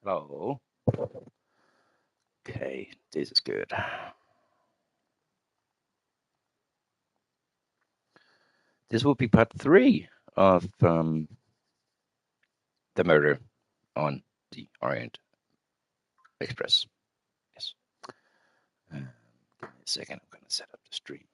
Hello. Okay, this is good. This will be part 3 of the murder on the Orient Express. Yes. Give me a second. I'm going to set up the stream.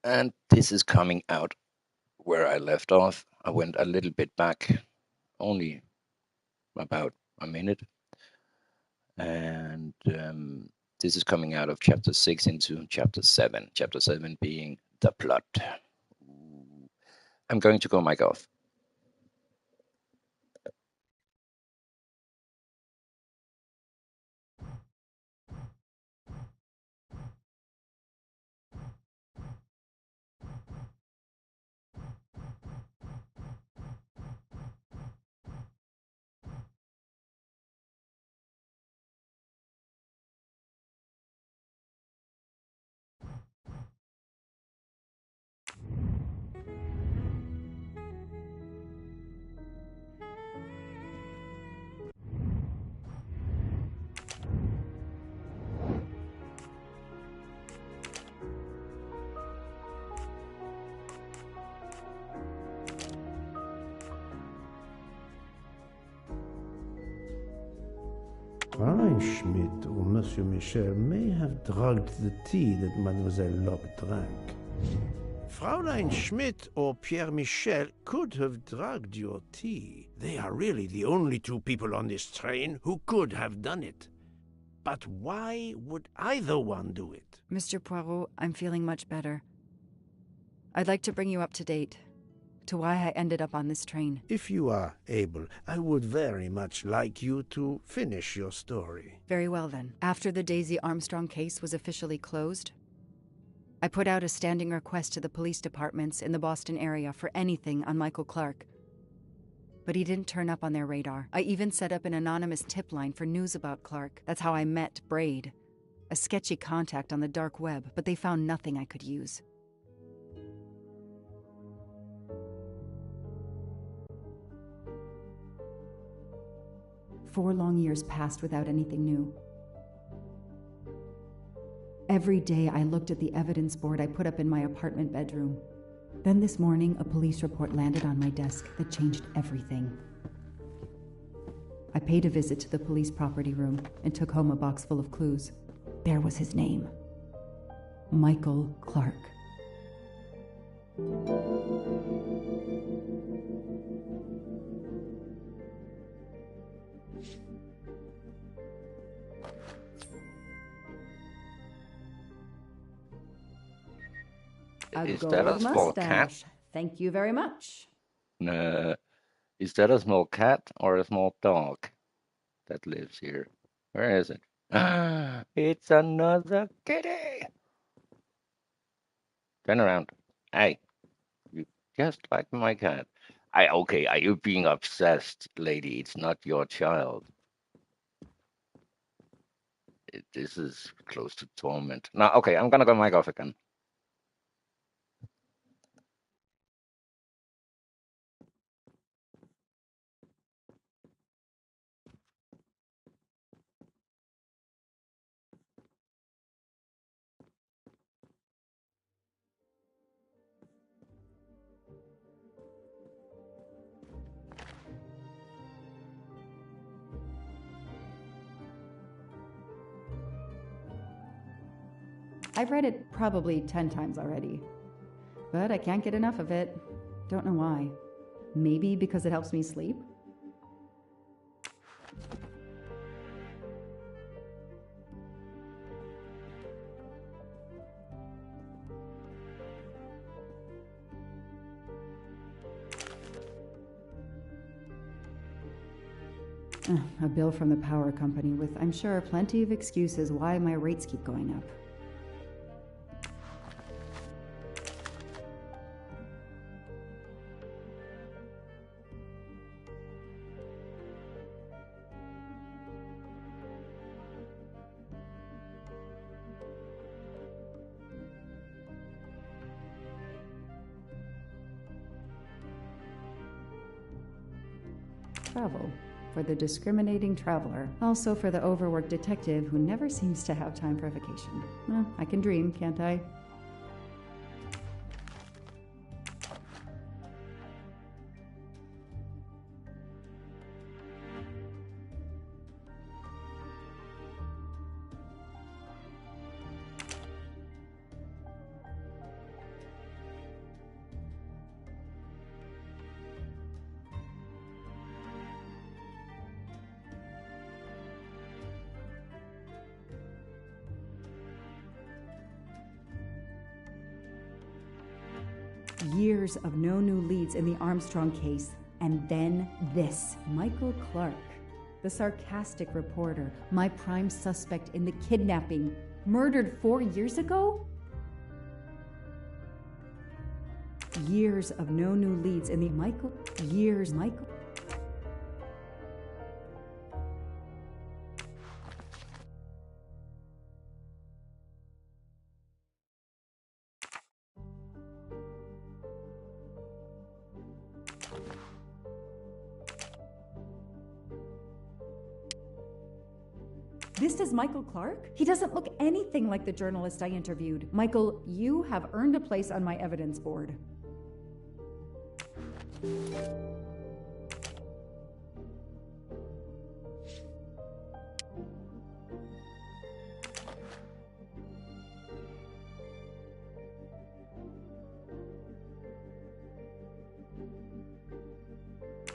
And this is coming out where I left off. I went a little bit back, only about a minute. And this is coming out of chapter 6 into chapter 7. Chapter 7 being the plot. I'm going to go mic off. Fräulein Schmidt or Monsieur Michel may have drugged the tea that Mademoiselle Locke drank. Fräulein Schmidt or Pierre Michel could have drugged your tea. They are really the only two people on this train who could have done it. But why would either one do it? Mr. Poirot, I'm feeling much better. I'd like to bring you up to date to why I ended up on this train. If you are able, I would very much like you to finish your story. Very well, then. After the Daisy Armstrong case was officially closed, I put out a standing request to the police departments in the Boston area for anything on Michael Clark. But he didn't turn up on their radar. I even set up an anonymous tip line for news about Clark. That's how I met Braid, a sketchy contact on the dark web, but they found nothing I could use. Four long years passed without anything new. Every day I looked at the evidence board I put up in my apartment bedroom. Then this morning, a police report landed on my desk that changed everything. I paid a visit to the police property room and took home a box full of clues. There was his name. Michael Clark. A Is gold that a small cat? mustache. Thank you very much. Is that a small cat or a small dog that lives here? Where is it? Ah, it's another kitty. Turn around. Hey, you just like my cat. Okay, are you being obsessed, lady? It's not your child. This is close to torment. No, okay, I'm gonna go mic off again. I've read it probably 10 times already, but I can't get enough of it. Don't know why. Maybe because it helps me sleep? A bill from the power company with, I'm sure, plenty of excuses why my rates keep going up. Travel. For the discriminating traveler. Also for the overworked detective who never seems to have time for vacation. Well, I can dream, can't I? Years of no new leads in the Armstrong case, and then this. Michael Clark, the sarcastic reporter, my prime suspect in the kidnapping, murdered 4 years ago? Years of no new leads in the Michael. This is Michael Clark? He doesn't look anything like the journalist I interviewed. Michael, you have earned a place on my evidence board.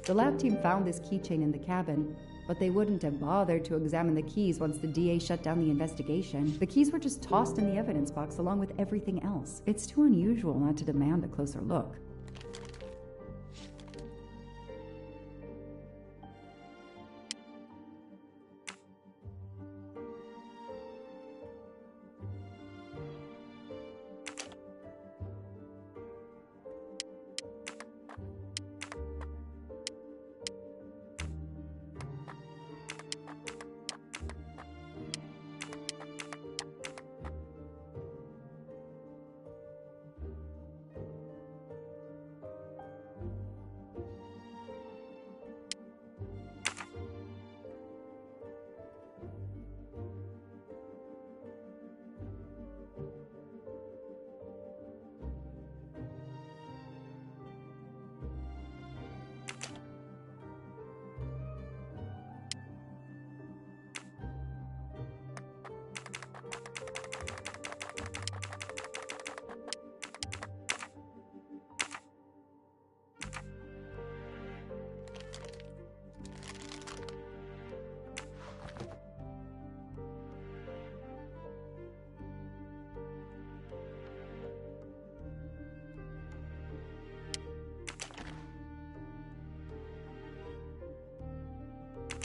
The lab team found this keychain in the cabin, but they wouldn't have bothered to examine the keys once the DA shut down the investigation. The keys were just tossed in the evidence box along with everything else. It's too unusual not to demand a closer look.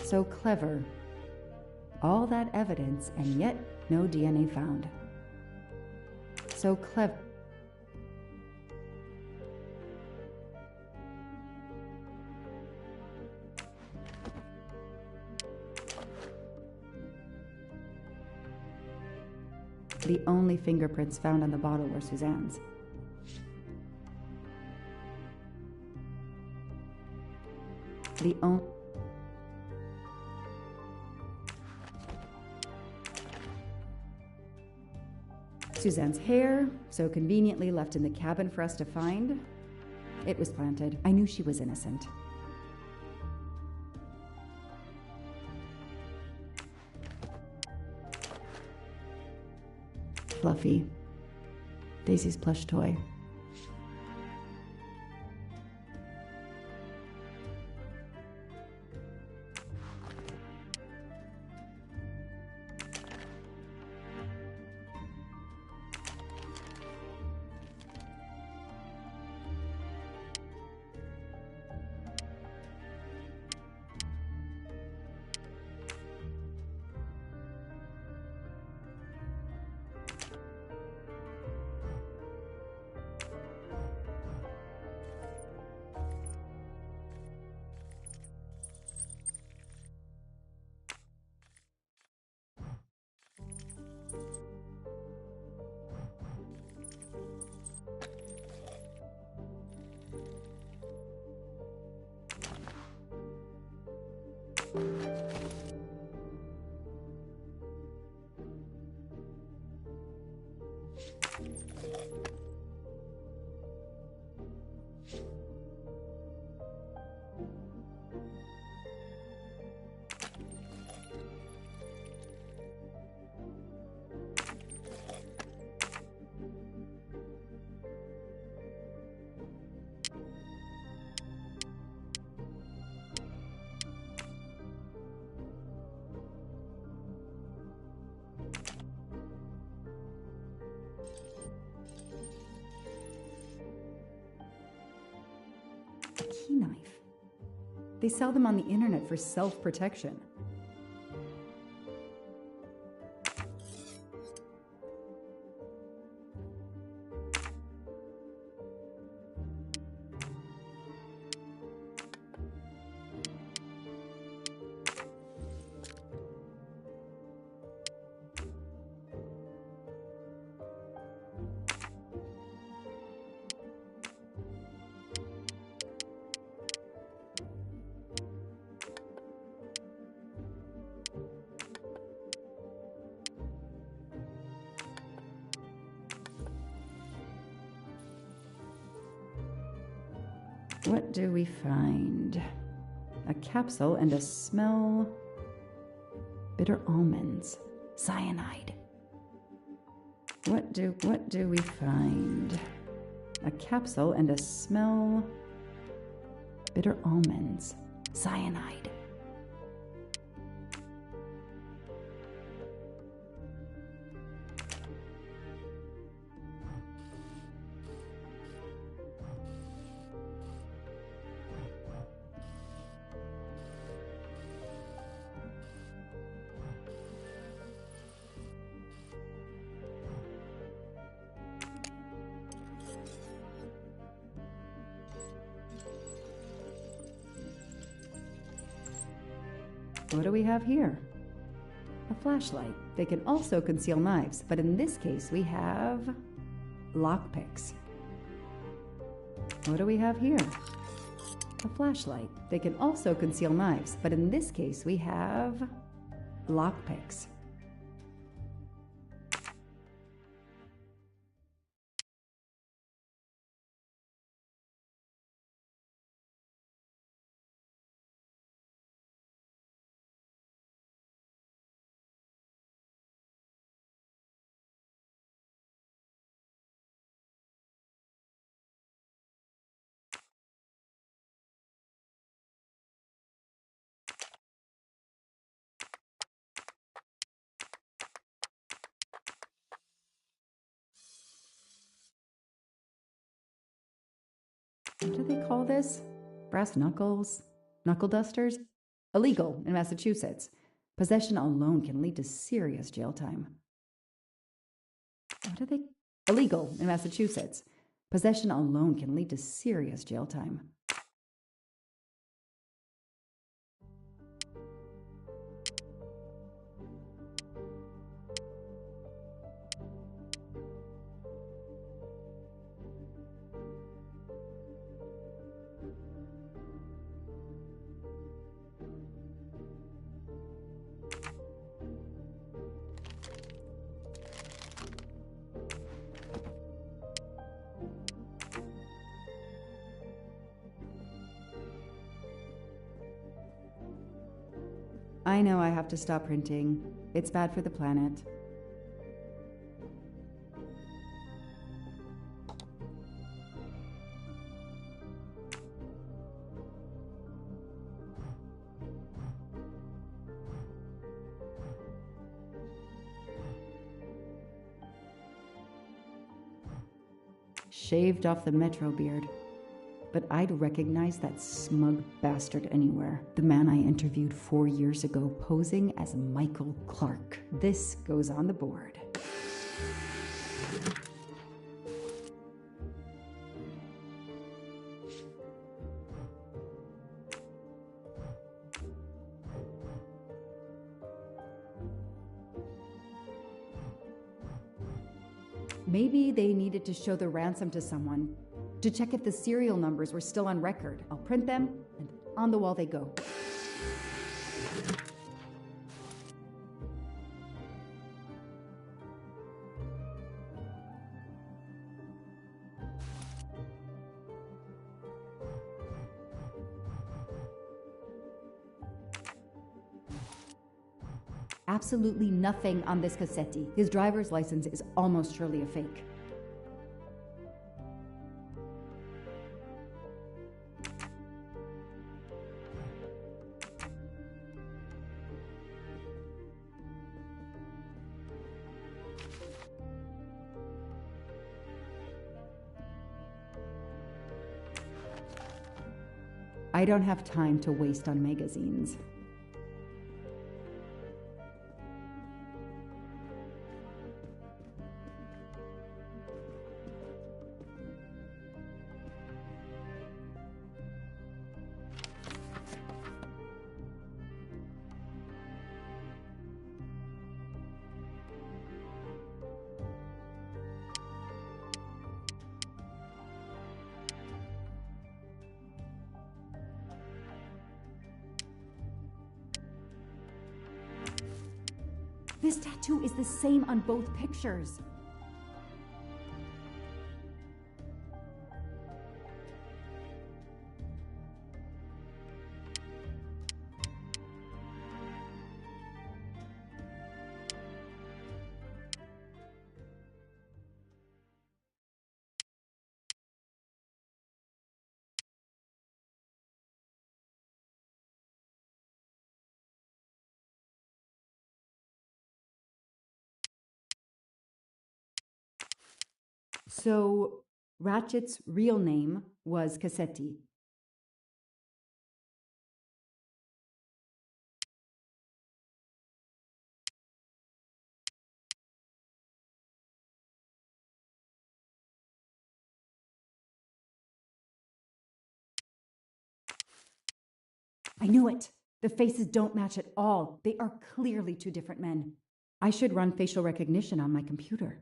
So clever. All that evidence, and yet no DNA found. So clever. The only fingerprints found on the bottle were Suzanne's. The only... Suzanne's hair, so conveniently left in the cabin for us to find. It was planted. I knew she was innocent. Fluffy. Daisy's plush toy. A key knife. They sell them on the internet for self-protection. What do we find? A capsule and a smell. Bitter almonds. Cyanide. What do we find? A capsule and a smell. Bitter almonds. Cyanide. What do we have here? A flashlight. They can also conceal knives, but in this case we have lockpicks. What do we have here? A flashlight. They can also conceal knives, but in this case we have lockpicks. What do they call this? Brass knuckles? Knuckle dusters? illegal in Massachusetts. Possession alone can lead to serious jail time. What are they? Illegal in Massachusetts. Possession alone can lead to serious jail time. I know I have to stop printing. It's bad for the planet. Shaved off the Metro beard. But I'd recognize that smug bastard anywhere. The man I interviewed 4 years ago posing as Michael Clark. This goes on the board. Maybe they needed to show the ransom to someone, to check if the serial numbers were still on record. I'll print them, and on the wall they go. Absolutely nothing on this Cassetti. His driver's license is almost surely a fake. I don't have time to waste on magazines. This tattoo is the same on both pictures. So, Ratchet's real name was Cassetti. I knew it! The faces don't match at all. They are clearly two different men. I should run facial recognition on my computer.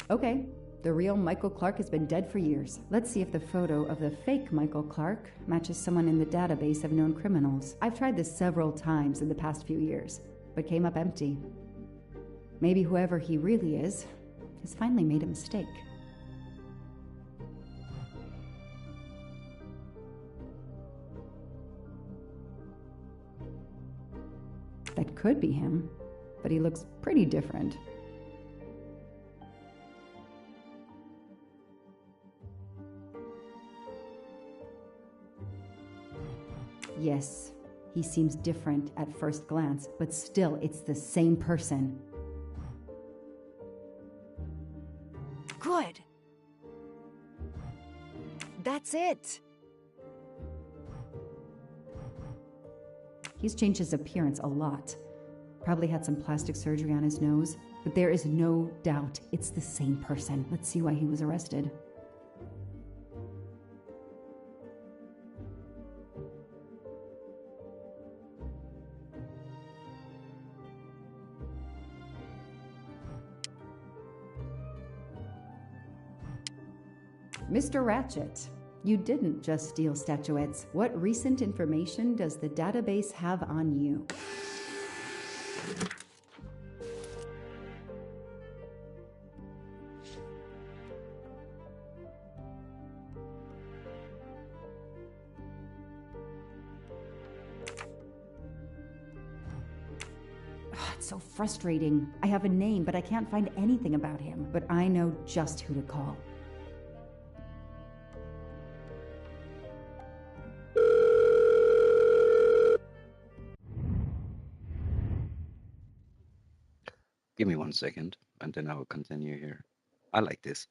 Okay, the real Michael Clark has been dead for years. Let's see if the photo of the fake Michael Clark matches someone in the database of known criminals. I've tried this several times in the past few years, but came up empty. Maybe whoever he really is has finally made a mistake. That could be him, but he looks pretty different. Yes, he seems different at first glance, but still it's the same person. Good. That's it. He's changed his appearance a lot. Probably had some plastic surgery on his nose, but there is no doubt it's the same person. Let's see why he was arrested. Mr. Ratchet, you didn't just steal statuettes. What recent information does the database have on you? It's so frustrating. I have a name, but I can't find anything about him. But I know just who to call. Give me 1 second, and then I will continue here. I like this.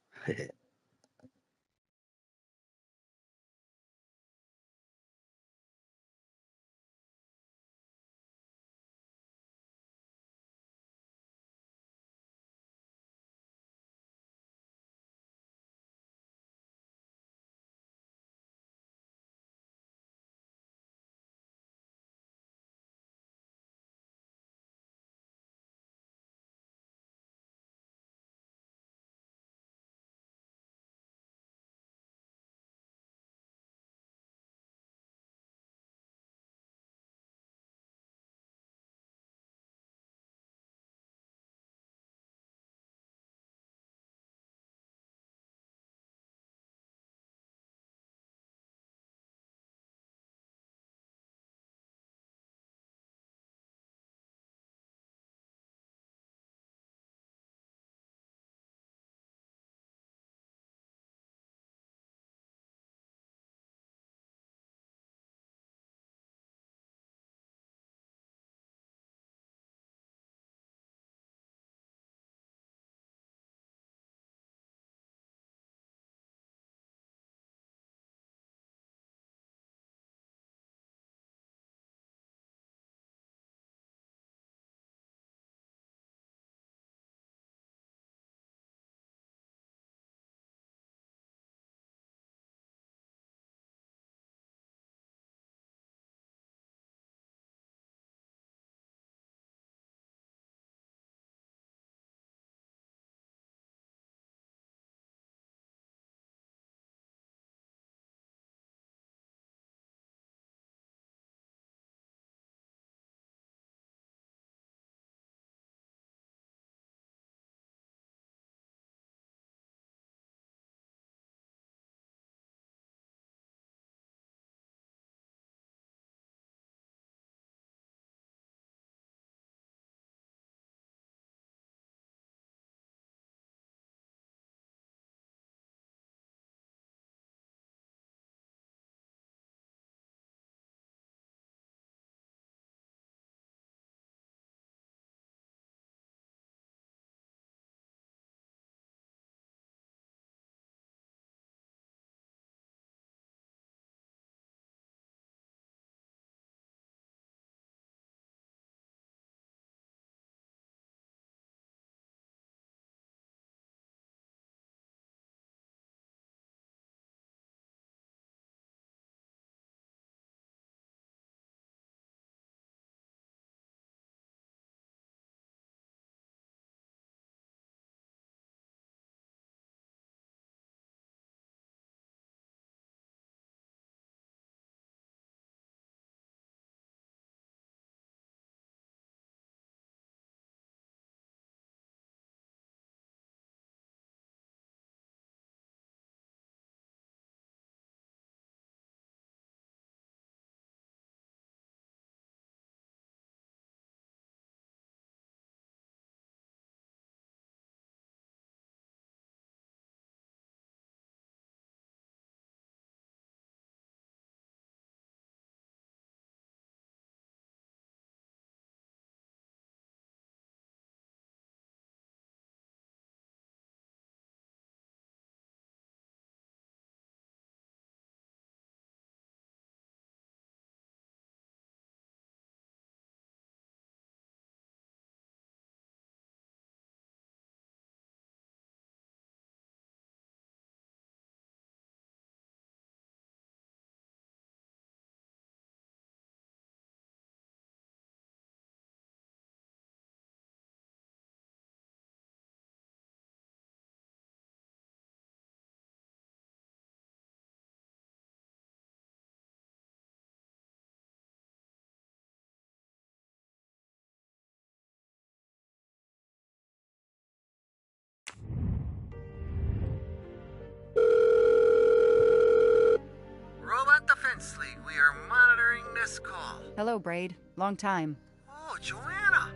you're monitoring this call. Hello, Braid. Long time. Oh, Joanna.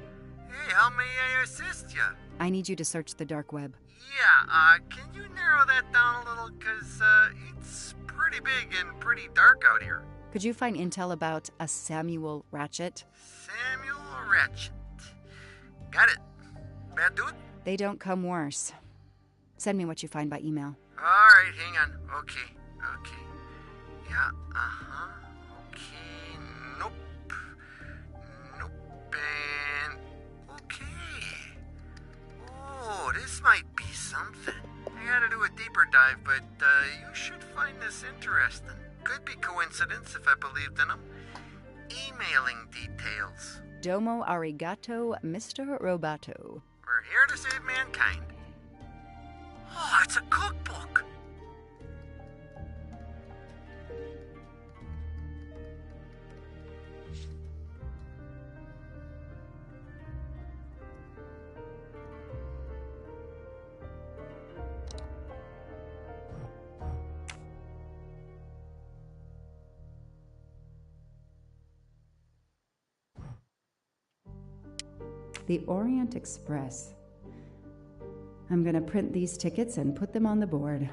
Hey, how may I assist you? I need you to search the dark web. Yeah, can you narrow that down a little? Because, it's pretty big and pretty dark out here. Could you find intel about a Samuel Ratchet? Samuel Ratchet. Got it. Bad dude? They don't come worse. Send me what you find by email. Alright, hang on. Okay. Yeah, okay, nope. And okay. Oh, this might be something. I gotta do a deeper dive, but you should find this interesting. Could be coincidence if I believed in them. Emailing details. Domo arigato, Mr. Roboto. We're here to save mankind. Oh, it's a cookbook. The Orient Express. I'm gonna print these tickets and put them on the board.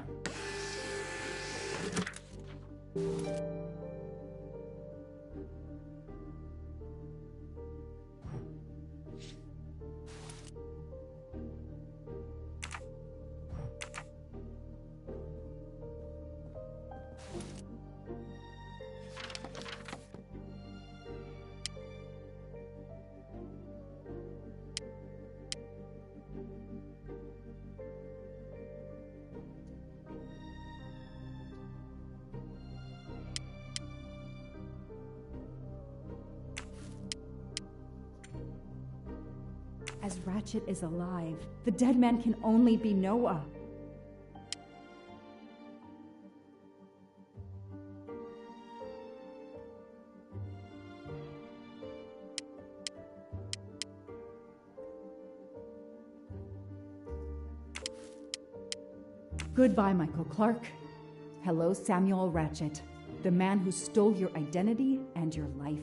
As Ratchet is alive, the dead man can only be Noah. Goodbye, Michael Clark. Hello, Samuel Ratchet, the man who stole your identity and your life.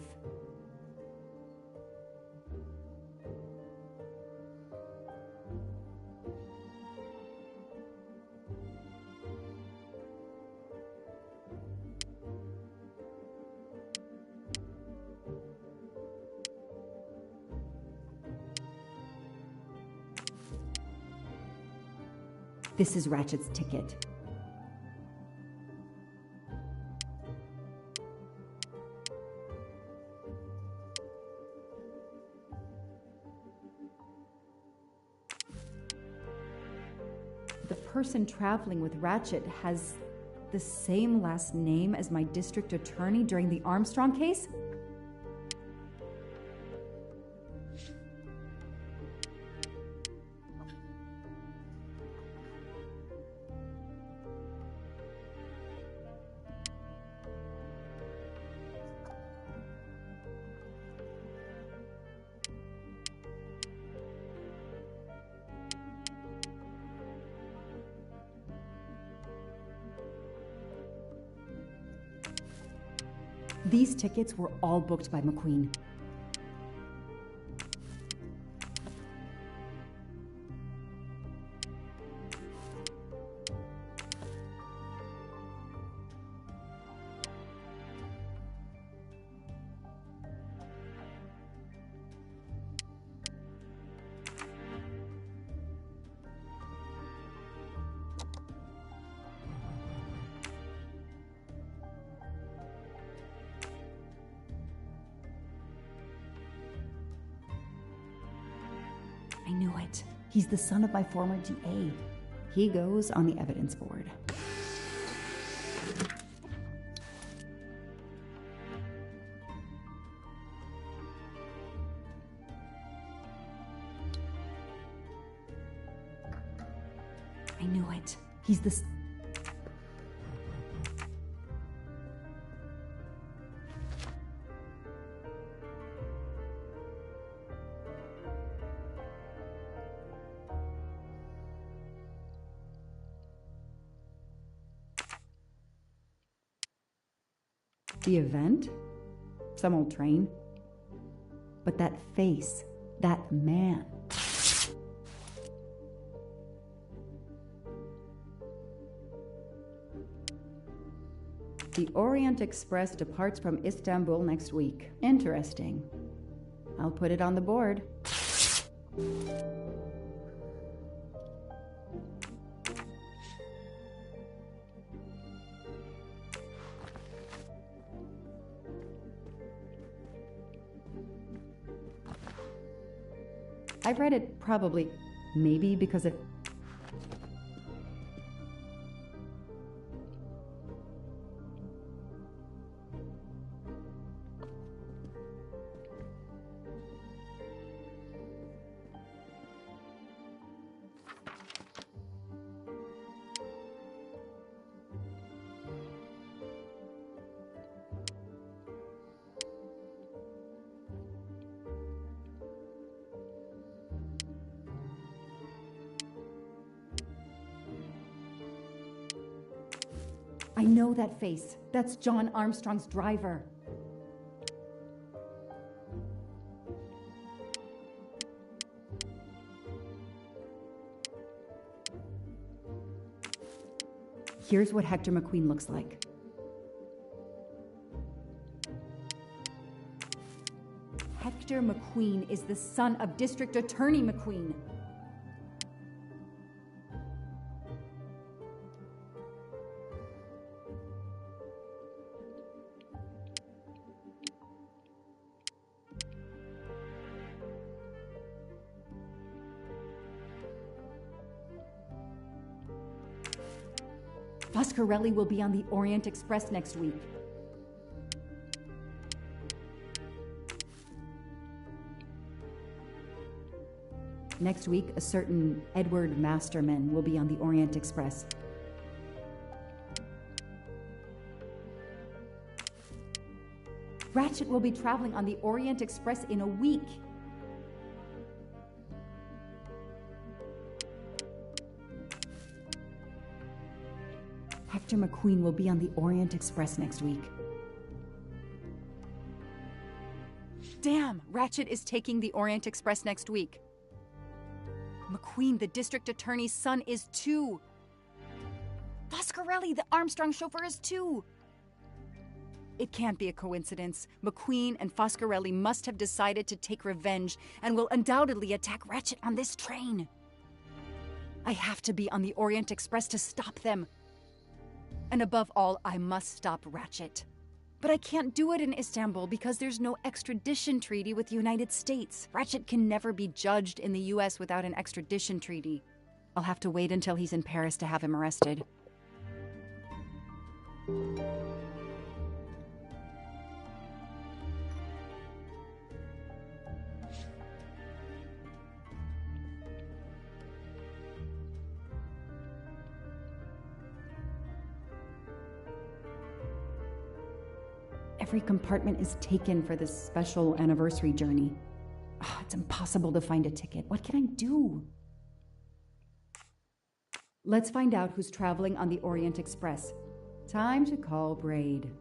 This is Ratchet's ticket. The person traveling with Ratchet has the same last name as my district attorney during the Armstrong case? These tickets were all booked by McQueen. I knew it. He's the son of my former DA. He goes on the evidence board. I knew it. He's the... The event? Some old train. But that face, that man. The Orient Express departs from Istanbul next week. Interesting. I'll put it on the board. I've read it probably, maybe because it... I know that face. That's John Armstrong's driver. Here's what Hector McQueen looks like. Hector McQueen is the son of District Attorney McQueen. Foscarelli will be on the Orient Express next week. Next week, a certain Edward Masterman will be on the Orient Express. Ratchet will be traveling on the Orient Express in a week. Hector McQueen will be on the Orient Express next week. Damn! Ratchet is taking the Orient Express next week. McQueen, the district attorney's son, is too. Foscarelli, the Armstrong chauffeur, is too. It can't be a coincidence. McQueen and Foscarelli must have decided to take revenge and will undoubtedly attack Ratchet on this train. I have to be on the Orient Express to stop them. And above all, I must stop Ratchet. But I can't do it in Istanbul because there's no extradition treaty with the United States. Ratchet can never be judged in the US without an extradition treaty. I'll have to wait until he's in Paris to have him arrested. Every compartment is taken for this special anniversary journey. Oh, it's impossible to find a ticket. What can I do? Let's find out who's traveling on the Orient Express. Time to call Braid.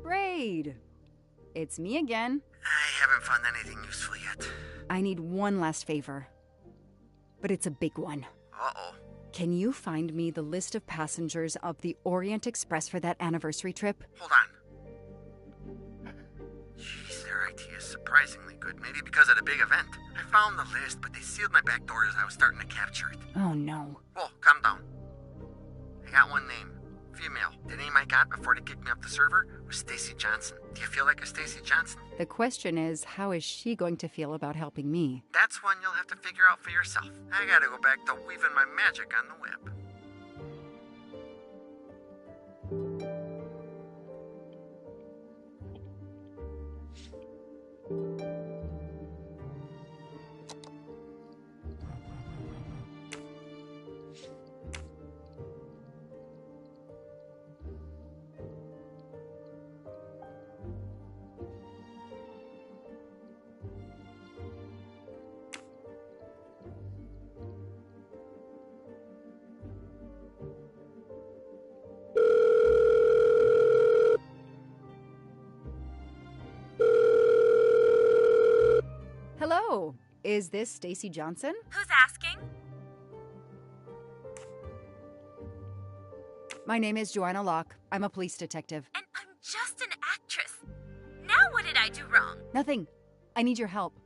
Braid! It's me again. I haven't found anything useful yet. I need one last favor. But it's a big one. Uh-oh. Can you find me the list of passengers of the Orient Express for that anniversary trip? Hold on. Jeez, their IT is surprisingly good. Maybe because of the big event. I found the list, but they sealed my back door as I was starting to capture it. Oh no. Whoa, calm down. I got one name. Female. The name I got before they kicked me off the server was Stacy Johnson. Do you feel like a Stacy Johnson? The question is, how is she going to feel about helping me? That's one you'll have to figure out for yourself. I gotta go back to weaving my magic on the web. Is this Stacy Johnson? Who's asking? My name is Joanna Locke. I'm a police detective. And I'm just an actress. Now what did I do wrong? Nothing. I need your help.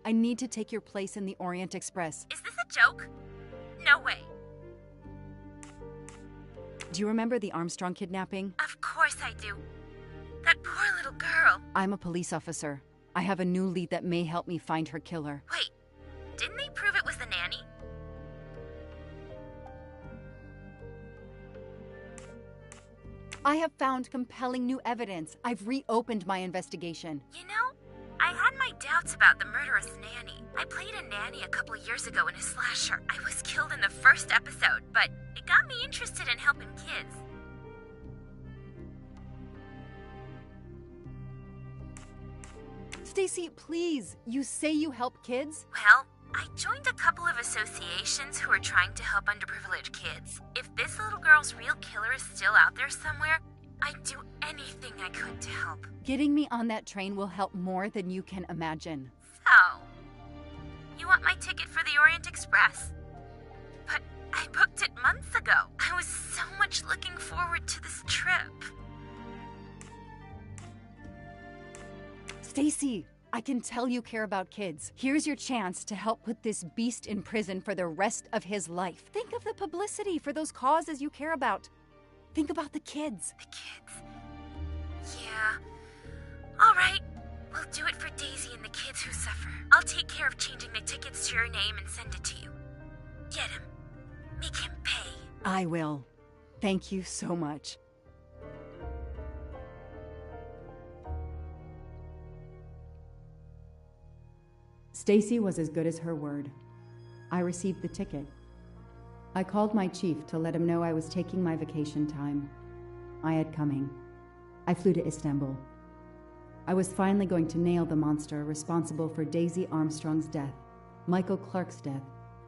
I need to take your place in the Orient Express. Is this a joke? No way. Do you remember the Armstrong kidnapping? Of course I do. That poor little girl. I'm a police officer. I have a new lead that may help me find her killer. Wait, didn't they prove it was the nanny? I have found compelling new evidence. I've reopened my investigation. You know, I had my doubts about the murderous nanny. I played a nanny a couple years ago in a slasher. I was killed in the first episode, but it got me interested in helping kids. Stacy, please. You say you help kids? Well, I joined a couple of associations who are trying to help underprivileged kids. If this little girl's real killer is still out there somewhere, I'd do anything I could to help. Getting me on that train will help more than you can imagine. So, you want my ticket for the Orient Express? But I booked it months ago. I was so much looking forward to this trip. Stacy, I can tell you care about kids. Here's your chance to help put this beast in prison for the rest of his life. Think of the publicity for those causes you care about. Think about the kids. The kids? Yeah. All right. We'll do it for Daisy and the kids who suffer. I'll take care of changing the tickets to your name and send it to you. Get him. Make him pay. I will. Thank you so much. Stacy was as good as her word. I received the ticket. I called my chief to let him know I was taking my vacation time. I had coming. I flew to Istanbul. I was finally going to nail the monster responsible for Daisy Armstrong's death, Michael Clark's death,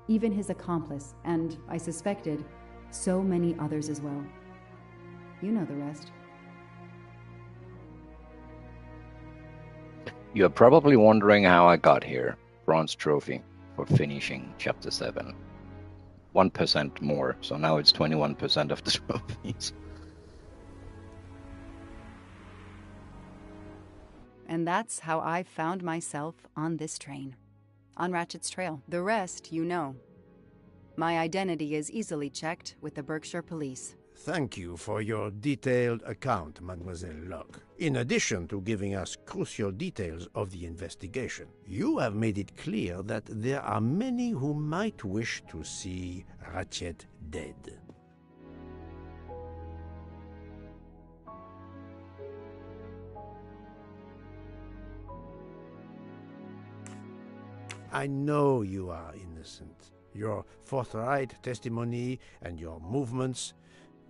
even his accomplice, and, I suspected, so many others as well. You know the rest. You're probably wondering how I got here. Bronze trophy for finishing Chapter 7. 1% more, so now it's 21% of the trophies. And that's how I found myself on this train. On Ratchet's trail. The rest, you know. My identity is easily checked with the Berkshire Police. Thank you for your detailed account, Mademoiselle Locke. In addition to giving us crucial details of the investigation, you have made it clear that there are many who might wish to see Ratchet dead. I know you are innocent. Your forthright testimony and your movements,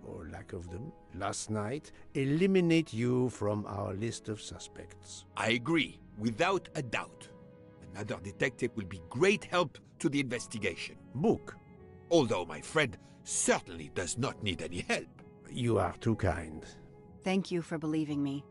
or lack of them, last night, eliminate you from our list of suspects. I agree, without a doubt. Another detective will be great help to the investigation. Book. Although my friend certainly does not need any help. You are too kind. Thank you for believing me.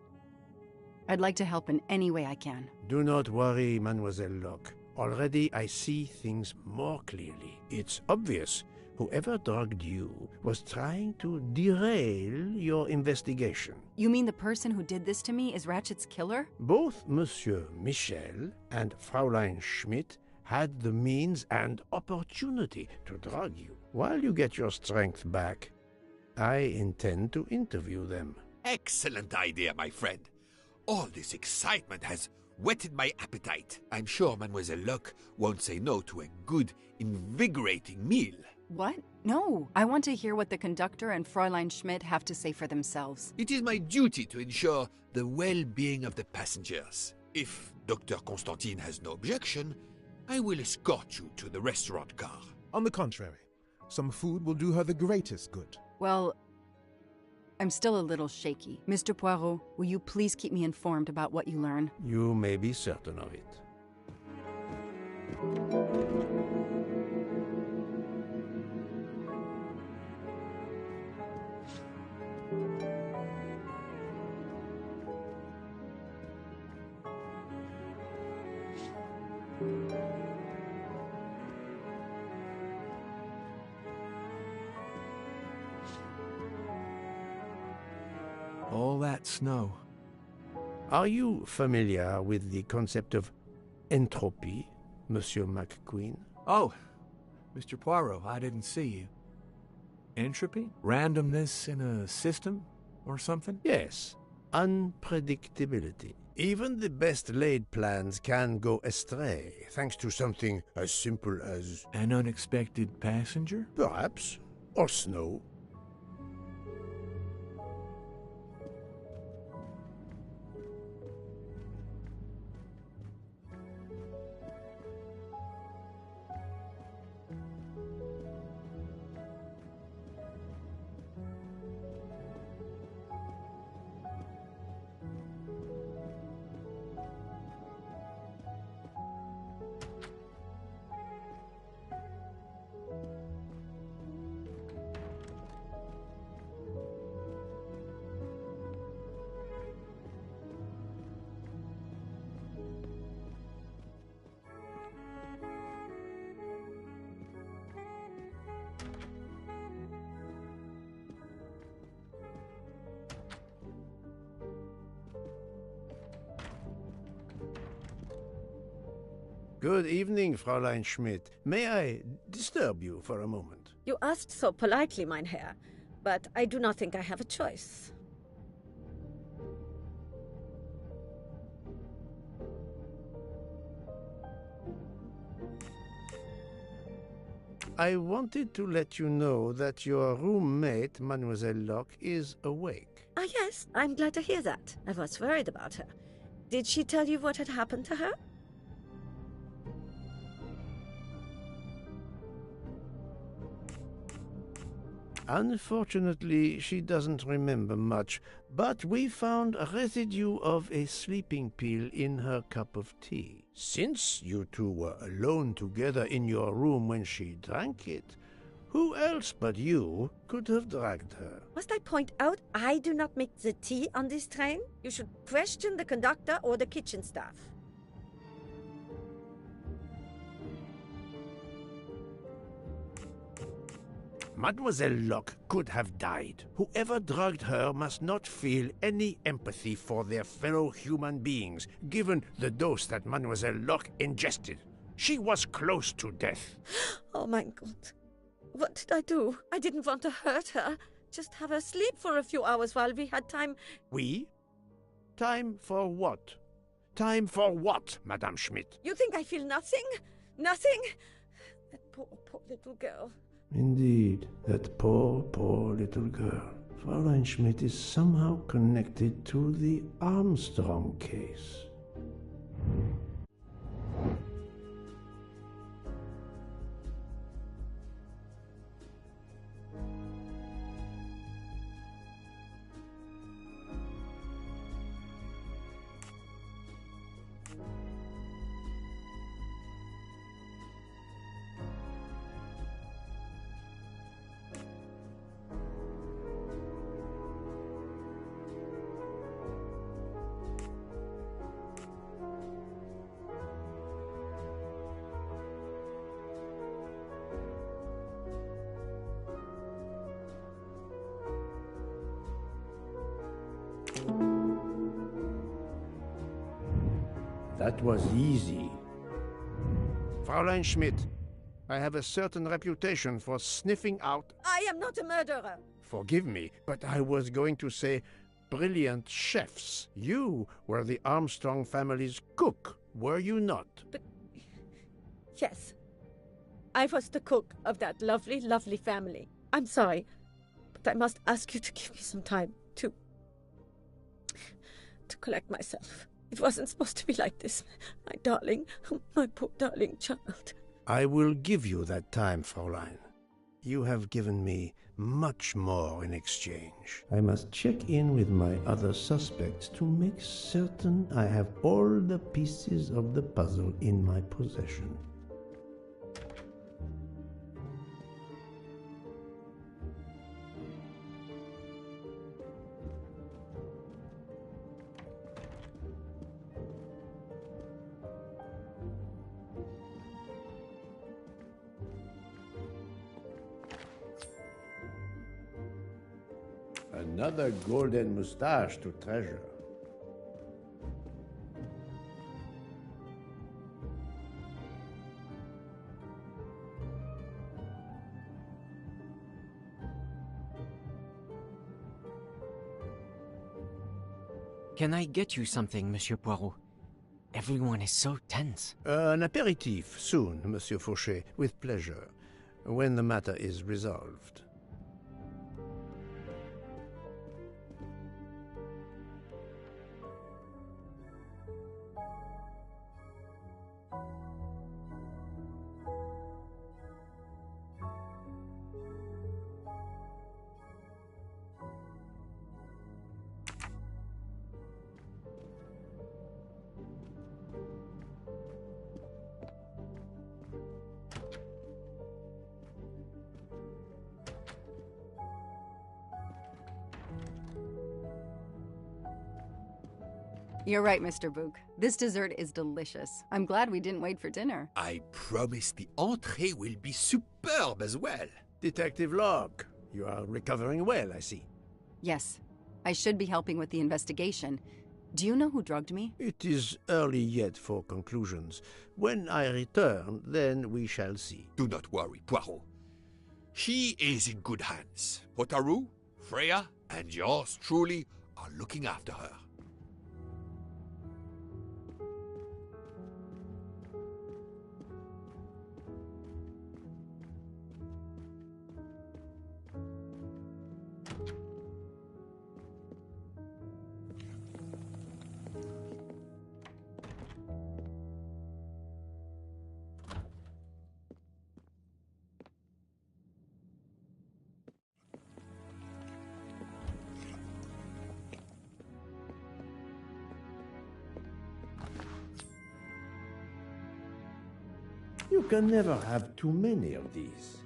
I'd like to help in any way I can. Do not worry, Mademoiselle Locke. Already I see things more clearly. It's obvious whoever drugged you was trying to derail your investigation. You mean the person who did this to me is Ratchet's killer? Both Monsieur Michel and Fraulein Schmidt had the means and opportunity to drug you. While you get your strength back, I intend to interview them. Excellent idea, my friend. All this excitement has whetted my appetite. I'm sure Mademoiselle Locke won't say no to a good, invigorating meal. What? No. I want to hear what the conductor and Fräulein Schmidt have to say for themselves. It is my duty to ensure the well-being of the passengers. If Dr. Constantine has no objection, I will escort you to the restaurant car. On the contrary, some food will do her the greatest good. Well, I'm still a little shaky. Mr. Poirot, will you please keep me informed about what you learn? You may be certain of it. all that snow. Are you familiar with the concept of entropy, Monsieur McQueen? Oh, Mr. Poirot, I didn't see you. Entropy? Randomness in a system or something? Yes, unpredictability. Even the best laid plans can go astray, thanks to something as simple as... An unexpected passenger? perhaps, or snow. Good evening, Fräulein Schmidt. May I disturb you for a moment? You asked so politely, mein Herr, but I do not think I have a choice. I wanted to let you know that your roommate, Mademoiselle Locke, is awake. Ah, yes, I'm glad to hear that. I was worried about her. Did she tell you what had happened to her? Unfortunately, she doesn't remember much, but we found a residue of a sleeping pill in her cup of tea. Since you two were alone together in your room when she drank it, who else but you could have drugged her? Must I point out I do not make the tea on this train? You should question the conductor or the kitchen staff. Mademoiselle Locke could have died. Whoever drugged her must not feel any empathy for their fellow human beings, given the dose that Mademoiselle Locke ingested. She was close to death. Oh my God. What did I do? I didn't want to hurt her. Just have her sleep for a few hours while we had time. We? Time for what? Time for what, Madame Schmidt? You think I feel nothing? Nothing? That poor little girl. Indeed, that poor little girl. Fräulein Schmidt is somehow connected to the Armstrong case. That was easy. Fräulein Schmidt, I have a certain reputation for sniffing out... I am not a murderer. Forgive me, but I was going to say brilliant chefs. You were the Armstrong family's cook, were you not? But... yes. I was the cook of that lovely, lovely family. I'm sorry, but I must ask you to give me some time to collect myself. It wasn't supposed to be like this, my darling, my poor darling child. I will give you that time, Fräulein. You have given me much more in exchange. I must check in with my other suspects to make certain I have all the pieces of the puzzle in my possession. A Another golden moustache to treasure. Can I get you something, Monsieur Poirot? Everyone is so tense. An aperitif soon, Monsieur Fauchet, with pleasure, when the matter is resolved. You're right, Mr. Book. This dessert is delicious. I'm glad we didn't wait for dinner. I promise the entrée will be superb as well. Detective Locke, you are recovering well, I see. Yes. I should be helping with the investigation. Do you know who drugged me? It is early yet for conclusions. When I return, then we shall see. Do not worry, Poirot. She is in good hands. Potarou, Freya, and yours truly are looking after her. You can never have too many of these.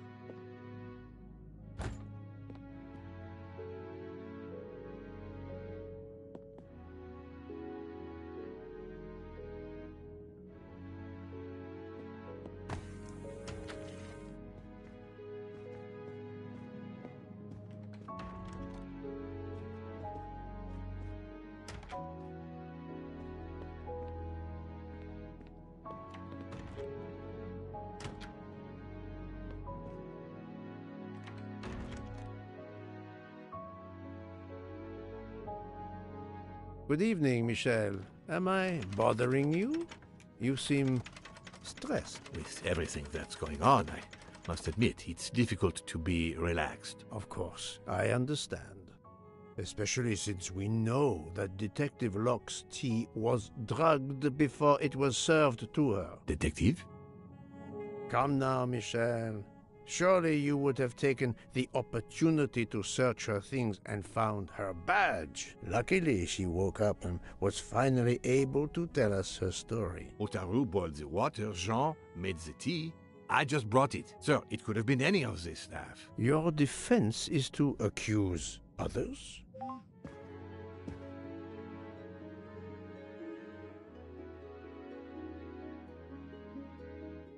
Good evening, Michel. Am I bothering you? You seem stressed. With everything that's going on, I must admit, it's difficult to be relaxed. Of course, I understand. Especially since we know that Detective Locke's tea was drugged before it was served to her. Detective? Come now, Michel. Surely you would have taken the opportunity to search her things and found her badge. Luckily, she woke up and was finally able to tell us her story. Potarou boiled the water, Jean made the tea. I just brought it. Sir, it could have been any of the staff. Your defense is to accuse others?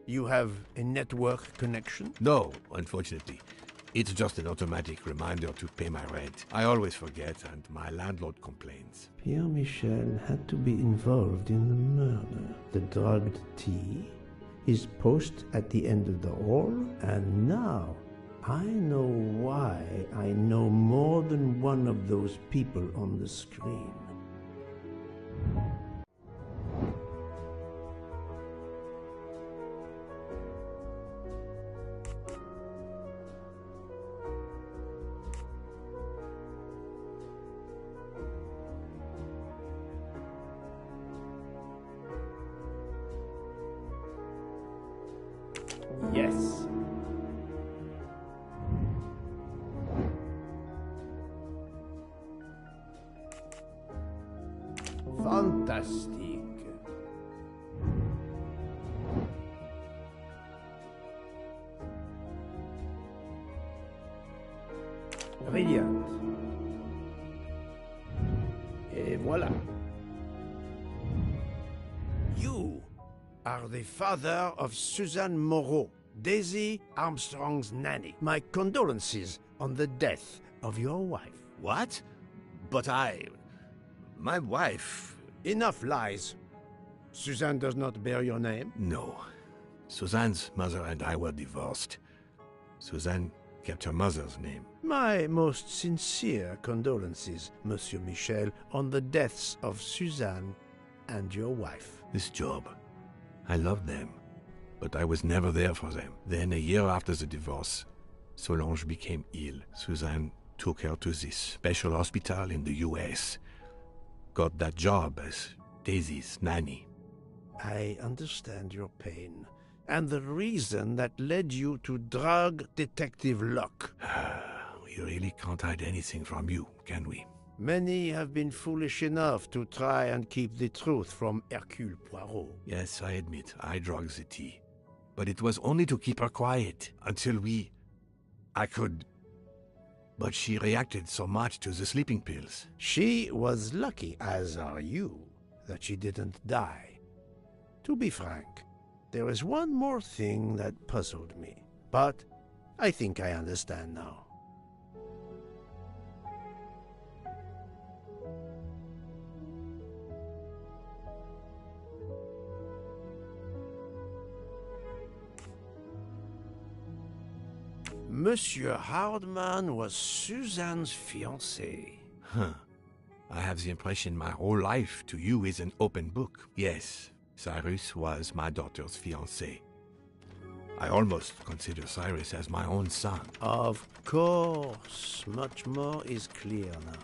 You have a network connection? No, unfortunately. It's just an automatic reminder to pay my rent. I always forget, and my landlord complains. Pierre Michel had to be involved in the murder. The drugged tea, his post at the end of the hall, and now I know why I know more than one of those people on the screen. Yes. Fantastique. Brilliant. Et voilà. You are the father of Suzanne Moreau, Daisy Armstrong's nanny. My condolences on the death of your wife. What? But my wife... Enough lies. Suzanne does not bear your name? No. Suzanne's mother and I were divorced. Suzanne kept her mother's name. My most sincere condolences, Monsieur Michel, on the deaths of Suzanne and your wife. This job, I loved them, but I was never there for them. Then, a year after the divorce, Solange became ill. Suzanne took her to this special hospital in the US. Got that job as Daisy's nanny. I understand your pain, and the reason that led you to drug Detective Locke. We really can't hide anything from you, can we? Many have been foolish enough to try and keep the truth from Hercule Poirot. Yes, I admit, I drugged the tea. But it was only to keep her quiet, until I could... But she reacted so much to the sleeping pills. She was lucky, as are you, that she didn't die. To be frank, there is one more thing that puzzled me, but I think I understand now. Monsieur Hardman was Suzanne's fiancé. Huh. I have the impression my whole life to you is an open book. Yes, Cyrus was my daughter's fiancé. I almost consider Cyrus as my own son. Of course, much more is clear now.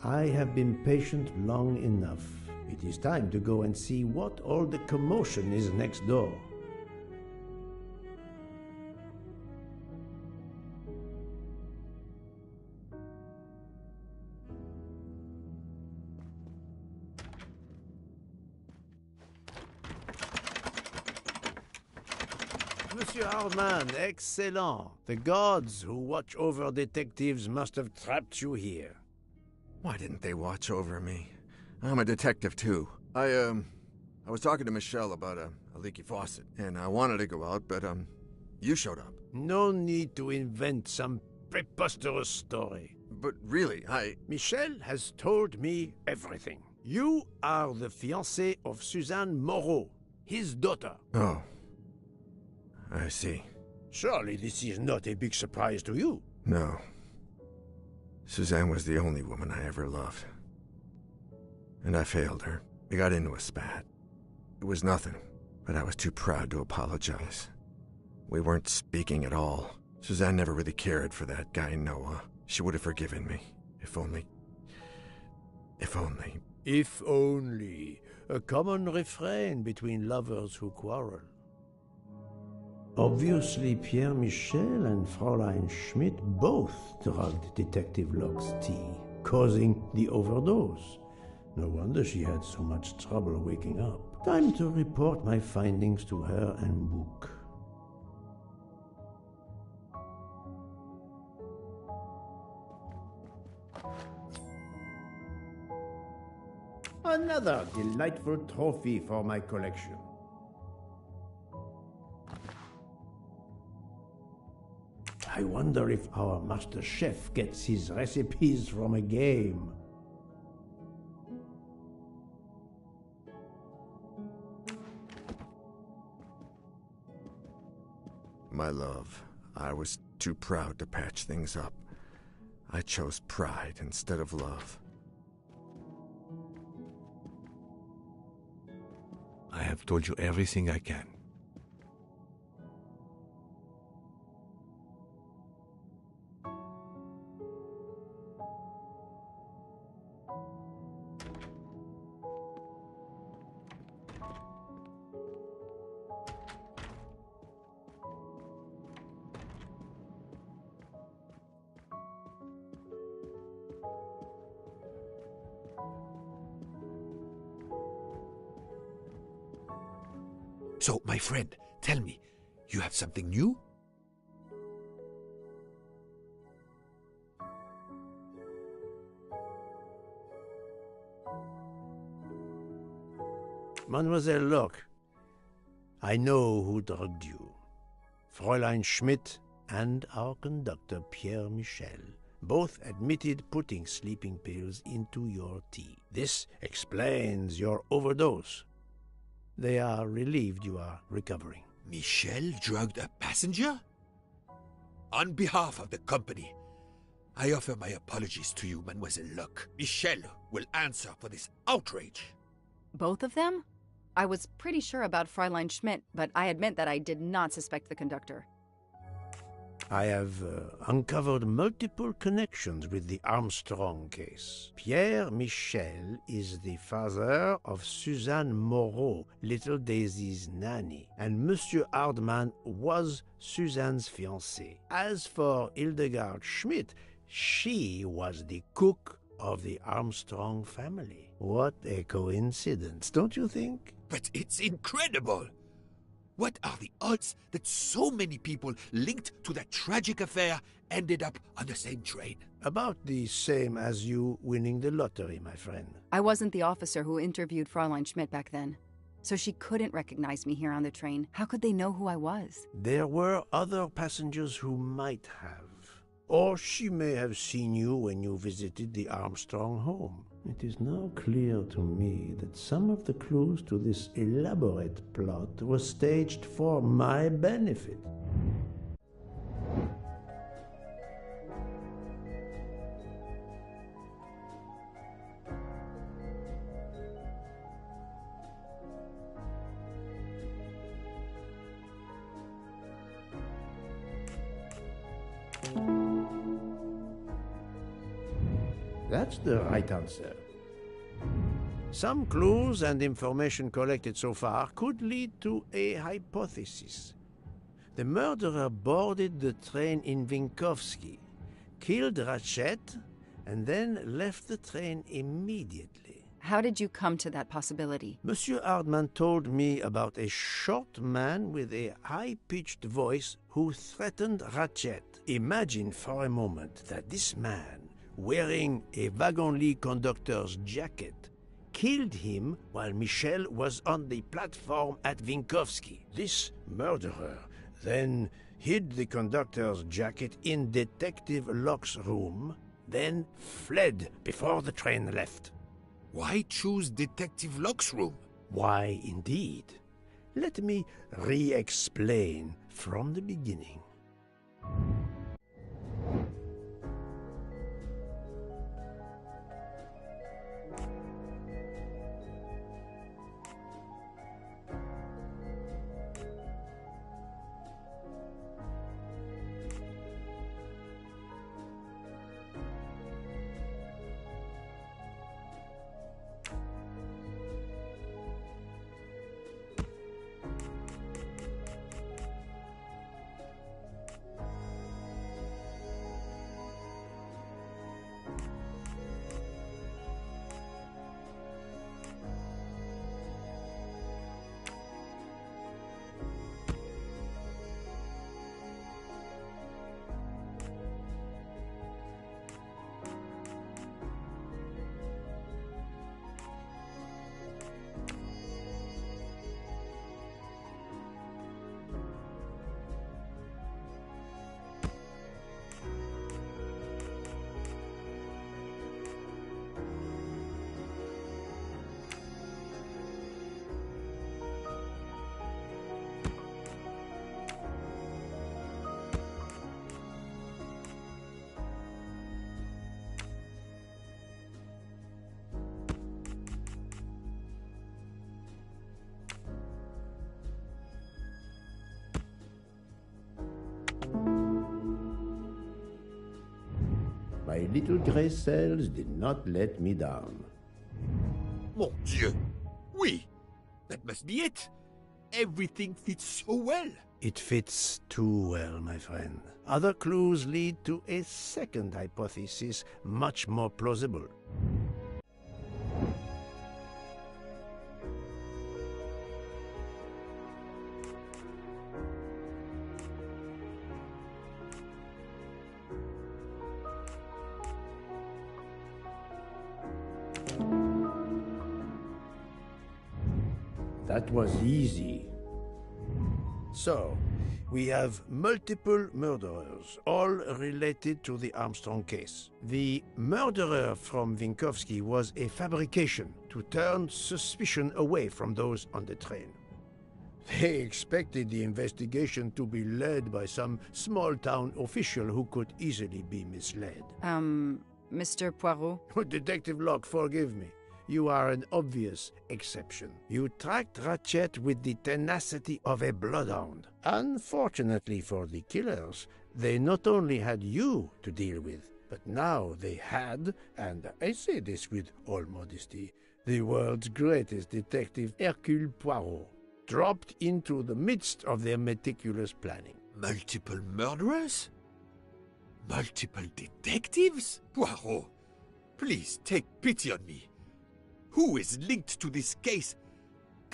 I have been patient long enough. It is time to go and see what all the commotion is next door. Monsieur Hardman, excellent. The gods who watch over detectives must have trapped you here. Why didn't they watch over me? I'm a detective, too. I was talking to Michelle about a leaky faucet, and I wanted to go out, but, you showed up. No need to invent some preposterous story. But really, Michelle has told me everything. You are the fiancé of Suzanne Moreau, his daughter. Oh. I see. Surely this is not a big surprise to you. No. Suzanne was the only woman I ever loved. And I failed her. We got into a spat. It was nothing, but I was too proud to apologize. We weren't speaking at all. Suzanne never really cared for that guy Noah. She would have forgiven me. If only... If only... If only. A common refrain between lovers who quarrel. Obviously, Pierre Michel and Fräulein Schmidt both drugged Detective Locke's tea, causing the overdose. No wonder she had so much trouble waking up. Time to report my findings to her and Book. Another delightful trophy for my collection. I wonder if our master chef gets his recipes from a game. My love, I was too proud to patch things up. I chose pride instead of love. I have told you everything I can. So, my friend, tell me, you have something new? Mademoiselle Locke, I know who drugged you. Fräulein Schmidt and our conductor Pierre Michel. Both admitted putting sleeping pills into your tea. This explains your overdose. They are relieved you are recovering. Michel drugged a passenger? On behalf of the company, I offer my apologies to you, Mademoiselle Luck. Michel will answer for this outrage. Both of them? I was pretty sure about Fräulein Schmidt, but I admit that I did not suspect the conductor. I have uncovered multiple connections with the Armstrong case. Pierre Michel is the father of Suzanne Moreau, little Daisy's nanny, and Monsieur Hardman was Suzanne's fiancé. As for Hildegard Schmidt, she was the cook of the Armstrong family. What a coincidence, don't you think? But it's incredible! What are the odds that so many people linked to that tragic affair ended up on the same train? About the same as you winning the lottery, my friend. I wasn't the officer who interviewed Fräulein Schmidt back then, so she couldn't recognize me here on the train. How could they know who I was? There were other passengers who might have. Or she may have seen you when you visited the Armstrong home. It is now clear to me that some of the clues to this elaborate plot were staged for my benefit. That's the right answer. Some clues and information collected so far could lead to a hypothesis. The murderer boarded the train in Vinkovsky, killed Ratchet, and then left the train immediately. How did you come to that possibility? Monsieur Hardman told me about a short man with a high-pitched voice who threatened Ratchet. Imagine for a moment that this man, wearing a wagon-lit conductor's jacket, killed him while Michel was on the platform at Vinkovsky. This murderer then hid the conductor's jacket in Detective Locke's room, then fled before the train left. Why choose Detective Locke's room? Why, indeed. Let me re-explain from the beginning. My little grey cells did not let me down. Mon Dieu! Oui! That must be it! Everything fits so well! It fits too well, my friend. Other clues lead to a second hypothesis, much more plausible. That was easy. So, We have multiple murderers, all related to the Armstrong case. The murderer from Vinkovsky was a fabrication to turn suspicion away from those on the train. They expected the investigation to be led by some small-town official who could easily be misled. Mr. Poirot? Detective Locke, forgive me. You are an obvious exception. You tracked Ratchet with the tenacity of a bloodhound. Unfortunately for the killers, they not only had you to deal with, but now they had, and I say this with all modesty, the world's greatest detective, Hercule Poirot, dropped into the midst of their meticulous planning. Multiple murderers? Multiple detectives? Poirot, please take pity on me. Who is linked to this case,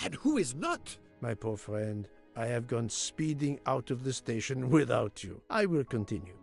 and who is not? My poor friend, I have gone speeding out of the station without you. I will continue.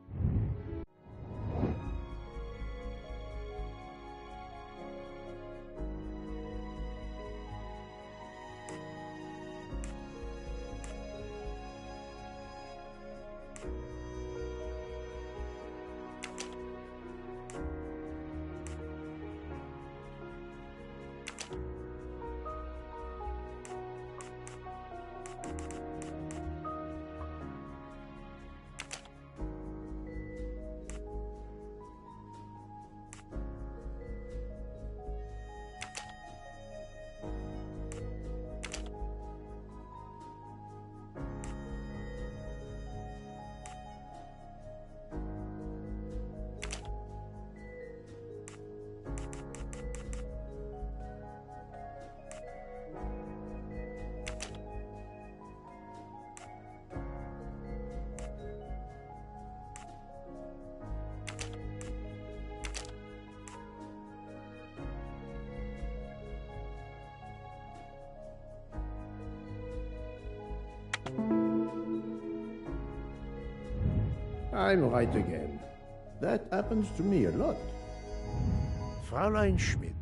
I'm right again. That happens to me a lot. Fräulein Schmidt,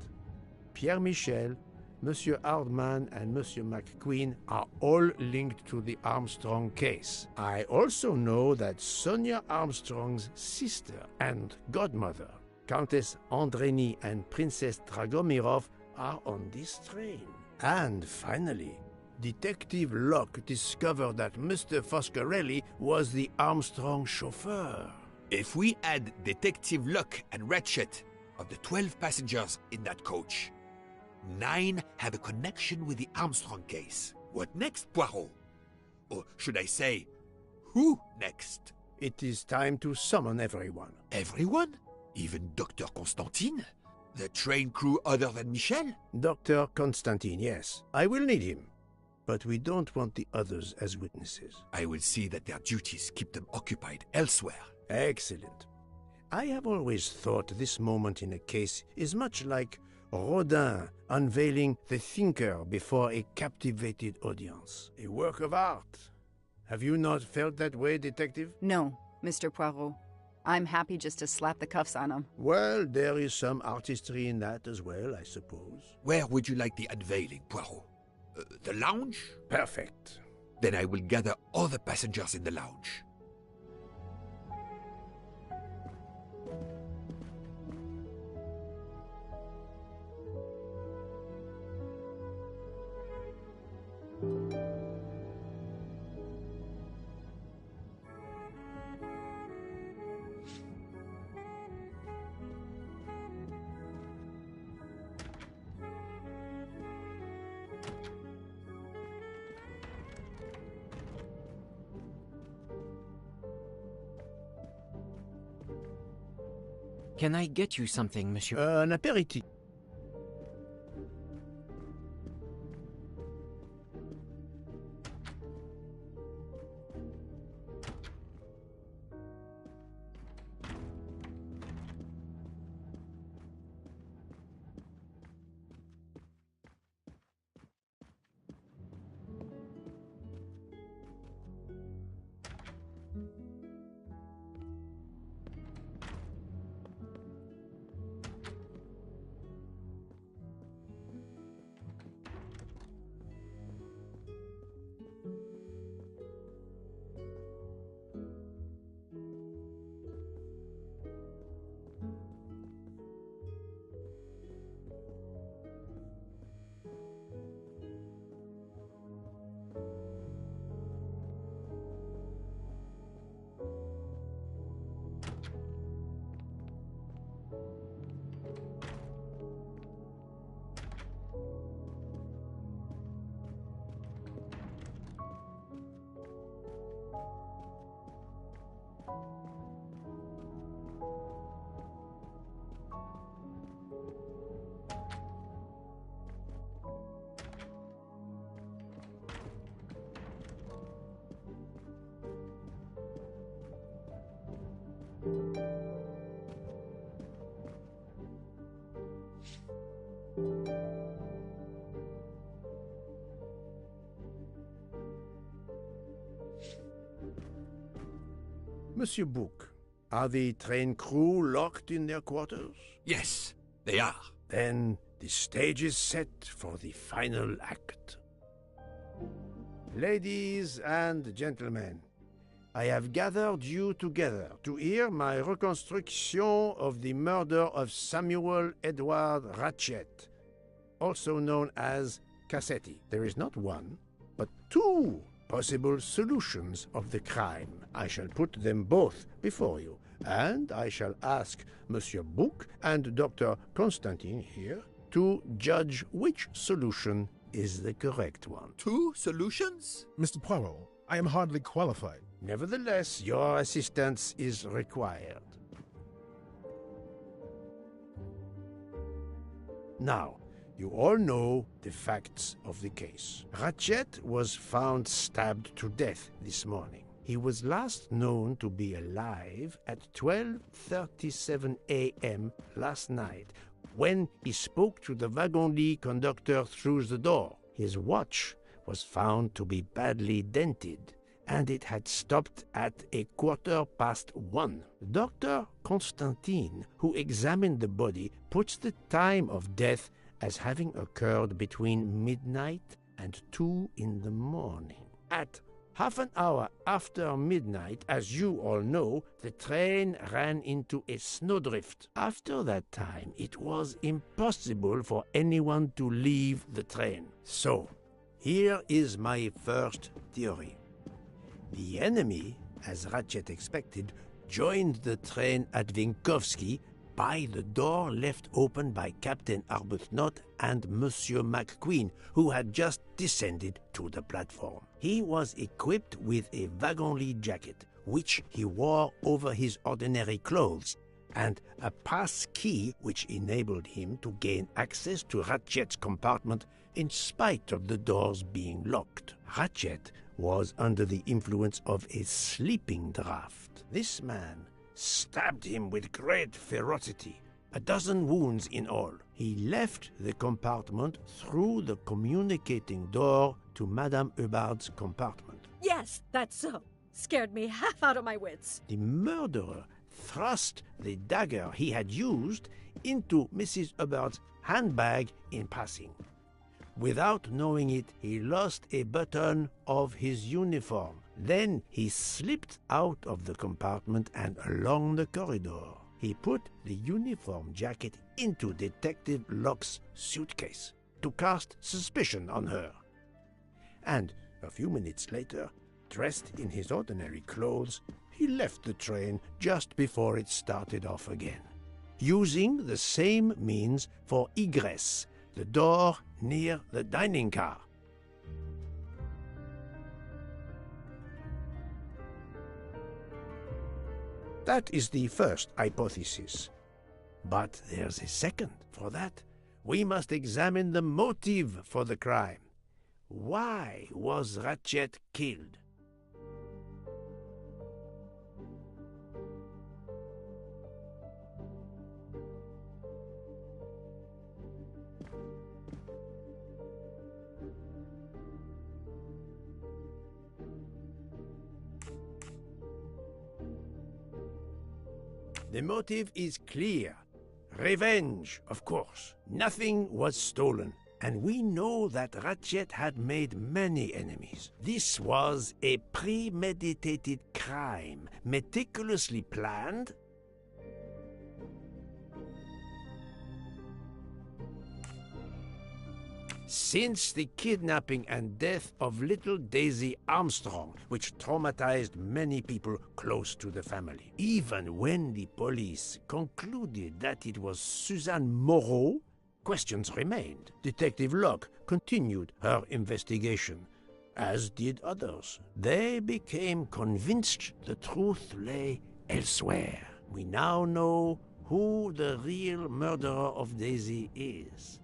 Pierre Michel, Monsieur Hardman, and Monsieur McQueen are all linked to the Armstrong case. I also know that Sonia Armstrong's sister and godmother, Countess Andreni and Princess Dragomirov, are on this train. And finally, Detective Locke discovered that Mr. Foscarelli was the Armstrong chauffeur. If we add Detective Locke and Ratchet, of the 12 passengers in that coach, 9 have a connection with the Armstrong case. What next, Poirot? Or should I say, who next? It is time to summon everyone. Everyone? Even Dr. Constantine? The train crew other than Michel? Dr. Constantine, yes. I will need him. But we don't want the others as witnesses. I will see that their duties keep them occupied elsewhere. Excellent. I have always thought this moment in a case is much like Rodin unveiling the thinker before a captivated audience. A work of art. Have you not felt that way, Detective? No, Mr. Poirot. I'm happy just to slap the cuffs on him. Well, there is some artistry in that as well, I suppose. Where would you like the unveiling, Poirot? The lounge? Perfect. Then I will gather all the passengers in the lounge. Can I get you something, monsieur? An apéritif. Monsieur Bouc, are the train crew locked in their quarters? Yes, they are. Then the stage is set for the final act. Ladies and gentlemen, I have gathered you together to hear my reconstruction of the murder of Samuel Edward Ratchet, also known as Cassetti. There is not one, but two possible solutions of the crime. I shall put them both before you, and I shall ask Monsieur Bouc and Dr. Constantine here to judge which solution is the correct one. Two solutions? Mr. Poirot, I am hardly qualified. Nevertheless, your assistance is required. Now, you all know the facts of the case. Ratchet was found stabbed to death this morning. He was last known to be alive at 12:37 a.m. last night, when he spoke to the wagon-lit conductor through the door. His watch was found to be badly dented, and it had stopped at 1:15. Dr. Constantine, who examined the body, puts the time of death as having occurred between midnight and 2 in the morning. At half an hour after midnight, as you all know, the train ran into a snowdrift. After that time, it was impossible for anyone to leave the train. So, here is my first theory. The enemy, as Ratchet expected, joined the train at Vinkovsky by the door left open by Captain Arbuthnot and Monsieur McQueen, who had just descended to the platform. He was equipped with a wagon-lit jacket, which he wore over his ordinary clothes, and a pass key which enabled him to gain access to Ratchet's compartment in spite of the doors being locked. Ratchet was under the influence of a sleeping draught. This man stabbed him with great ferocity, 12 wounds in all. He left the compartment through the communicating door to Madame Hubbard's compartment. Yes, that's so. Scared me half out of my wits. The murderer thrust the dagger he had used into Mrs. Hubbard's handbag in passing. Without knowing it, he lost a button of his uniform. Then he slipped out of the compartment and along the corridor. He put the uniform jacket into Detective Locke's suitcase to cast suspicion on her. And a few minutes later, dressed in his ordinary clothes, he left the train just before it started off again, using the same means for egress, the door near the dining car. That is the first hypothesis. But there's a second. For that, we must examine the motive for the crime. Why was Ratchet killed? The motive is clear. Revenge, of course. Nothing was stolen. And we know that Ratchet had made many enemies. This was a premeditated crime, meticulously planned. Since the kidnapping and death of little Daisy Armstrong, which traumatized many people close to the family. Even when the police concluded that it was Suzanne Moreau, questions remained. Detective Locke continued her investigation, as did others. They became convinced the truth lay elsewhere. We now know who the real murderer of Daisy is.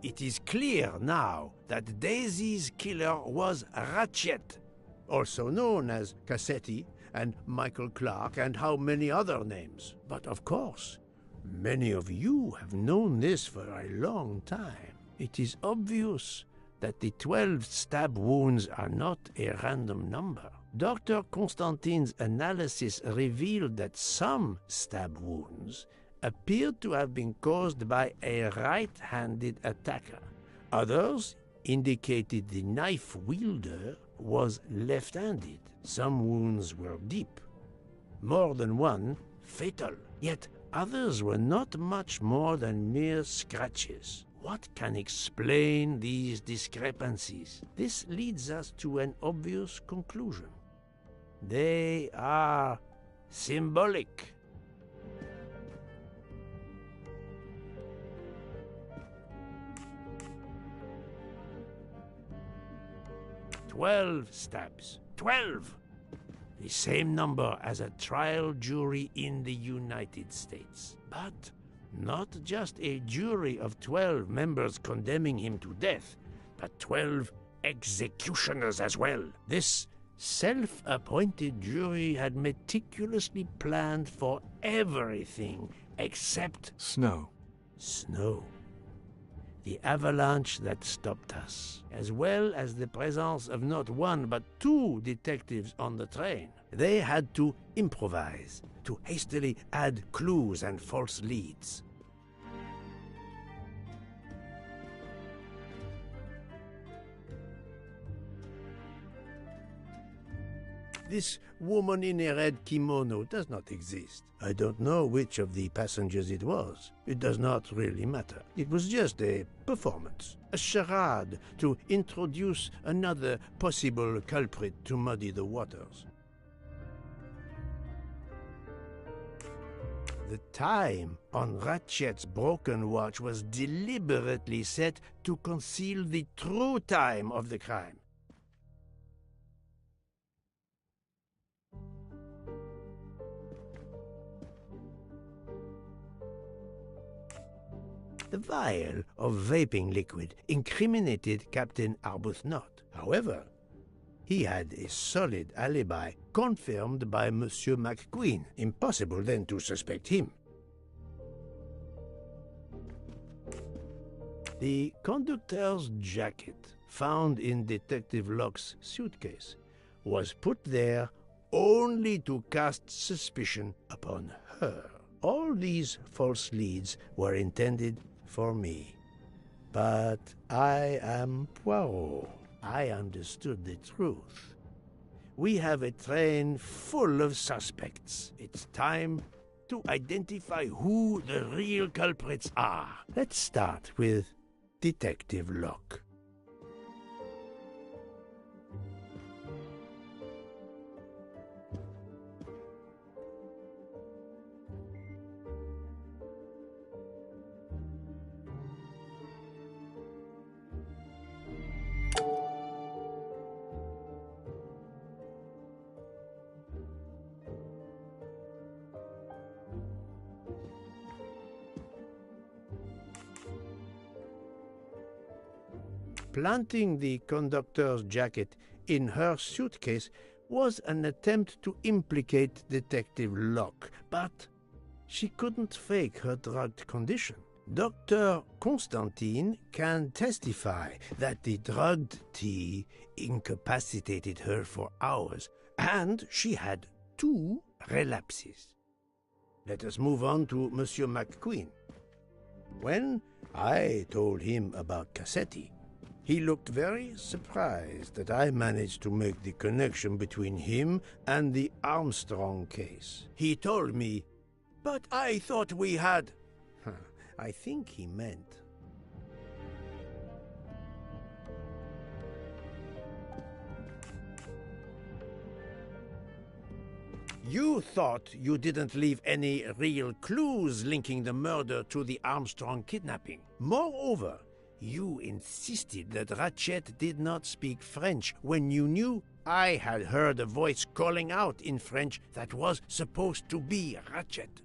It is clear now that Daisy's killer was Ratchet, also known as Cassetti and Michael Clark and how many other names. But of course, many of you have known this for a long time. It is obvious that the 12 stab wounds are not a random number. Dr. Constantine's analysis revealed that some stab wounds appeared to have been caused by a right-handed attacker. Others indicated the knife wielder was left-handed. Some wounds were deep, more than one fatal, yet others were not much more than mere scratches. What can explain these discrepancies? This leads us to an obvious conclusion. They are symbolic. "12 stabs. 12! The same number as a trial jury in the United States. But not just a jury of 12 members condemning him to death, but 12 executioners as well. This self-appointed jury had meticulously planned for everything except Snow. Snow. The avalanche that stopped us, as well as the presence of not one but 2 detectives on the train. They had to improvise, to hastily add clues and false leads. This woman in a red kimono does not exist. I don't know which of the passengers it was. It does not really matter. It was just a performance, a charade to introduce another possible culprit to muddy the waters. The time on Ratchet's broken watch was deliberately set to conceal the true time of the crime. The vial of vaping liquid incriminated Captain Arbuthnot. However, he had a solid alibi confirmed by Monsieur McQueen. Impossible then to suspect him. The conductor's jacket, found in Detective Locke's suitcase, was put there only to cast suspicion upon her. All these false leads were intended for me. But I am Poirot. I understood the truth. We have a train full of suspects. It's time to identify who the real culprits are. Let's start with Detective Locke. Planting the conductor's jacket in her suitcase was an attempt to implicate Detective Locke, but she couldn't fake her drugged condition. Dr. Constantine can testify that the drugged tea incapacitated her for hours, and she had 2 relapses. Let us move on to Monsieur McQueen. When I told him about Cassetti, he looked very surprised that I managed to make the connection between him and the Armstrong case. He told me, "But I thought we had..." I think he meant... You thought you didn't leave any real clues linking the murder to the Armstrong kidnapping. Moreover, you insisted that Ratchet did not speak French when you knew I had heard a voice calling out in French that was supposed to be Ratchet.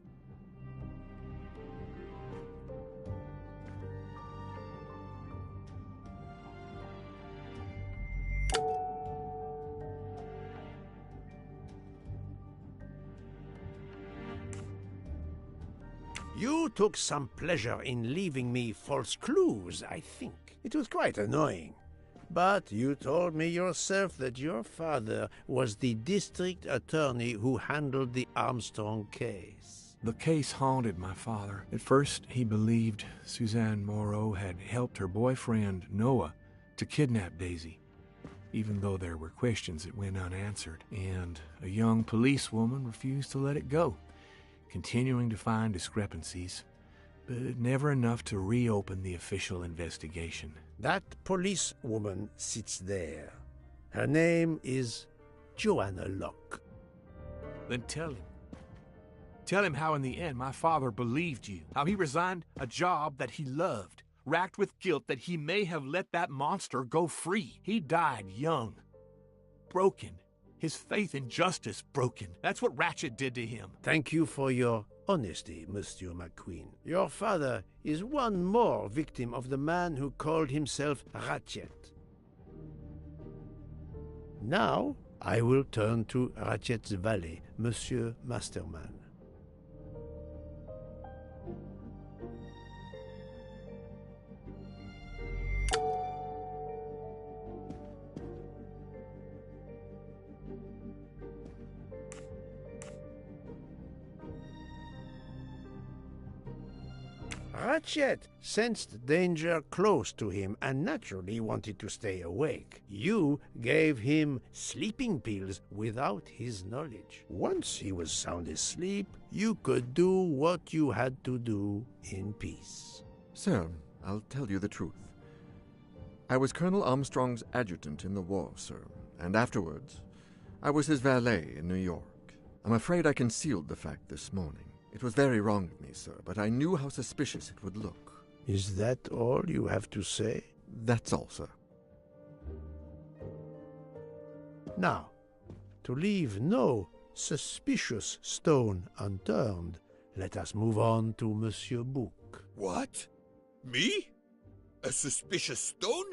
You took some pleasure in leaving me false clues, I think. It was quite annoying. But you told me yourself that your father was the district attorney who handled the Armstrong case. The case haunted my father. At first, he believed Suzanne Moreau had helped her boyfriend, Noah, to kidnap Daisy, even though there were questions that went unanswered, and a young policewoman refused to let it go, continuing to find discrepancies, but never enough to reopen the official investigation. That policewoman sits there. Her name is Joanna Locke. Then tell him. Tell him how in the end my father believed you, how he resigned a job that he loved, racked with guilt that he may have let that monster go free. He died young, broken, his faith in justice broken. That's what Ratchet did to him. Thank you for your honesty, Monsieur McQueen. Your father is one more victim of the man who called himself Ratchet. Now, I will turn to Ratchet's valet, Monsieur Masterman. Ratchet sensed danger close to him and naturally wanted to stay awake. You gave him sleeping pills without his knowledge. Once he was sound asleep, you could do what you had to do in peace. Sir, I'll tell you the truth. I was Colonel Armstrong's adjutant in the war, sir, and afterwards, I was his valet in New York. I'm afraid I concealed the fact this morning. It was very wrong of me, sir, but I knew how suspicious it would look. Is that all you have to say? That's all, sir. Now, to leave no suspicious stone unturned, let us move on to Monsieur Bouc. What? Me? A suspicious stone?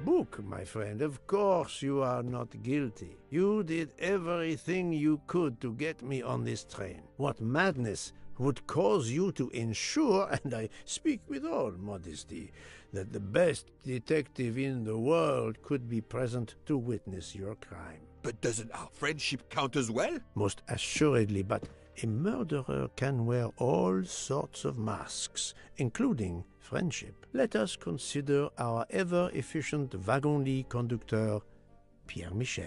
Bouc, my friend, of course you are not guilty. You did everything you could to get me on this train. What madness would cause you to ensure, and I speak with all modesty, that the best detective in the world could be present to witness your crime? But doesn't our friendship count as well? Most assuredly, but a murderer can wear all sorts of masks, including friendship. Let us consider our ever-efficient wagon-lit conductor, Pierre Michel.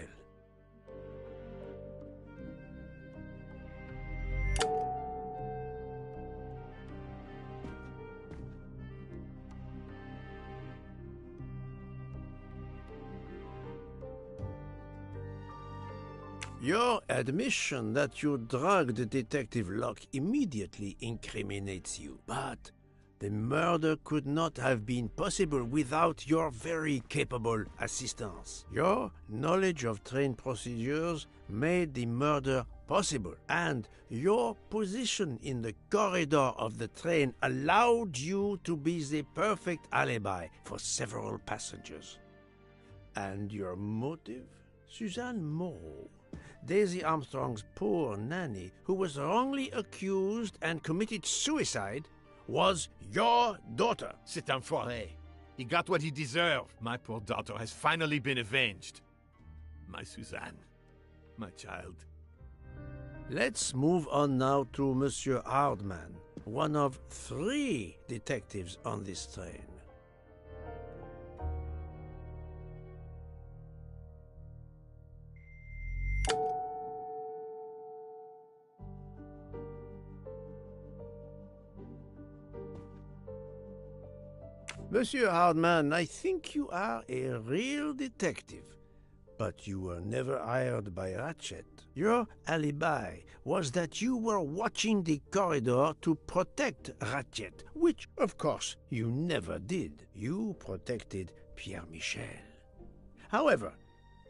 Your admission that you drugged Detective Locke immediately incriminates you, but the murder could not have been possible without your very capable assistance. Your knowledge of train procedures made the murder possible, and your position in the corridor of the train allowed you to be the perfect alibi for several passengers. And your motive? Suzanne Moreau, Daisy Armstrong's poor nanny, who was wrongly accused and committed suicide, was your daughter. C'est enfoiré. He got what he deserved. My poor daughter has finally been avenged. My Suzanne. My child. Let's move on now to Monsieur Hardman, one of 3 detectives on this train. Monsieur Hardman, I think you are a real detective. But you were never hired by Ratchet. Your alibi was that you were watching the corridor to protect Ratchet, which, of course, you never did. You protected Pierre Michel. However,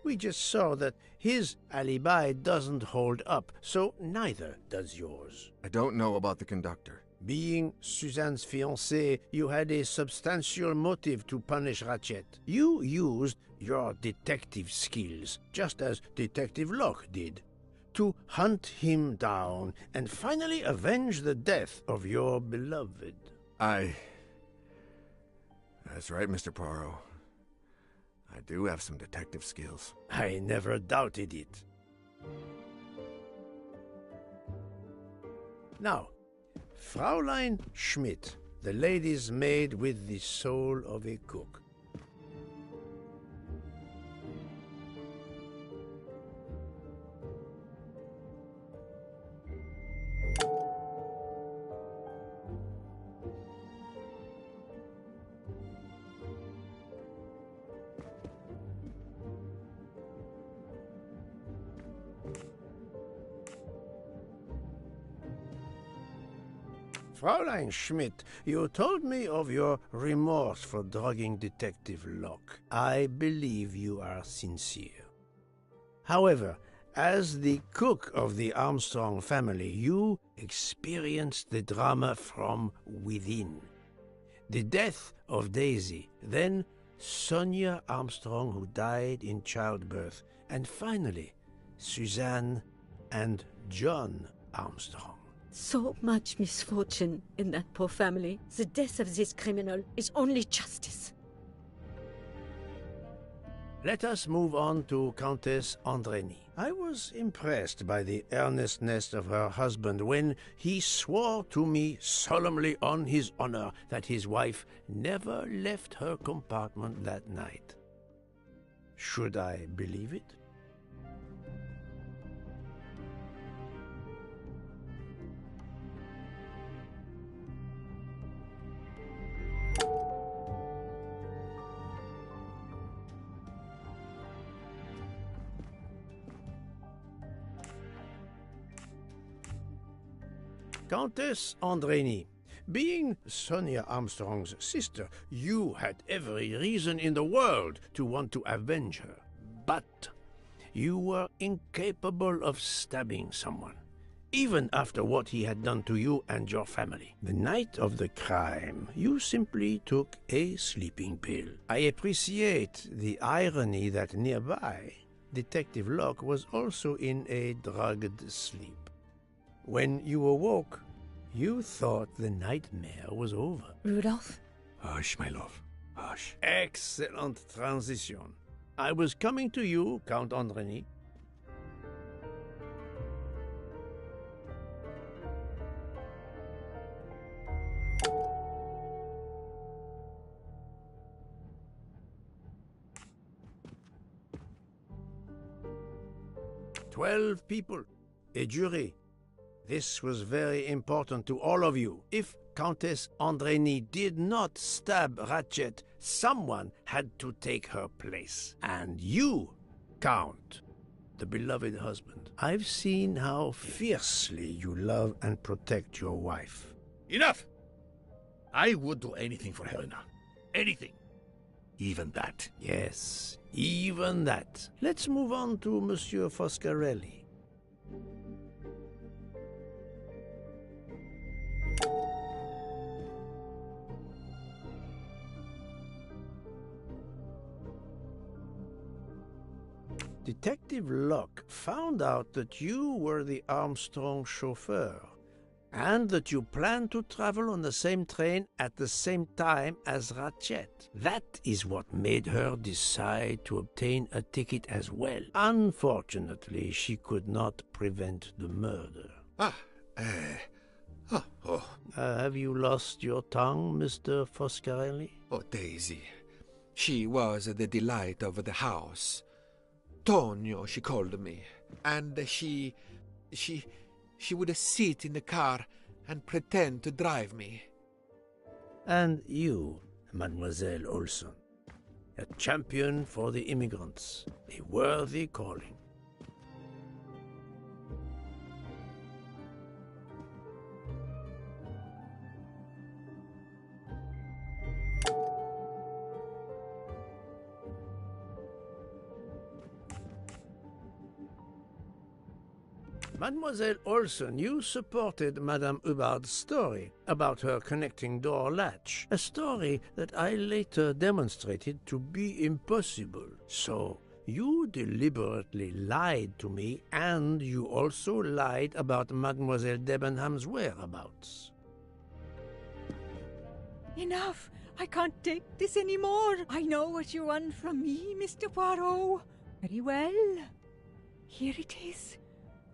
we just saw that his alibi doesn't hold up, so neither does yours. I don't know about the conductor. Being Suzanne's fiancé, you had a substantial motive to punish Ratchet. You used your detective skills, just as Detective Locke did, to hunt him down and finally avenge the death of your beloved. That's right, Mr. Poirot. I do have some detective skills. I never doubted it. Now, Fraulein Schmidt, the lady's maid with the soul of a cook. Fraulein Schmidt, you told me of your remorse for drugging Detective Locke. I believe you are sincere. However, as the cook of the Armstrong family, you experienced the drama from within. The death of Daisy, then Sonia Armstrong, who died in childbirth, and finally, Suzanne and John Armstrong. So much misfortune in that poor family. The death of this criminal is only justice. Let us move on to Countess Andreny. I was impressed by the earnestness of her husband when he swore to me solemnly on his honor that his wife never left her compartment that night. Should I believe it? Countess Andreny, being Sonia Armstrong's sister, you had every reason in the world to want to avenge her. But you were incapable of stabbing someone, even after what he had done to you and your family. The night of the crime, you simply took a sleeping pill. I appreciate the irony that nearby, Detective Locke was also in a drugged sleep. When you awoke, you thought the nightmare was over. Rudolph? Hush, my love. Hush. Excellent transition. I was coming to you, Count Andreny. "12 people, a jury. This was very important to all of you. If Countess Andreny did not stab Ratchet, someone had to take her place. And you, Count, the beloved husband. I've seen how fiercely you love and protect your wife." Enough! I would do anything for Helena. Anything. Even that. Yes, even that. Let's move on to Monsieur Foscarelli. Detective Locke found out that you were the Armstrong chauffeur, and that you planned to travel on the same train at the same time as Ratchet. That is what made her decide to obtain a ticket as well. Unfortunately, she could not prevent the murder. Have you lost your tongue, Mr. Foscarelli? Oh, Daisy. She was the delight of the house. Tonio, she called me. And she would sit in the car and pretend to drive me. And you, Mademoiselle Olson. A champion for the immigrants, a worthy calling. Mademoiselle Olson, you supported Madame Hubbard's story about her connecting door latch, a story that I later demonstrated to be impossible. So, you deliberately lied to me, and you also lied about Mademoiselle Debenham's whereabouts. Enough! I can't take this anymore! I know what you want from me, Mr. Poirot. Very well. Here it is.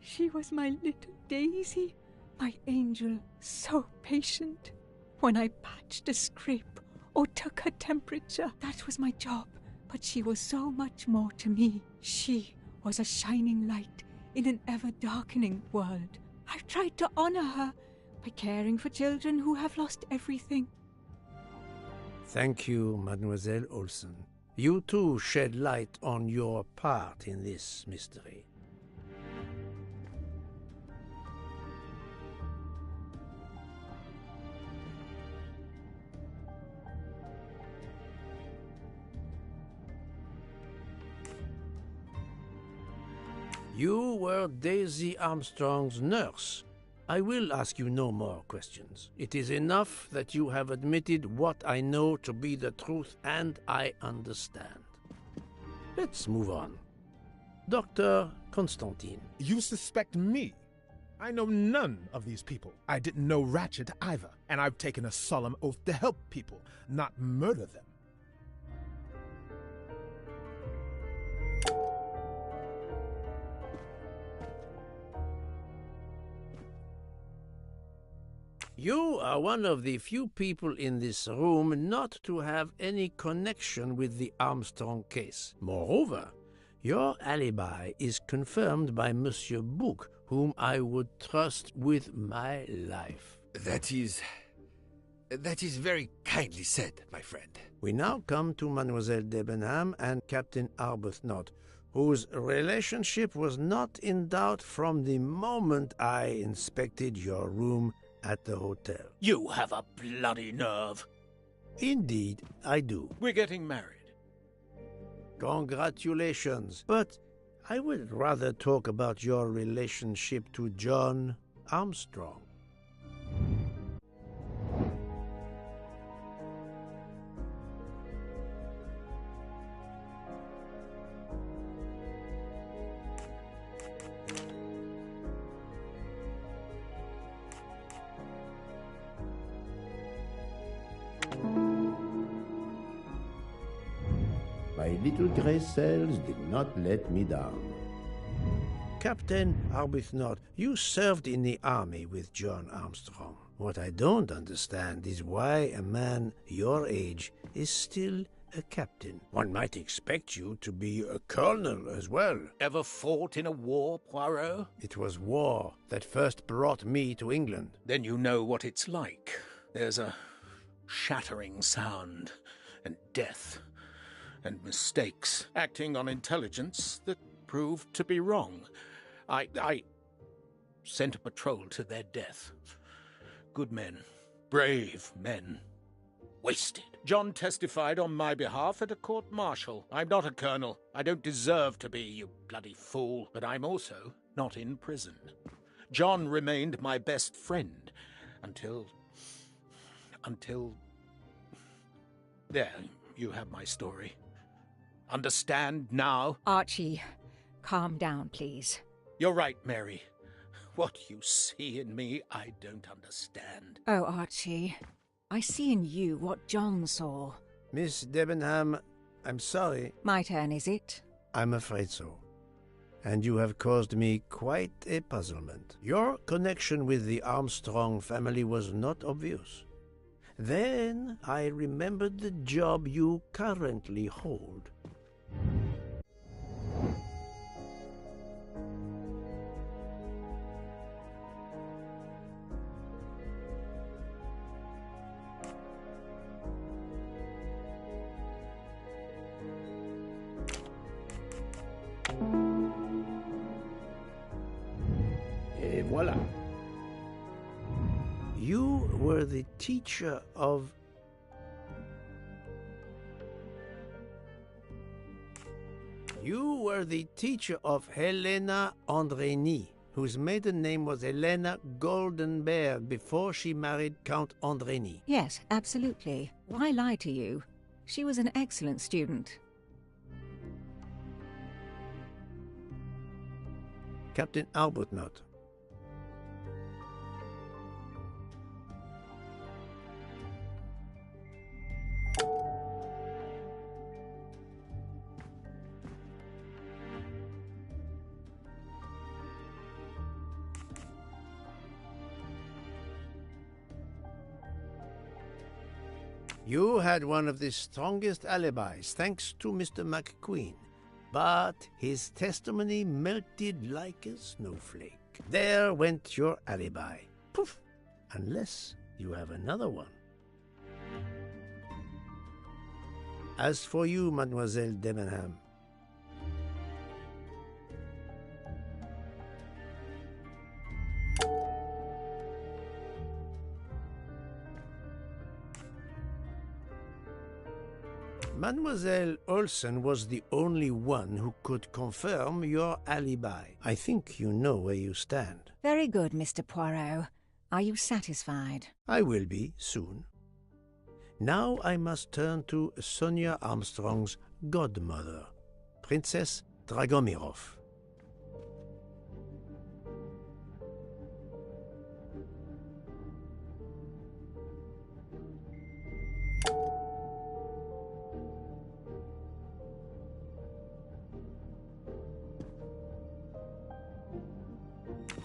She was my little Daisy, my angel, so patient. When I patched a scrape or took her temperature, that was my job. But she was so much more to me. She was a shining light in an ever-darkening world. I've tried to honor her by caring for children who have lost everything. Thank you, Mademoiselle Olson. You too shed light on your part in this mystery. You were Daisy Armstrong's nurse. I will ask you no more questions. It is enough that you have admitted what I know to be the truth, and I understand. Let's move on. Dr. Constantine. You suspect me? I know none of these people. I didn't know Ratchet either, and I've taken a solemn oath to help people, not murder them. You are one of the few people in this room not to have any connection with the Armstrong case. Moreover, your alibi is confirmed by Monsieur Bouc, whom I would trust with my life. That is very kindly said, my friend. We now come to Mademoiselle Debenham and Captain Arbuthnot, whose relationship was not in doubt from the moment I inspected your room at the hotel. You have a bloody nerve. Indeed, I do. We're getting married. Congratulations. But I would rather talk about your relationship to John Armstrong. My little grey cells did not let me down. Captain Arbuthnot, you served in the army with John Armstrong. What I don't understand is why a man your age is still a captain. One might expect you to be a colonel as well. Ever fought in a war, Poirot? It was war that first brought me to England. Then you know what it's like. There's a shattering sound, and death, and mistakes, acting on intelligence that proved to be wrong. I sent a patrol to their death. Good men, brave men, wasted. John testified on my behalf at a court-martial. I'm not a colonel. I don't deserve to be, you bloody fool. But I'm also not in prison. John remained my best friend until... There, you have my story. Understand now? Archie, calm down, please. You're right, Mary. What you see in me, I don't understand. Oh, Archie, I see in you what John saw. Miss Debenham, I'm sorry. My turn, is it? I'm afraid so. And you have caused me quite a puzzlement. Your connection with the Armstrong family was not obvious. Then I remembered the job you currently hold. were the teacher of... You were the teacher of Helena Andrény, whose maiden name was Helena Goldenberg before she married Count Andrény. Yes, absolutely. Why lie to you? She was an excellent student. Captain Arbuthnot. You had one of the strongest alibis, thanks to Mr. McQueen. But his testimony melted like a snowflake. There went your alibi. Poof! Unless you have another one. As for you, Mademoiselle Debenham, Mademoiselle Olsen was the only one who could confirm your alibi. I think you know where you stand. Very good, Mr. Poirot. Are you satisfied? I will be, soon. Now I must turn to Sonia Armstrong's godmother, Princess Dragomirov.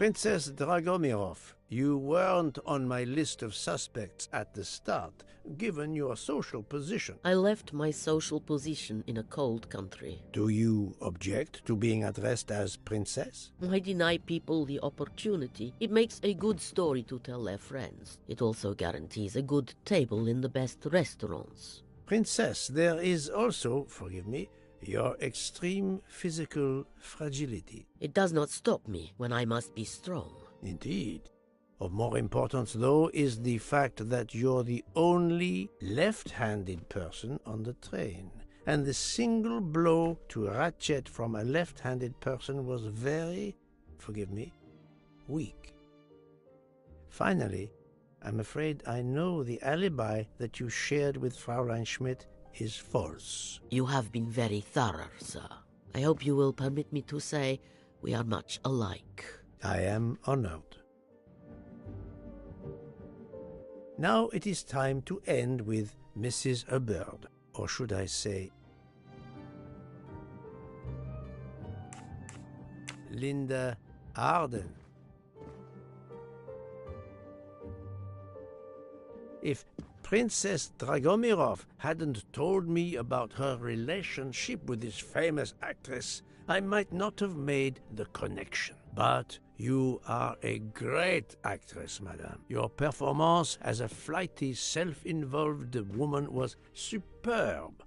Princess Dragomirov, you weren't on my list of suspects at the start, given your social position. I left my social position in a cold country. Do you object to being addressed as Princess? I deny people the opportunity. It makes a good story to tell their friends. It also guarantees a good table in the best restaurants. Princess, there is also, forgive me, your extreme physical fragility. It does not stop me when I must be strong. Indeed. Of more importance, though, is the fact that you're the only left-handed person on the train. And the single blow to ratchet from a left-handed person was very, forgive me, weak. Finally, I'm afraid I know the alibi that you shared with Fraulein Schmidt is false. You have been very thorough, sir. I hope you will permit me to say we are much alike. I am honored. Now it is time to end with Mrs. Hubbard, or should I say, Linda Arden. If Princess Dragomirov hadn't told me about her relationship with this famous actress, I might not have made the connection. But you are a great actress, madame. Your performance as a flighty, self-involved woman was superb.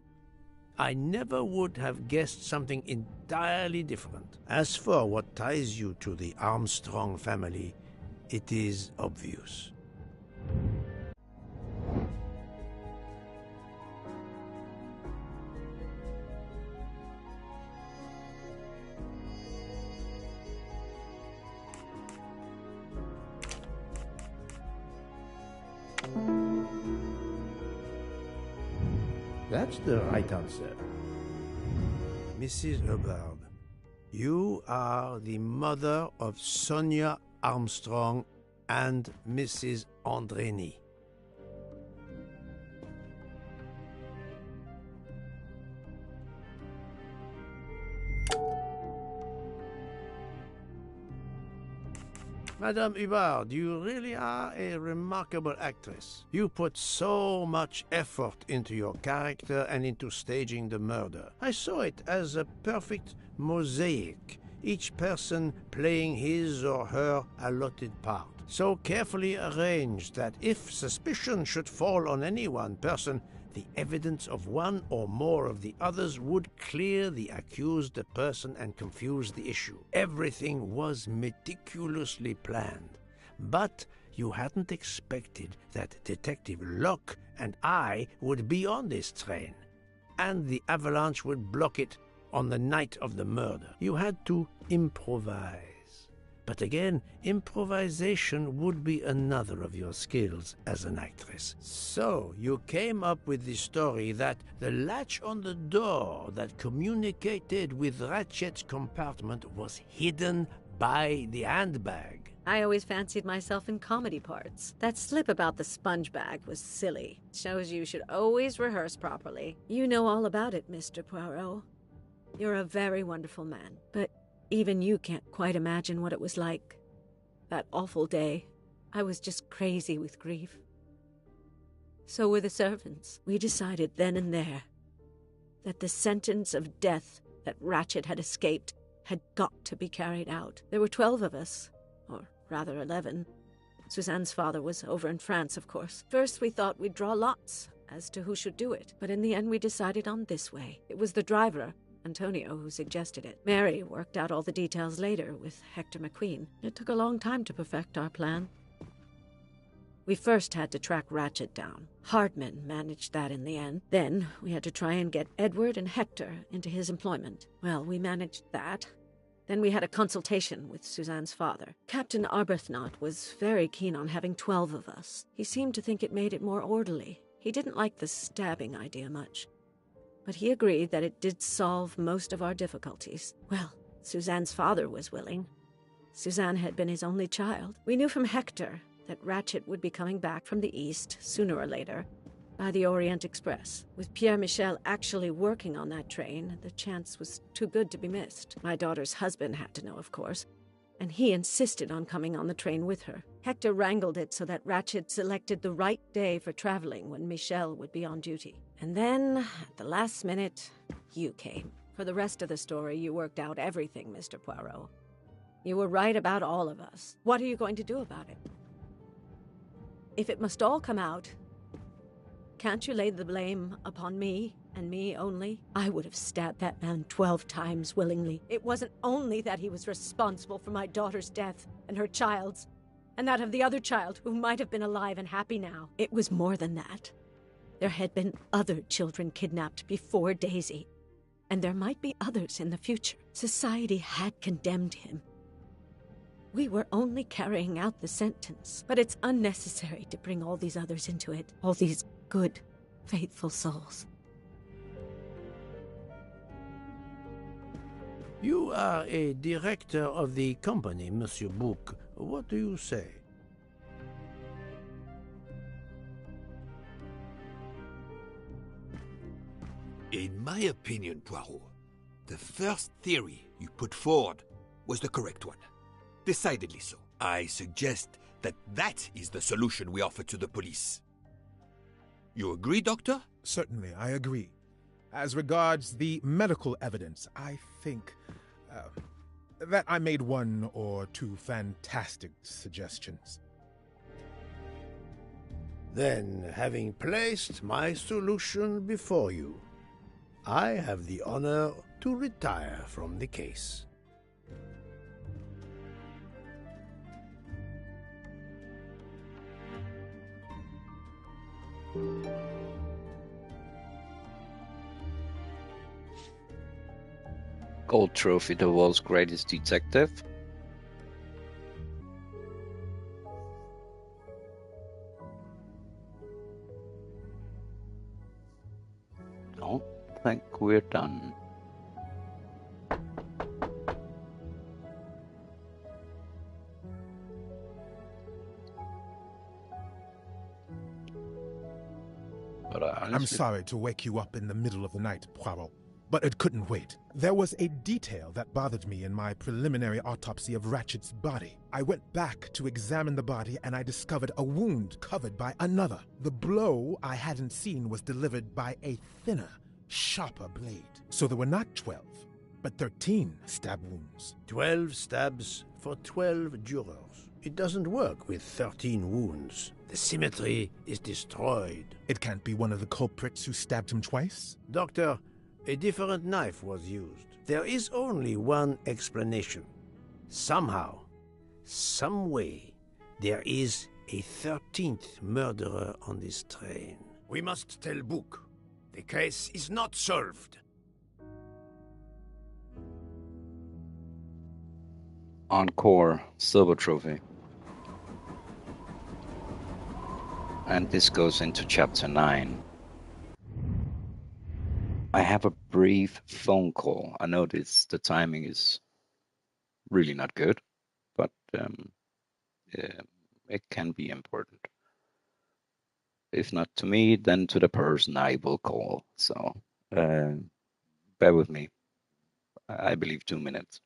I never would have guessed something entirely different. As for what ties you to the Armstrong family, it is obvious. That's the right answer. Mrs. Hubbard, you are the mother of Sonia Armstrong and Mrs. Andrény. Madame Hubbard, you really are a remarkable actress. You put so much effort into your character and into staging the murder. I saw it as a perfect mosaic, each person playing his or her allotted part, so carefully arranged that if suspicion should fall on any one person, the evidence of one or more of the others would clear the accused person and confuse the issue. Everything was meticulously planned. But You hadn't expected that Detective Locke and I would be on this train, and the avalanche would block it on the night of the murder. You had to improvise. But again, improvisation would be another of your skills as an actress. So you came up with the story that the latch on the door that communicated with Ratchet's compartment was hidden by the handbag. I always fancied myself in comedy parts. That slip about the sponge bag was silly. Shows you should always rehearse properly. You know all about it, Mr. Poirot. You're a very wonderful man, but even you can't quite imagine what it was like. That awful day, I was just crazy with grief. So were the servants. We decided then and there that the sentence of death that Ratchet had escaped had got to be carried out. There were 12 of us, or rather 11. Suzanne's father was over in France, of course. First we thought we'd draw lots as to who should do it, but in the end we decided on this way. It was the driver, Antonio, who suggested it. Mary worked out all the details later with Hector McQueen. It took a long time to perfect our plan. We first had to track Ratchet down. Hardman managed that in the end. Then we had to try and get Edward and Hector into his employment. Well, we managed that. Then we had a consultation with Suzanne's father. Captain Arbuthnot was very keen on having 12 of us. He seemed to think it made it more orderly. He didn't like the stabbing idea much, but he agreed that it did solve most of our difficulties. Well, Suzanne's father was willing. Suzanne had been his only child. We knew from Hector that Ratchet would be coming back from the east, sooner or later, by the Orient Express. With Pierre Michel actually working on that train, the chance was too good to be missed. My daughter's husband had to know, of course, and he insisted on coming on the train with her. Hector wrangled it so that Ratchet selected the right day for traveling when Michel would be on duty. And then, at the last minute, you came. For the rest of the story, you worked out everything, Mr. Poirot. You were right about all of us. What are you going to do about it? If it must all come out, can't you lay the blame upon me, and me only? I would have stabbed that man 12 times willingly. It wasn't only that he was responsible for my daughter's death, and her child's, and that of the other child who might have been alive and happy now. It was more than that. There had been other children kidnapped before Daisy, and there might be others in the future. Society had condemned him. We were only carrying out the sentence, but it's unnecessary to bring all these others into it, all these good, faithful souls. You are a director of the company, Monsieur Bouc. What do you say? In my opinion, Poirot, the first theory you put forward was the correct one. Decidedly so. I suggest that that is the solution we offer to the police. You agree, Doctor? Certainly, I agree. As regards the medical evidence, I think that I made one or two fantastic suggestions. Then, having placed my solution before you, I have the honor to retire from the case. Gold trophy, the world's greatest detective. Don't think we're done. But I'm sorry to wake you up in the middle of the night, Poirot, but it couldn't wait. There was a detail that bothered me in my preliminary autopsy of Ratchet's body. I went back to examine the body and I discovered a wound covered by another. The blow I hadn't seen was delivered by a thinner, sharper blade. So there were not 12, but 13 stab wounds. 12 stabs for 12 jurors. It doesn't work with 13 wounds. The symmetry is destroyed. It can't be one of the culprits who stabbed him twice? Doctor, a different knife was used. There is only one explanation. Somehow, some way, there is A 13th murderer on this train. We must tell Book. The case is not solved. Encore silver trophy. And this goes into chapter 9. I have a brief phone call. I know the timing is really not good, but it can be important. If not to me, then to the person I will call. So bear with me. I believe 2 minutes.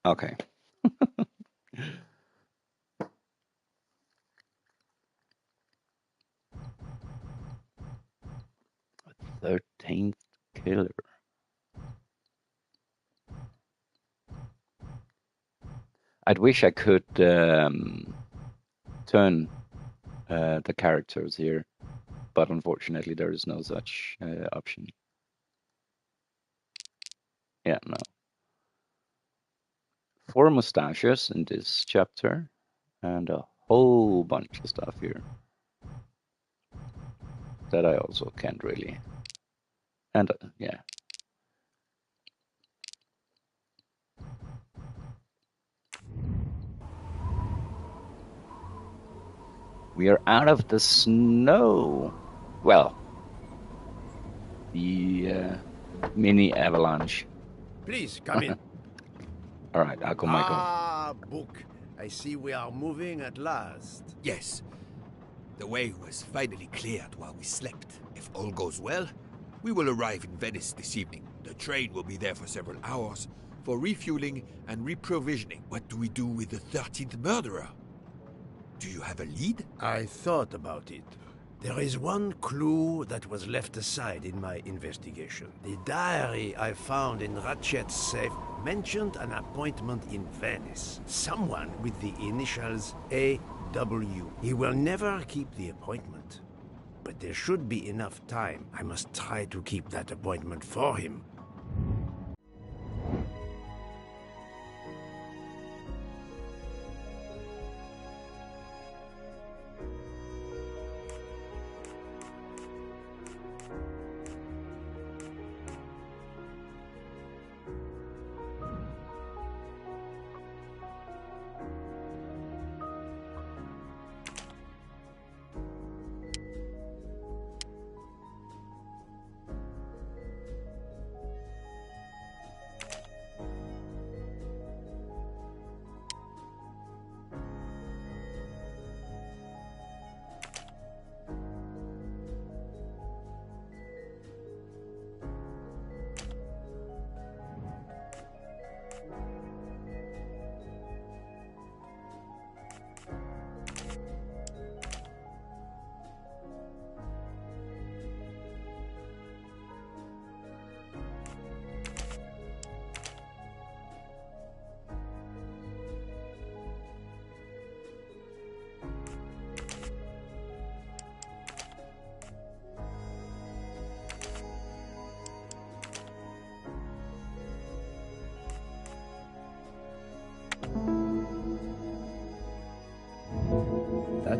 Okay. 13th killer. I'd wish I could turn the characters here, but unfortunately there is no such option. Yeah, no. 4 mustaches in this chapter, and a whole bunch of stuff here that I also can't really. And yeah. We are out of the snow. Well, the mini avalanche. Please, come in. All right, I'll call Michael. Ah, Book. I see we are moving at last. Yes. The way was finally cleared while we slept. If all goes well, we will arrive in Venice this evening. The train will be there for several hours for refueling and reprovisioning. What do we do with the 13th murderer? Do you have a lead? I thought about it. There is one clue that was left aside in my investigation. The diary I found in Ratchet's safe mentioned an appointment in Venice. Someone with the initials A.W. He will never keep the appointment. But there should be enough time. I must try to keep that appointment for him.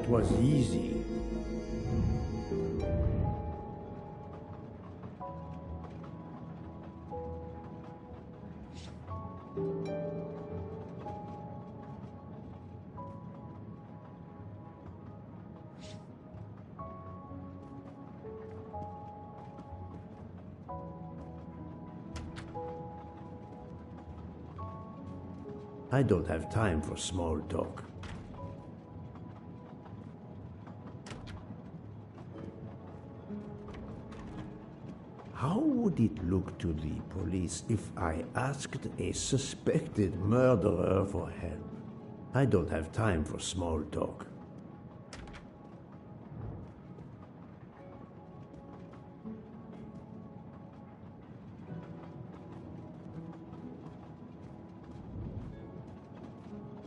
That was easy. I don't have time for small talk. How would it look to the police if I asked a suspected murderer for help? I don't have time for small talk.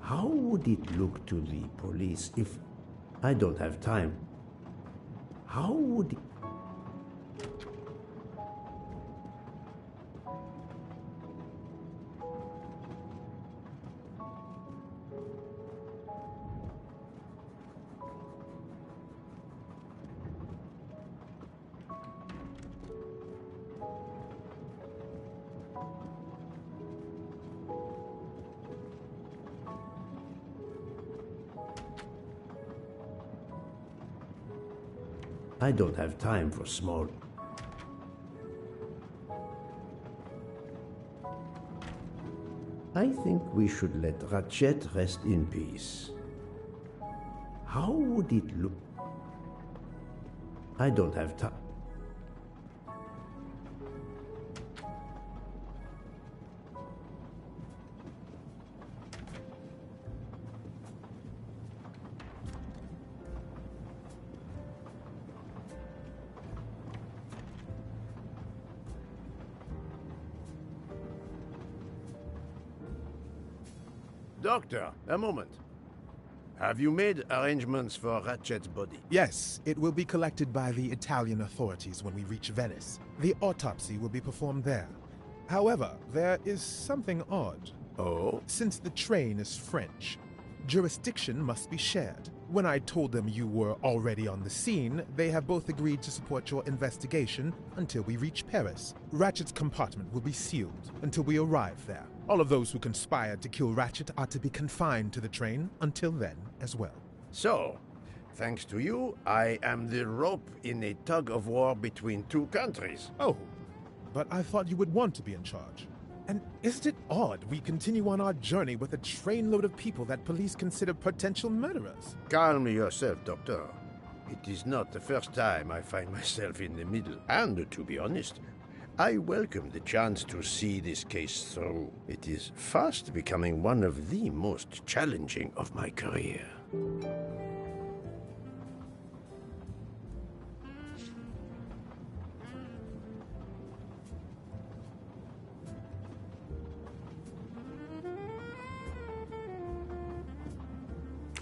How would it look to the police if I don't have time? How would it... I don't have time for small... I think we should let Ratchet rest in peace. How would it look? I don't have time. Doctor, a moment. Have you made arrangements for Ratchet's body? Yes, it will be collected by the Italian authorities when we reach Venice. The autopsy will be performed there. However, there is something odd. Oh? Since the train is French, jurisdiction must be shared. When I told them you were already on the scene, they have both agreed to support your investigation until we reach Paris. Ratchet's compartment will be sealed until we arrive there. All of those who conspired to kill Ratchet are to be confined to the train until then as well. So, thanks to you, I am the rope in a tug-of-war between two countries. Oh, but I thought you would want to be in charge. And isn't it odd we continue on our journey with a trainload of people that police consider potential murderers? Calm yourself, Doctor. It is not the first time I find myself in the middle. And, to be honest, I welcome the chance to see this case through. It is fast becoming one of the most challenging of my career.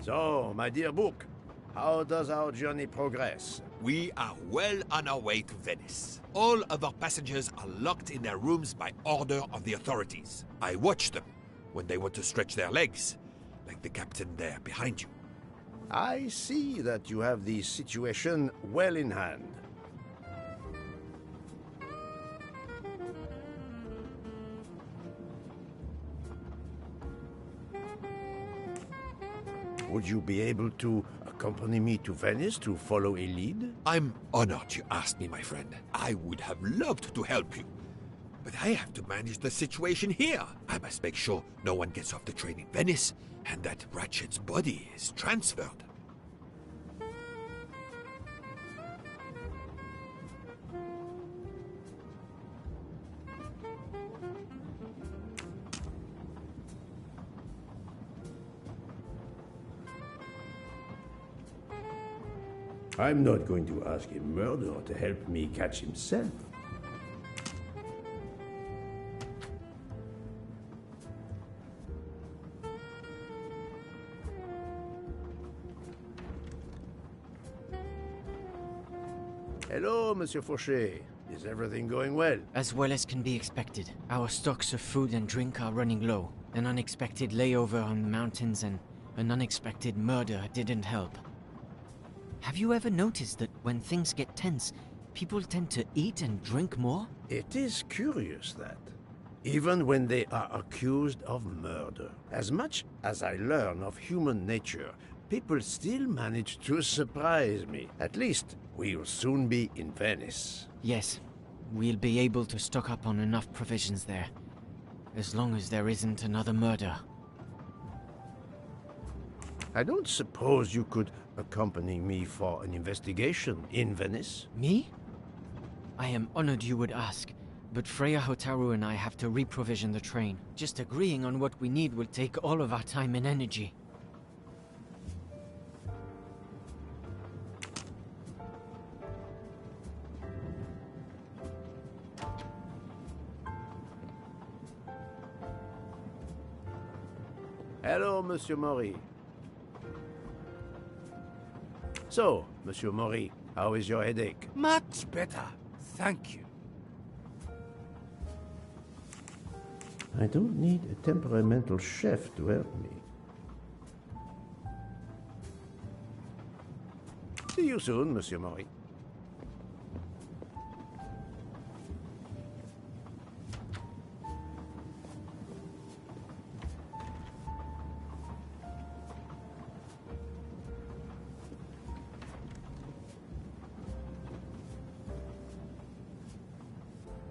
So, my dear book, how does our journey progress? We are well on our way to Venice. All of our passengers are locked in their rooms by order of the authorities. I watch them when they want to stretch their legs, like the captain there behind you. I see that you have the situation well in hand. Would you be able to accompany me to Venice to follow a lead? I'm honored you asked me, my friend. I would have loved to help you. But I have to manage the situation here. I must make sure no one gets off the train in Venice and that Ratchet's body is transferred. I'm not going to ask a murderer to help me catch himself. Hello, Monsieur Fauché. Is everything going well? As well as can be expected. Our stocks of food and drink are running low. An unexpected layover on the mountains and an unexpected murder didn't help. Have you ever noticed that when things get tense, people tend to eat and drink more? It is curious that, even when they are accused of murder, as much as I learn of human nature, people still manage to surprise me. At least, we'll soon be in Venice. Yes, we'll be able to stock up on enough provisions there. As long as there isn't another murder. I don't suppose you could accompany me for an investigation in Venice? Me? I am honored you would ask, but Freya Hotaru and I have to reprovision the train. Just agreeing on what we need will take all of our time and energy. Hello, Monsieur Mori. So, Monsieur Mori, how is your headache? Much better, thank you. I don't need a temperamental chef to help me. See you soon, Monsieur Mori.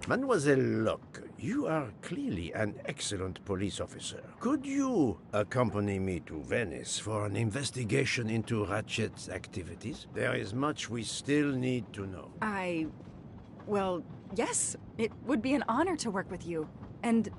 Mademoiselle Locke, you are clearly an excellent police officer. Could you accompany me to Venice for an investigation into Ratchet's activities? There is much we still need to know. Well, yes. It would be an honor to work with you. And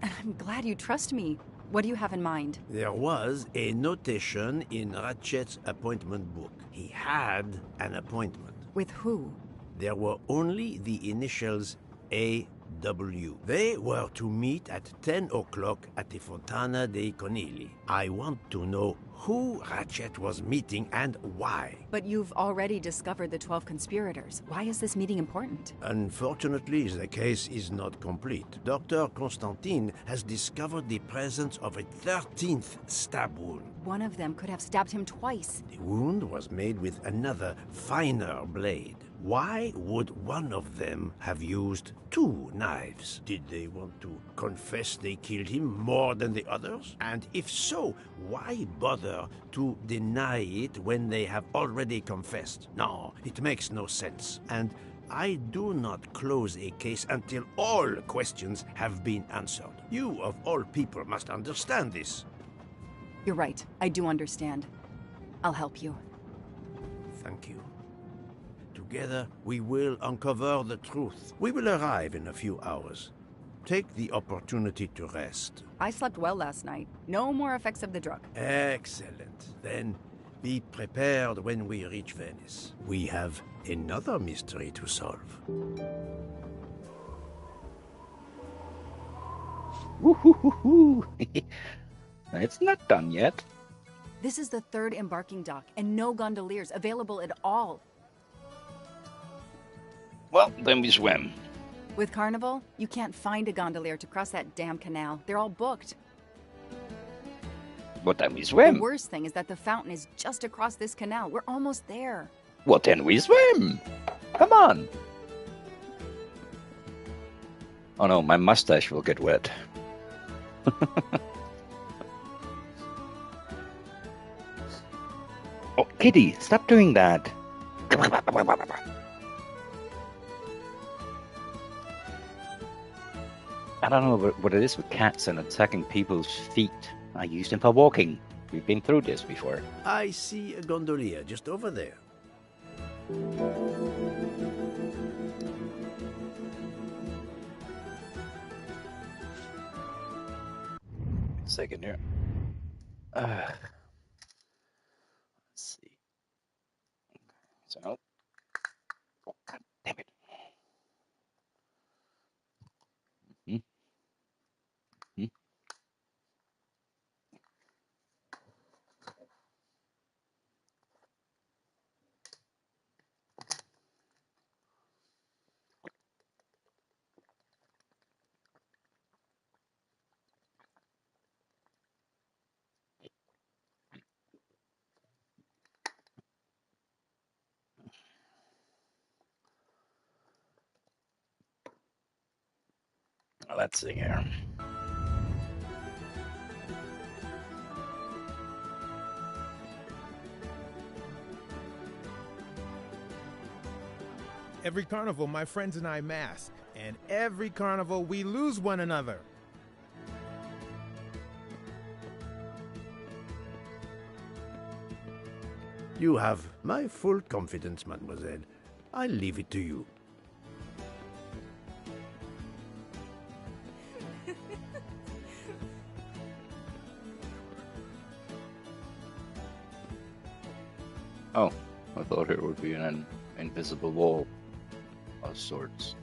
I'm glad you trust me. What do you have in mind? There was a notation in Ratchet's appointment book. He had an appointment. With who? There were only the initials A.W. They were to meet at 10 o'clock at the Fontana dei Conigli. I want to know who Ratchet was meeting and why. But you've already discovered the 12 conspirators. Why is this meeting important? Unfortunately, the case is not complete. Dr. Constantine has discovered the presence of a 13th stab wound. One of them could have stabbed him twice. The wound was made with another, finer blade. Why would one of them have used two knives? Did they want to confess they killed him more than the others? And if so, why bother to deny it when they have already confessed? No, it makes no sense. And I do not close a case until all questions have been answered. You, of all people, must understand this. You're right. I do understand. I'll help you. Thank you. Together, we will uncover the truth. We will arrive in a few hours. Take the opportunity to rest. I slept well last night. No more effects of the drug. Excellent. Then be prepared when we reach Venice. We have another mystery to solve. Woo-hoo-hoo-hoo. It's not done yet. This is the third embarking dock, and no gondoliers available at all. Well, then we swim. With Carnival, you can't find a gondolier to cross that damn canal. They're all booked. Well, then we swim. The worst thing is that the fountain is just across this canal. We're almost there. Well, then we swim. Come on. Oh no, my mustache will get wet. Oh, Kitty, stop doing that. I don't know what it is with cats and attacking people's feet. I use them for walking. We've been through this before. I see a gondolier just over there. Second here. Let's see. So, oh, God damn it. Let's see here. Every carnival, my friends and I mask, and every carnival, we lose one another. You have my full confidence, mademoiselle. I'll leave it to you. Oh, I thought there would be an invisible wall of sorts.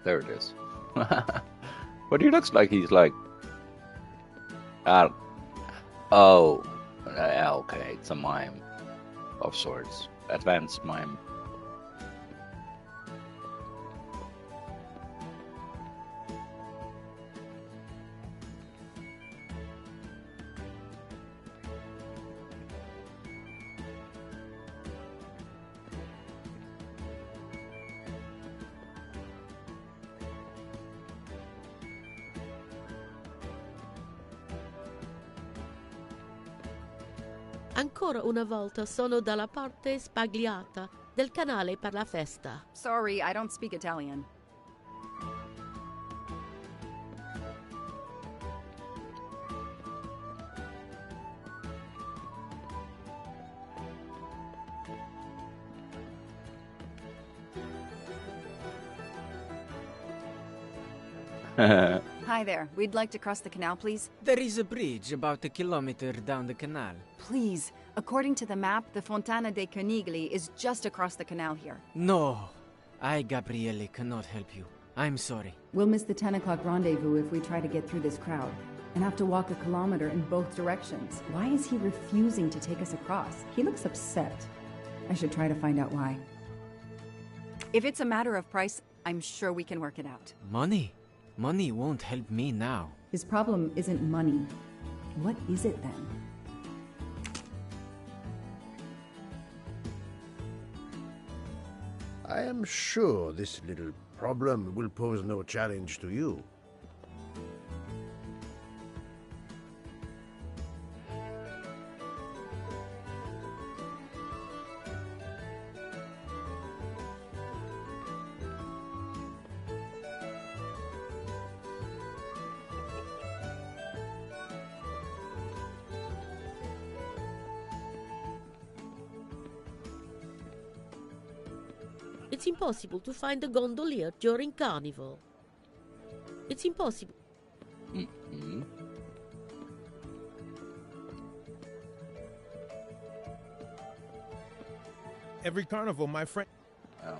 There it is. But he looks like he's like... oh, okay, it's a mime of sorts. Advanced mime. Ancora una volta sono dalla parte spagliata del canale per la festa. Sorry, I don't speak Italian. Hi there. We'd like to cross the canal, please. There is a bridge about a kilometer down the canal. Please. According to the map, the Fontana dei Conigli is just across the canal here. No, I, Gabriele, cannot help you. I'm sorry. We'll miss the 10 o'clock rendezvous if we try to get through this crowd, and have to walk a kilometer in both directions. Why is he refusing to take us across? He looks upset. I should try to find out why. If it's a matter of price, I'm sure we can work it out. Money? Money won't help me now. His problem isn't money. What is it then? I am sure this little problem will pose no challenge to you. It's impossible to find a gondolier during Carnival. It's impossible. Mm-hmm. Every carnival, my friend... Oh.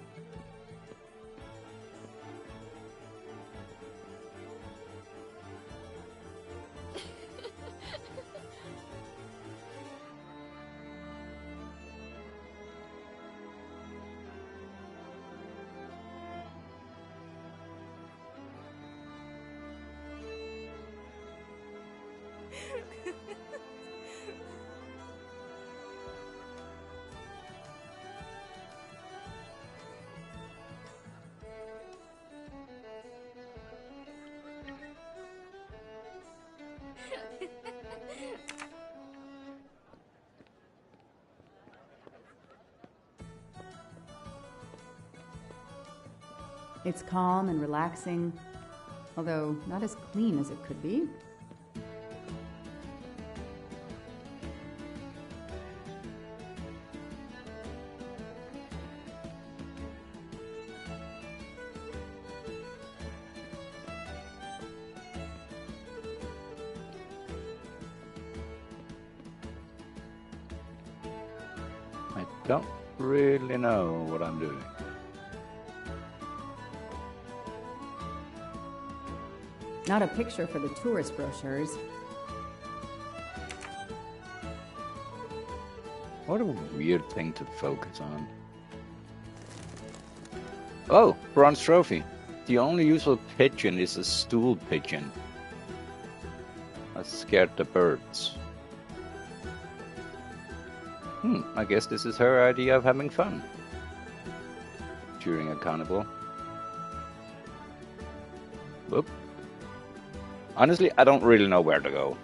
It's calm and relaxing, although not as clean as it could be. I don't really know what I'm doing. Not a picture for the tourist brochures. What a weird thing to focus on. Oh, bronze trophy. The only useful pigeon is a stool pigeon. That scared the birds. I guess this is her idea of having fun during a carnival. Whoop. Honestly, I don't really know where to go.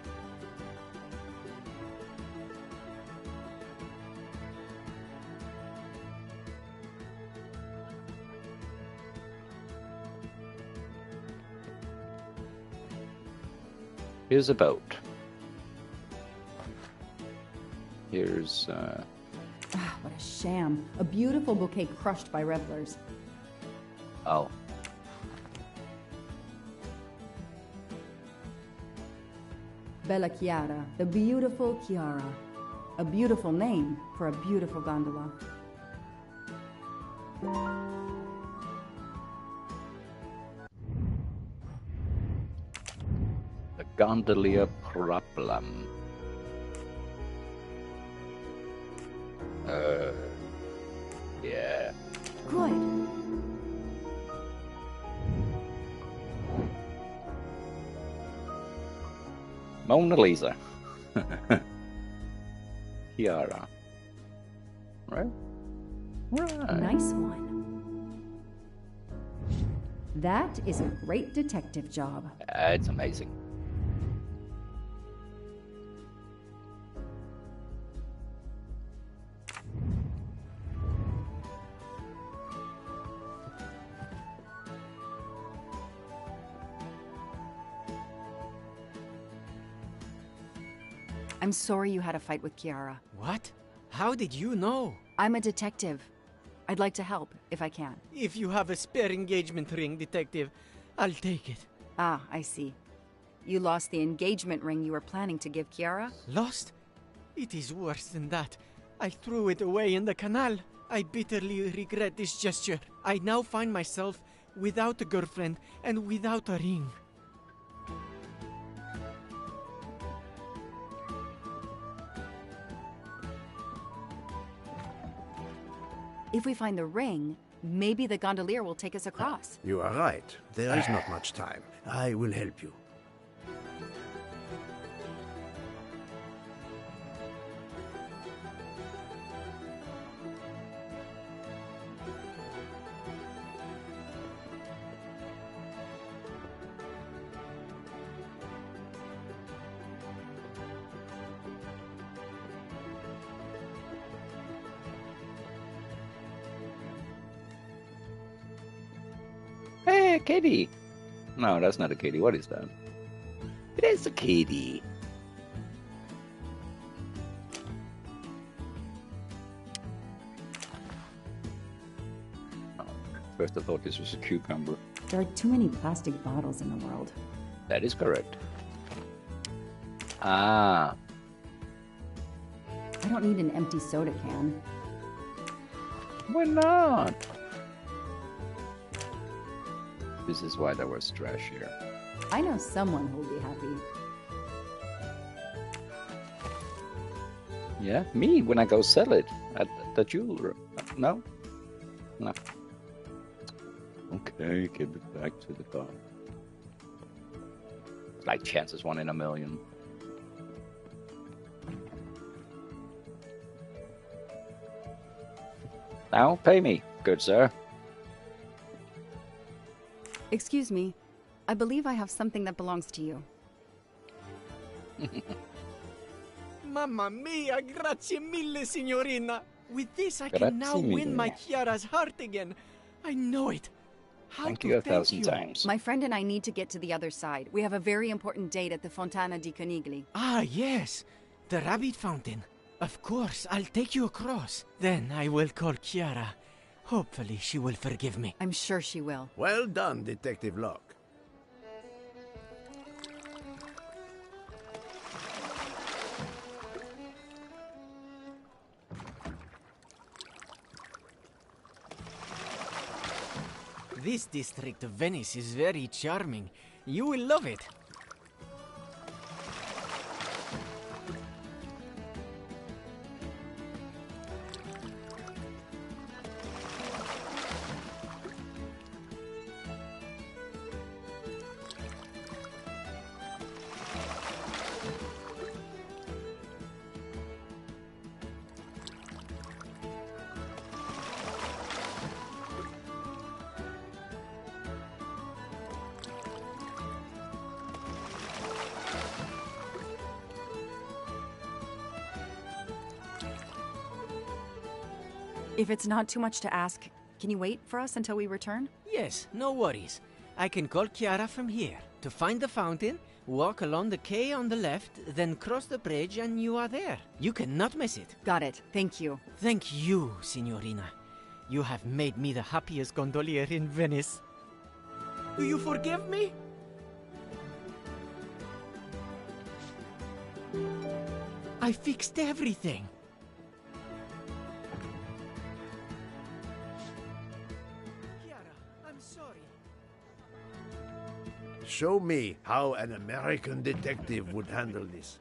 Here's a boat. Here's, What a sham. A beautiful bouquet crushed by revelers. Oh. Bella Chiara, the beautiful Chiara. A beautiful name for a beautiful gondola. The gondolier problem. Yeah. Good. Mona Lisa. Chiara. Right? Right. Nice one. That is a great detective job. It's amazing. I'm sorry you had a fight with Chiara. What? How did you know? I'm a detective. I'd like to help, if I can. If you have a spare engagement ring, detective, I'll take it. Ah, I see. You lost the engagement ring you were planning to give Chiara? Lost? It is worse than that. I threw it away in the canal. I bitterly regret this gesture. I now find myself without a girlfriend and without a ring. If we find the ring, maybe the gondolier will take us across. You are right. There is not much time. I will help you. Hey, a kitty. No, that's not a kitty. What is that? It is a kitty. Oh, first I thought this was a cucumber. There are too many plastic bottles in the world. That is correct. Ah. I don't need an empty soda can. Why not? This is why there was trash here. I know someone who'll be happy. Yeah, me when I go sell it at the jeweler. No? No. Okay, give it back to the bar. Like chances 1 in a million. Now pay me, good sir. Excuse me. I believe I have something that belongs to you. Mamma mia, grazie mille, signorina. With this, I can now Grazie win my mille. Chiara's heart again. I know it. How Thank to you 1,000 times. My friend and I need to get to the other side. We have a very important date at the Fontana di Conigli. Ah, yes. The rabbit fountain. Of course, I'll take you across. Then I will call Chiara. Hopefully she will forgive me. I'm sure she will. Well done, Detective Locke. This district of Venice is very charming. You will love it. If it's not too much to ask, can you wait for us until we return? Yes, no worries. I can call Chiara from here. To find the fountain, walk along the quay on the left, then cross the bridge and you are there. You cannot miss it. Got it. Thank you. Thank you, Signorina. You have made me the happiest gondolier in Venice. Do you forgive me? I fixed everything. Show me how an American detective would handle this.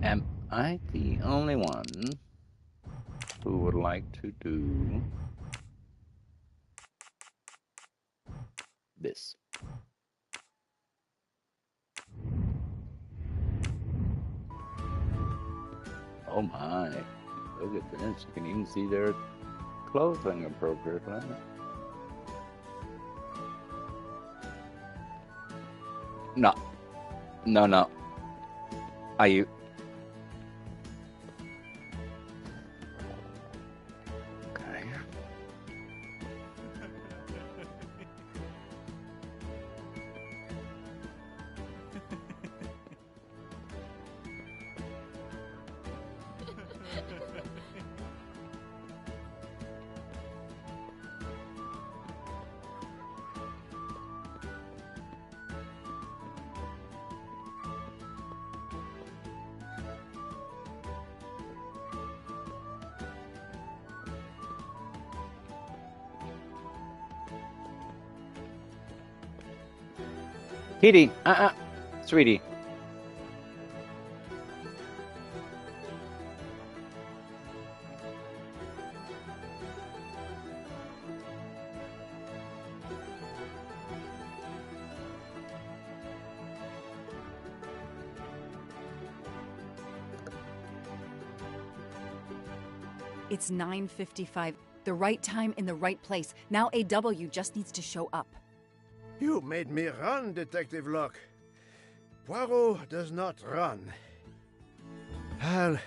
Am I the only one who would like to do this? Oh my, look at this. You can even see their clothing appropriately. No. No, no. Are you... Okay. Kitty, sweetie. It's 9:55. The right time in the right place. Now AW just needs to show up. You made me run, Detective Locke. Poirot does not run. I'll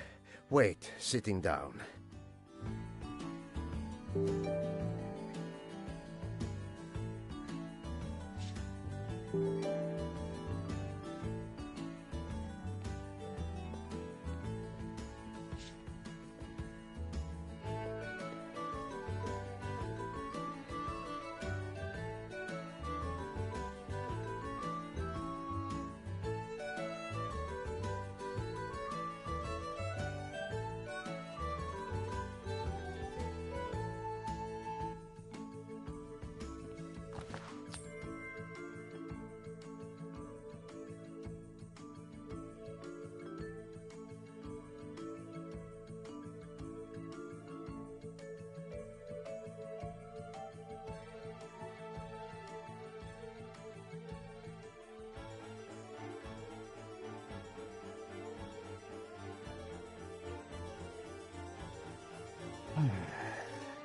wait, sitting down.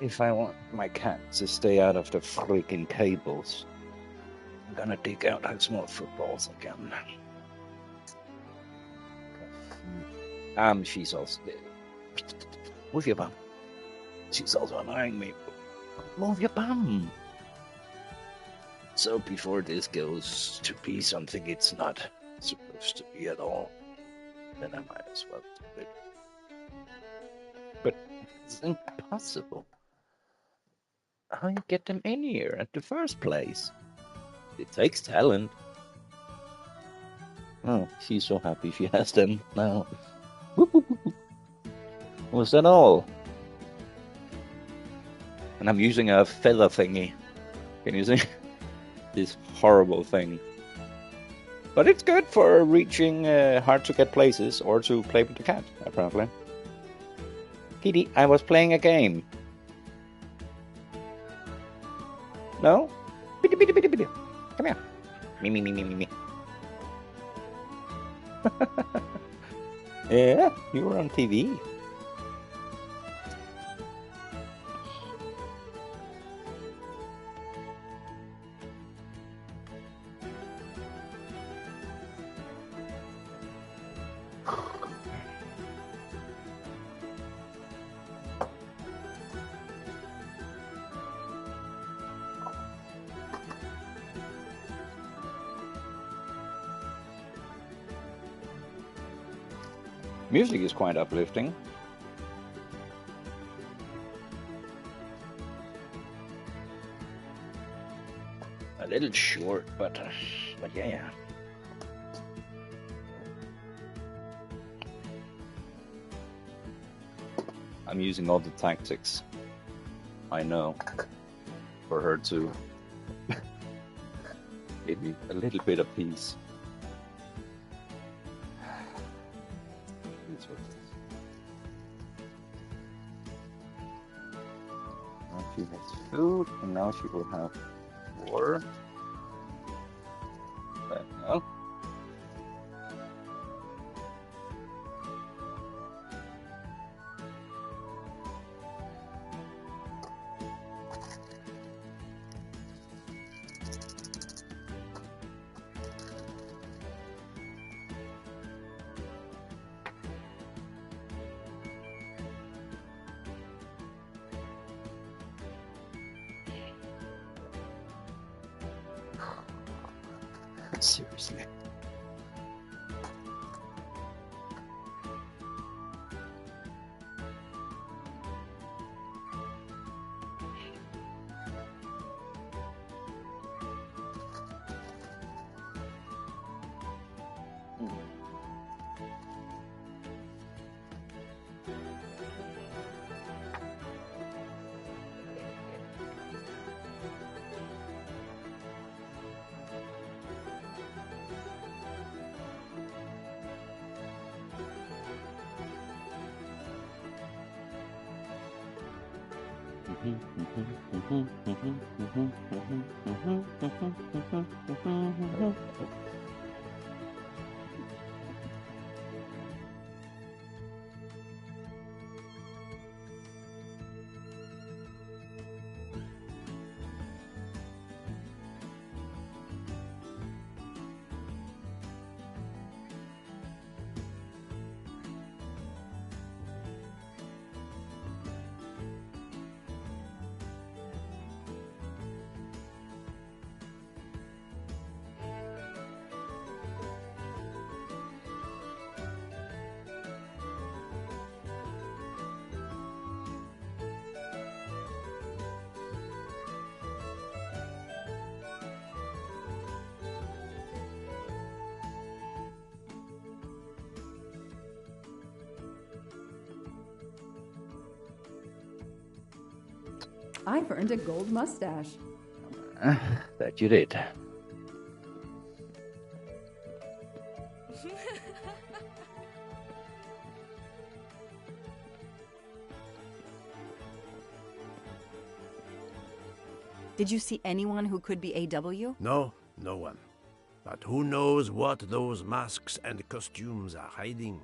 If I want my cat to stay out of the freaking cables, I'm gonna dig out her small footballs again. She's also... Move your bum. She's also annoying me. Move your bum. So before this goes to be something it's not supposed to be at all, then I might as well do it. But it's impossible. How you get them in here at the first place? It takes talent. Oh, she's so happy she has them now. Was that all? And I'm using a feather thingy. Can you see? This horrible thing. But it's good for reaching hard to get places or to play with the cat, apparently. Kitty, I was playing a game. No? Bitty, bitty, bitty, bitty. Come here. Me. Yeah, you were on TV. Music is quite uplifting. A little short, but yeah. I'm using all the tactics I know for her to give me a little bit of peace. That's what it is. Now she has food, and now she will have water. There we go. Seriously. I've earned a gold mustache. That you did. Did you see anyone who could be AW? No, no one. But who knows what those masks and costumes are hiding?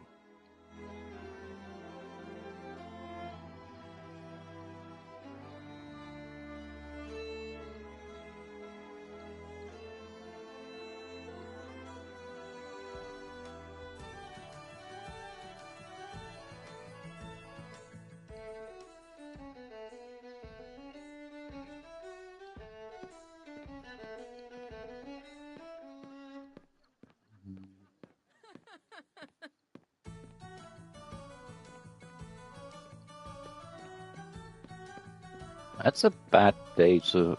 That's a bad day to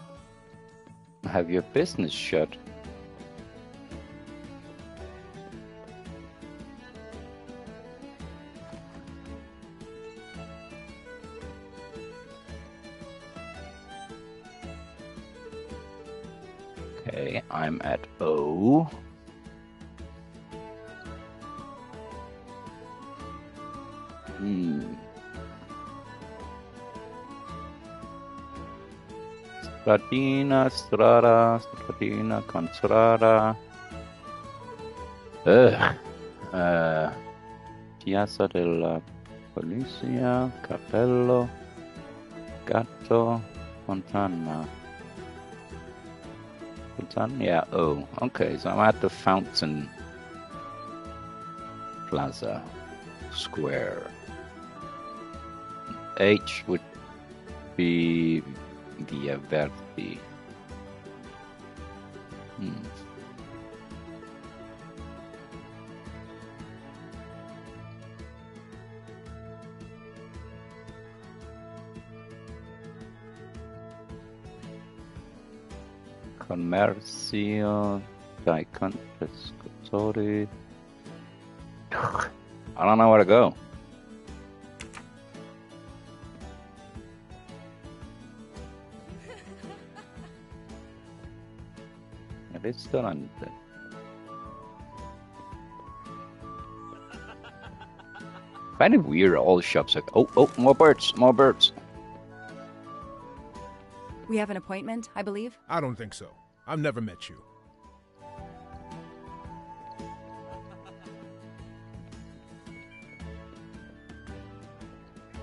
have your business shut. Okay, I'm at O. Stradina, Contrada. Piazza della Polizia, Cappello, Gatto, Fontana. Fontana? Yeah, oh. Okay, so I'm at the Fountain Plaza Square. H would be Via Verdi. Commercio dai Confiscatori. I don't know where to go. Ristorante. Kind of weird, all the shops are... Oh, more birds, more birds. We have an appointment, I believe? I don't think so. I've never met you.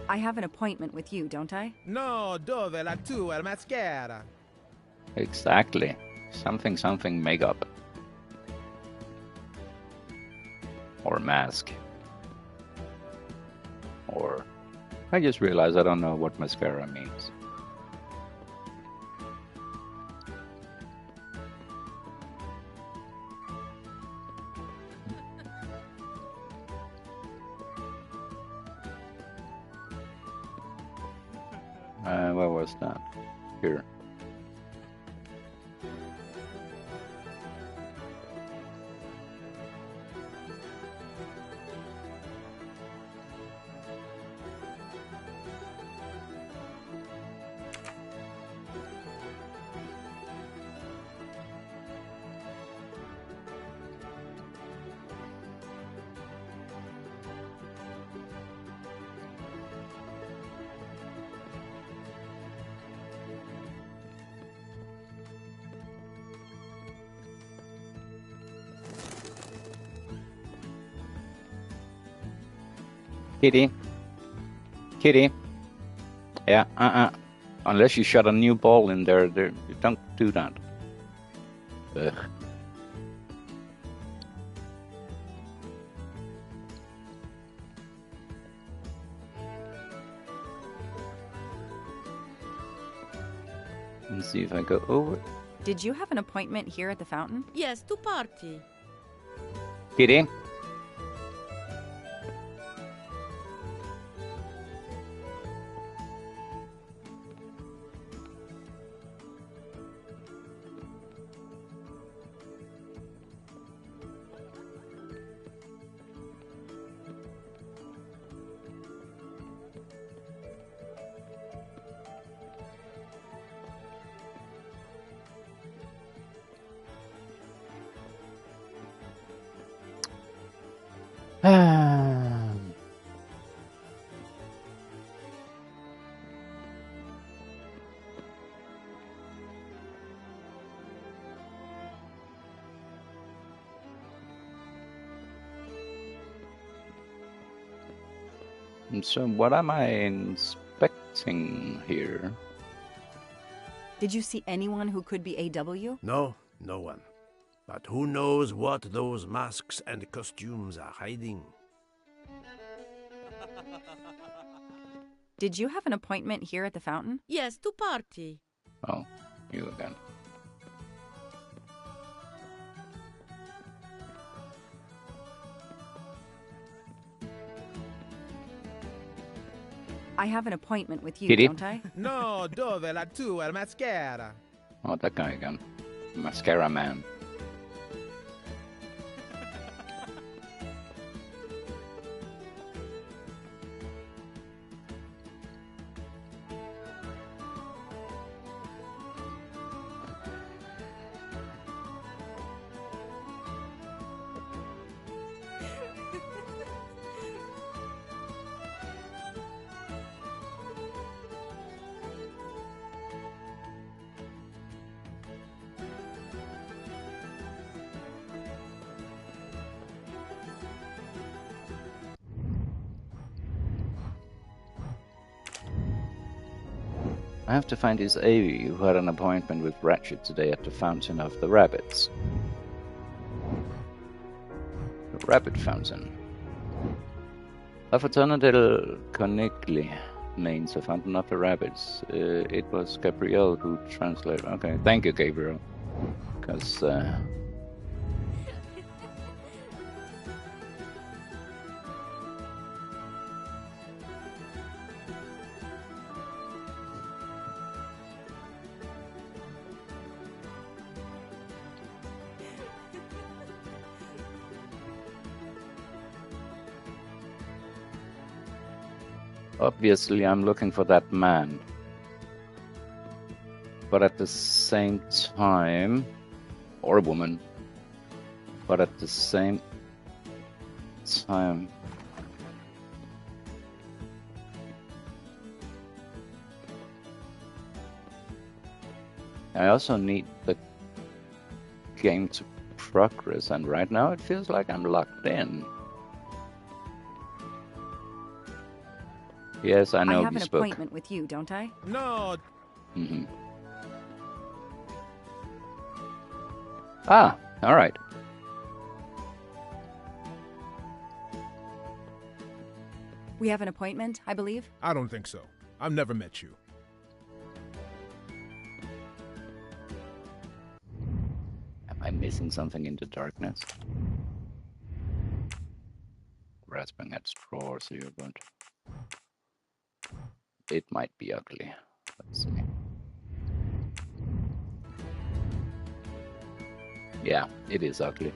I have an appointment with you, don't I? No, dove la tua maschera? Exactly. Something makeup. Or mask. Or... I just realized I don't know what mascara means. Where was that? Here. Kitty. Yeah, Unless you shot a new ball in there, you don't do that. Ugh. Let's see if I go over. Did you have an appointment here at the fountain? Yes, to party. Kitty? So what am I inspecting here? Did you see anyone who could be AW? No, no one. But who knows what those masks and costumes are hiding? Did you have an appointment here at the fountain? Yes, to party. Oh, you again. I have an appointment with you, Kitty? don't I? No, dove la tua maschera? Oh, that guy again. Mascara man. I have to find this Avie who had an appointment with Ratchet today at the Fountain of the Rabbits. The Rabbit Fountain. La Fontana del Conigli means the Fountain of the Rabbits. It was Gabriel who translated. Okay, thank you, Gabriel. Because obviously I'm looking for that man. But at the same time, or a woman, but at the same time, I also need the game to progress, and right now it feels like I'm locked in. Yes, I know. I have you an spoke. appointment with you, don't I? No. Mm-hmm. Ah, all right. We have an appointment, I believe? I don't think so. I've never met you. Am I missing something in the darkness? Grasping at straws here, but it might be ugly. Let's see. Yeah, it is ugly,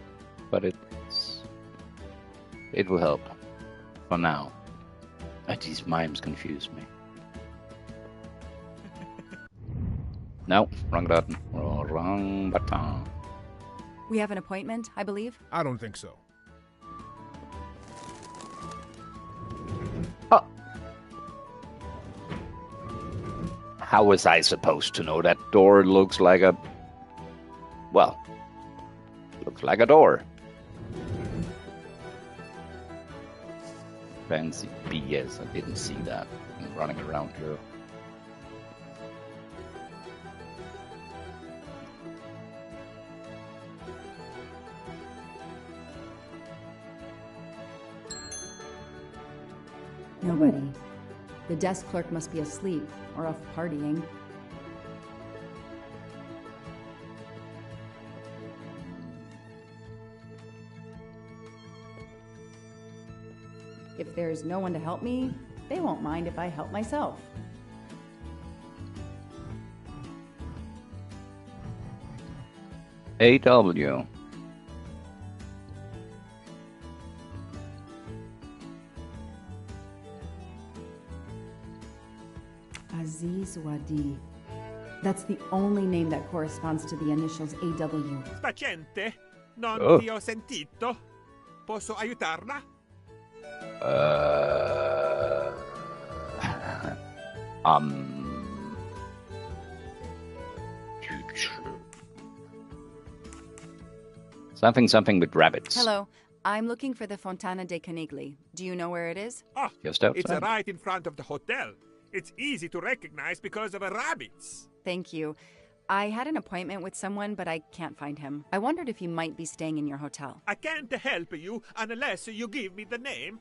but it will help for now. These mimes confuse me. No, wrong button. Wrong button. We have an appointment, I believe? I don't think so. Oh. How was I supposed to know that door looks like a... Well, looks like a door. Fancy BS, I didn't see that. I'm running around here. Nobody. The desk clerk must be asleep or off partying. If there's no one to help me, they won't mind if I help myself. AW. Aziz Wadi. That's the only name that corresponds to the initials AW. Paziente, non Oh. ti ho sentito. Posso aiutarla? Something with rabbits. Hello, I'm looking for the Fontana dei Conigli. Do you know where it is? Oh, Just outside. it's right in front of the hotel. It's easy to recognize because of the rabbits. Thank you. I had an appointment with someone, but I can't find him. I wondered if he might be staying in your hotel. I can't help you unless you give me the name.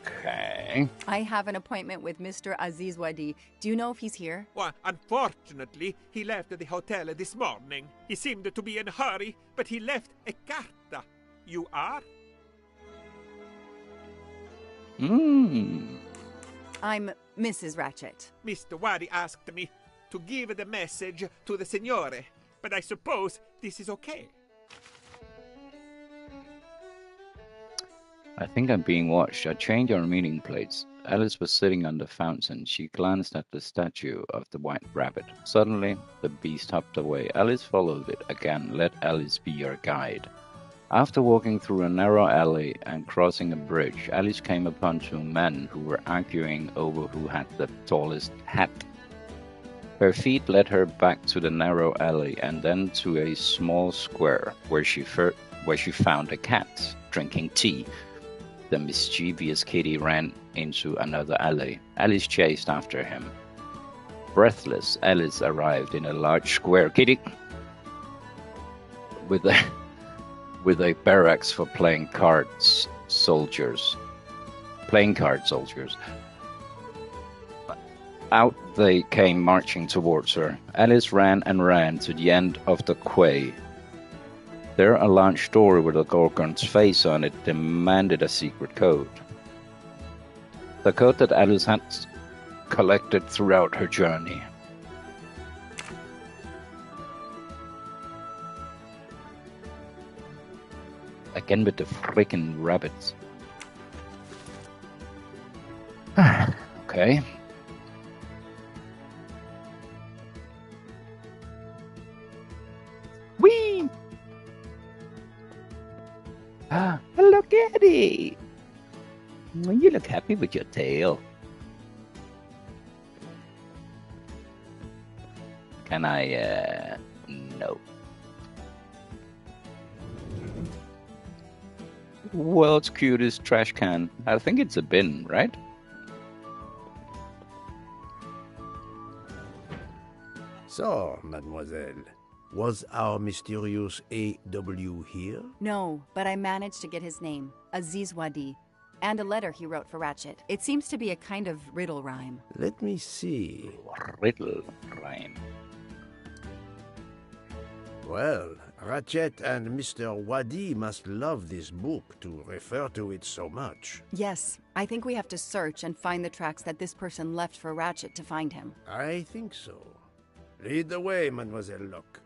Okay. I have an appointment with Mr. Aziz Wadi. Do you know if he's here? Well, unfortunately, he left the hotel this morning. He seemed to be in a hurry, but he left a carta. You are? I'm Mrs. Ratchet. Mr. Wadi asked me to give the message to the signore, but I suppose this is okay. I think I'm being watched. I changed our meeting place. Alice was sitting on the fountain. She glanced at the statue of the white rabbit. Suddenly, the beast hopped away. Alice followed it. Again, let Alice be your guide. After walking through a narrow alley and crossing a bridge, Alice came upon two men who were arguing over who had the tallest hat. Her feet led her back to the narrow alley and then to a small square where she found a cat drinking tea. the mischievous kitty ran into another alley. Alice chased after him. Breathless, Alice arrived in a large square kitty with a barracks for playing card soldiers. Out they came marching towards her. Alice ran and ran to the end of the quay. There, a large door with a gorgon's face on it demanded a secret code. The code that Alice had collected throughout her journey. Again with the freaking rabbits. Okay. Whee! Hello, Kitty. You look happy with your tail. Can I, no. World's cutest trash can. I think it's a bin, right? So, mademoiselle, was our mysterious A.W. here? No, but I managed to get his name, Aziz Wadi, and a letter he wrote for Ratchet. It seems to be a kind of riddle rhyme. Let me see. Riddle rhyme. Well, Ratchet and Mr. Wadi must love this book to refer to it so much. Yes, I think we have to search and find the tracks that this person left for Ratchet to find him. I think so. Lead the way, Mademoiselle Locke.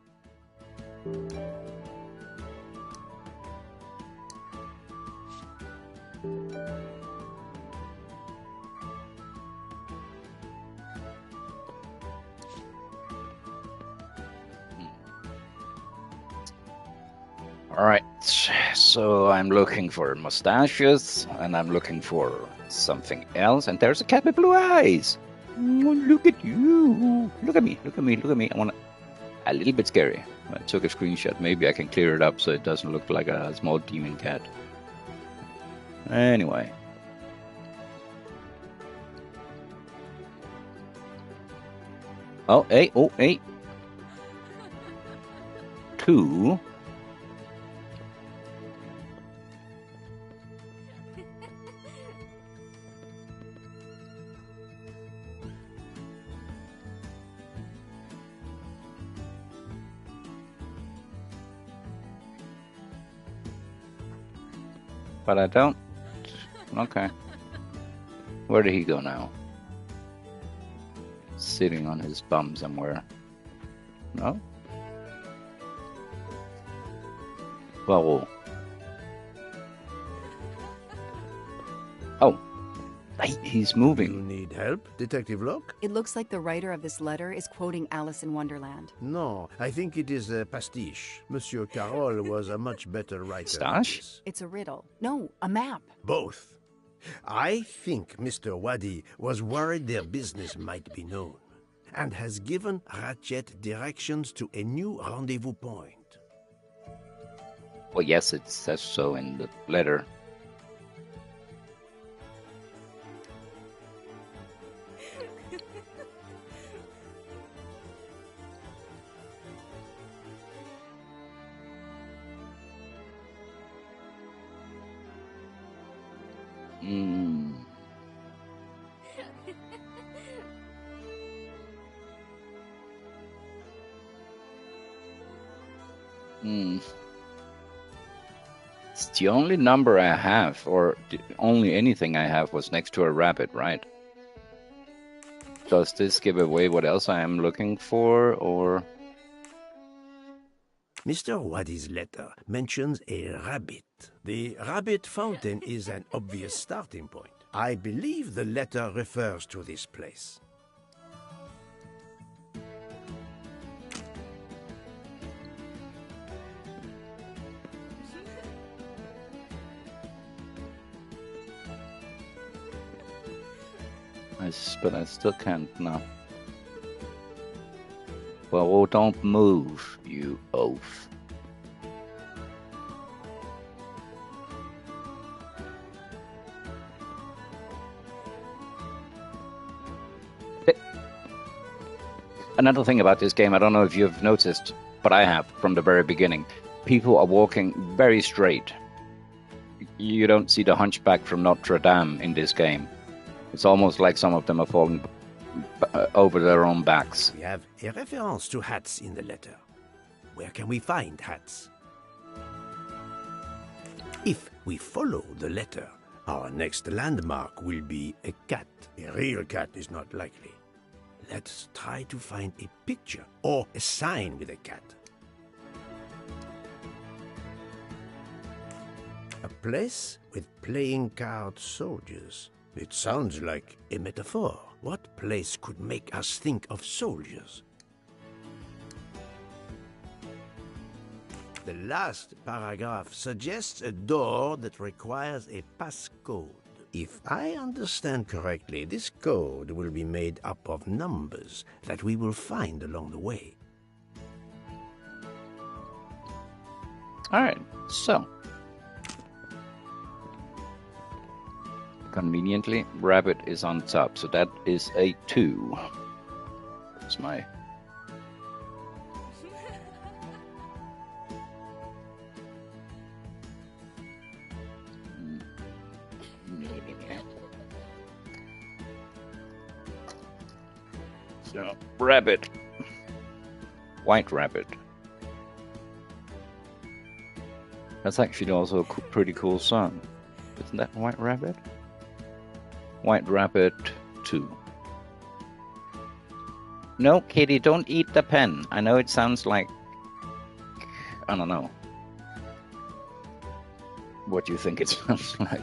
Alright, so I'm looking for mustaches, and I'm looking for something else, and there's a cat with blue eyes! Oh, look at you! Look at me, look at me, look at me. I want a little bit scary. I took a screenshot. Maybe I can clear it up so it doesn't look like a small demon cat. Anyway. Oh, hey. 2. But I don't. Okay. Where did he go now? Sitting on his bum somewhere. No? Well. Oh. He's moving. You need help, Detective Locke? It looks like the writer of this letter is quoting Alice in Wonderland. No, I think it is a pastiche. Monsieur Carroll was a much better writer. Stash? It's a riddle. No, a map. Both. I think Mr. Wadi was worried their business might be known, and has given Ratchet directions to a new rendezvous point. Well, yes, it says so in the letter. It's the only number I have, or the only anything I have was next to a rabbit, right? Does this give away what else I am looking for, or... Mr. Wadi's letter mentions a rabbit. The rabbit fountain is an obvious starting point. I believe the letter refers to this place. But I still can't now. Well, don't move, you oaf. Another thing about this game, I don't know if you've noticed, but I have from the very beginning. People are walking very straight. You don't see the hunchback from Notre Dame in this game. It's almost like some of them are falling over their own backs. We have a reference to hats in the letter. Where can we find hats? If we follow the letter, our next landmark will be a cat. A real cat is not likely. Let's try to find a picture or a sign with a cat. A place with playing card soldiers. It sounds like a metaphor. What place could make us think of soldiers? The last paragraph suggests a door that requires a passcode. If I understand correctly, this code will be made up of numbers that we will find along the way. All right, so conveniently, rabbit is on top, so that is a 2. That's my... So, rabbit. White rabbit. That's actually also a pretty cool song. Isn't that White Rabbit? White Rabbit 2. No, Kitty, don't eat the pen. I know it sounds like... I don't know. What do you think it sounds like?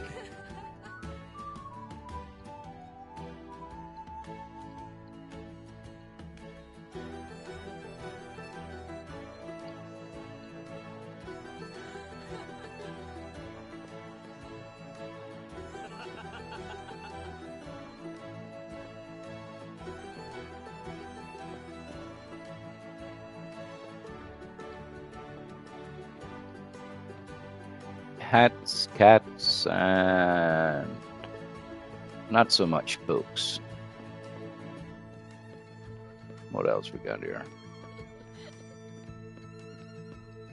Hats, cats, and not so much books. What else we got here?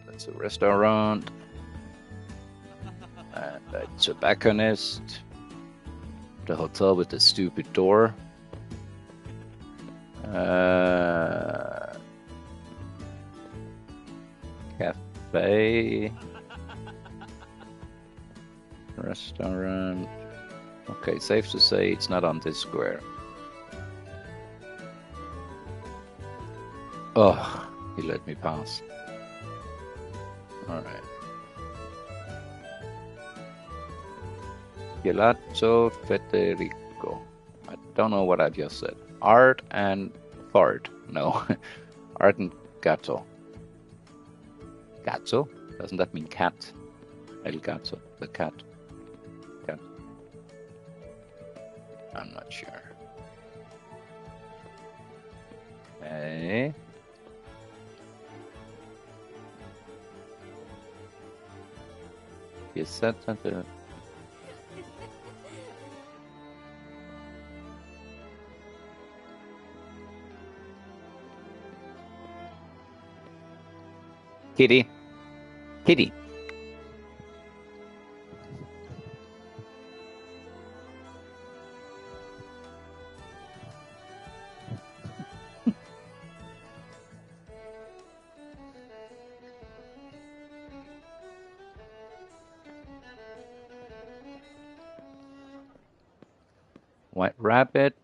That's a restaurant. And a tobacconist. The hotel with the stupid door. Cafe. Restaurant. Okay, safe to say it's not on this square. Oh, he let me pass. Alright. Gelato Federico. I don't know what I just said. Art and fart. No. Art and gatto. Gatto? Doesn't that mean cat? El gatto, the cat. Cat. I'm not sure. Okay. You said something. Kitty. Kitty. White rabbit.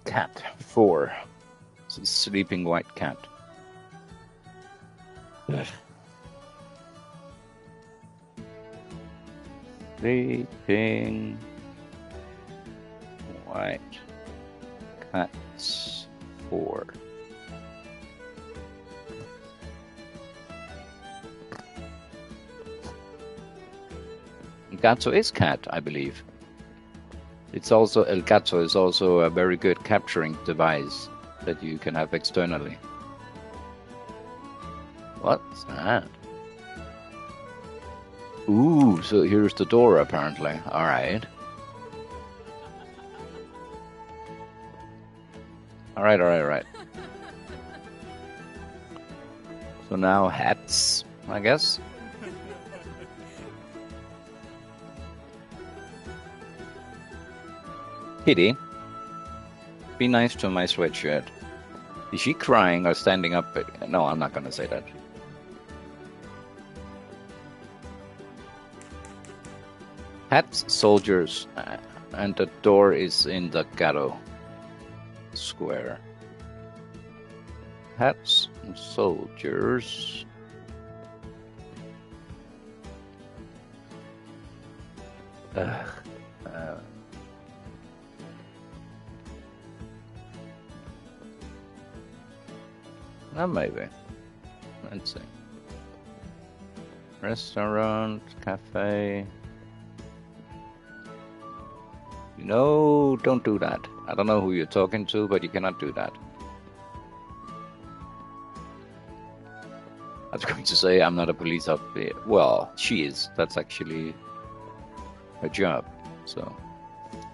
Cat. 4. It's a sleeping white cat. Sleeping white cats 4. Gatto is cat, I believe. It's also El Gatto is also a very good capturing device that you can have externally. What's that? Ooh, so here's the door apparently. Alright. All right. So now hats, I guess. Kitty, be nice to my sweatshirt. Is she crying or standing up? No, I'm not going to say that. Hats, soldiers, and the door is in the ghetto square. Hats and soldiers. Maybe. Let's see. Restaurant, cafe. No, don't do that. I don't know who you're talking to, but you cannot do that. I was going to say I'm not a police officer. Well, she is. That's actually her job. So,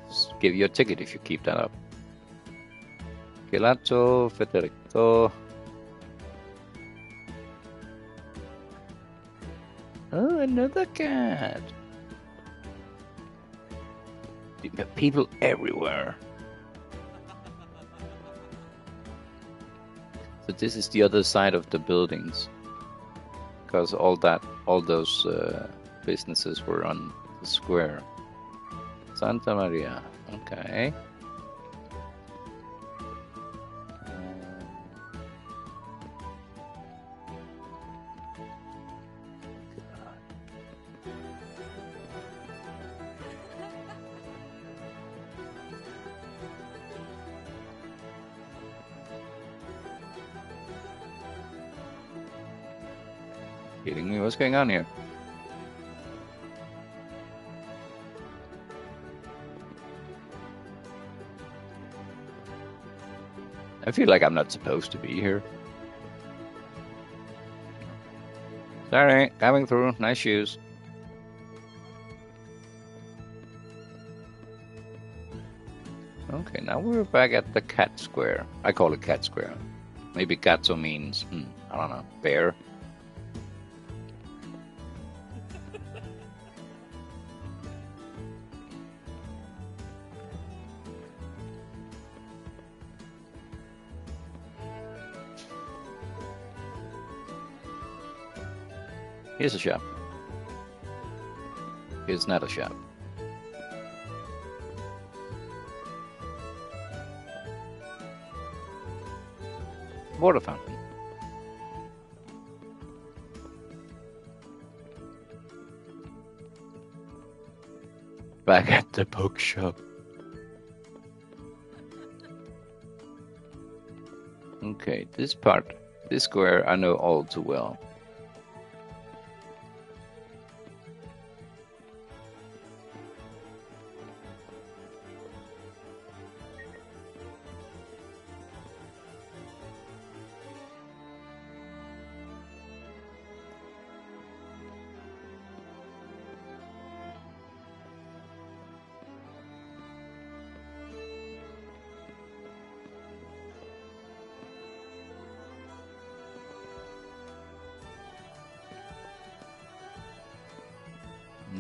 just give you a ticket if you keep that up. Gelato, Federico. Oh, another cat. People everywhere. So this is the other side of the buildings, because all those businesses were on the square. Santa Maria. Okay. Kidding me? What's going on here? I feel like I'm not supposed to be here. Sorry, coming through. Nice shoes. Okay, now we're back at the cat square. I call it cat square. Maybe cazzo means, I don't know, bear. Here's a shop. Here's not a shop. Water fountain. Back at the bookshop. Okay, this square I know all too well.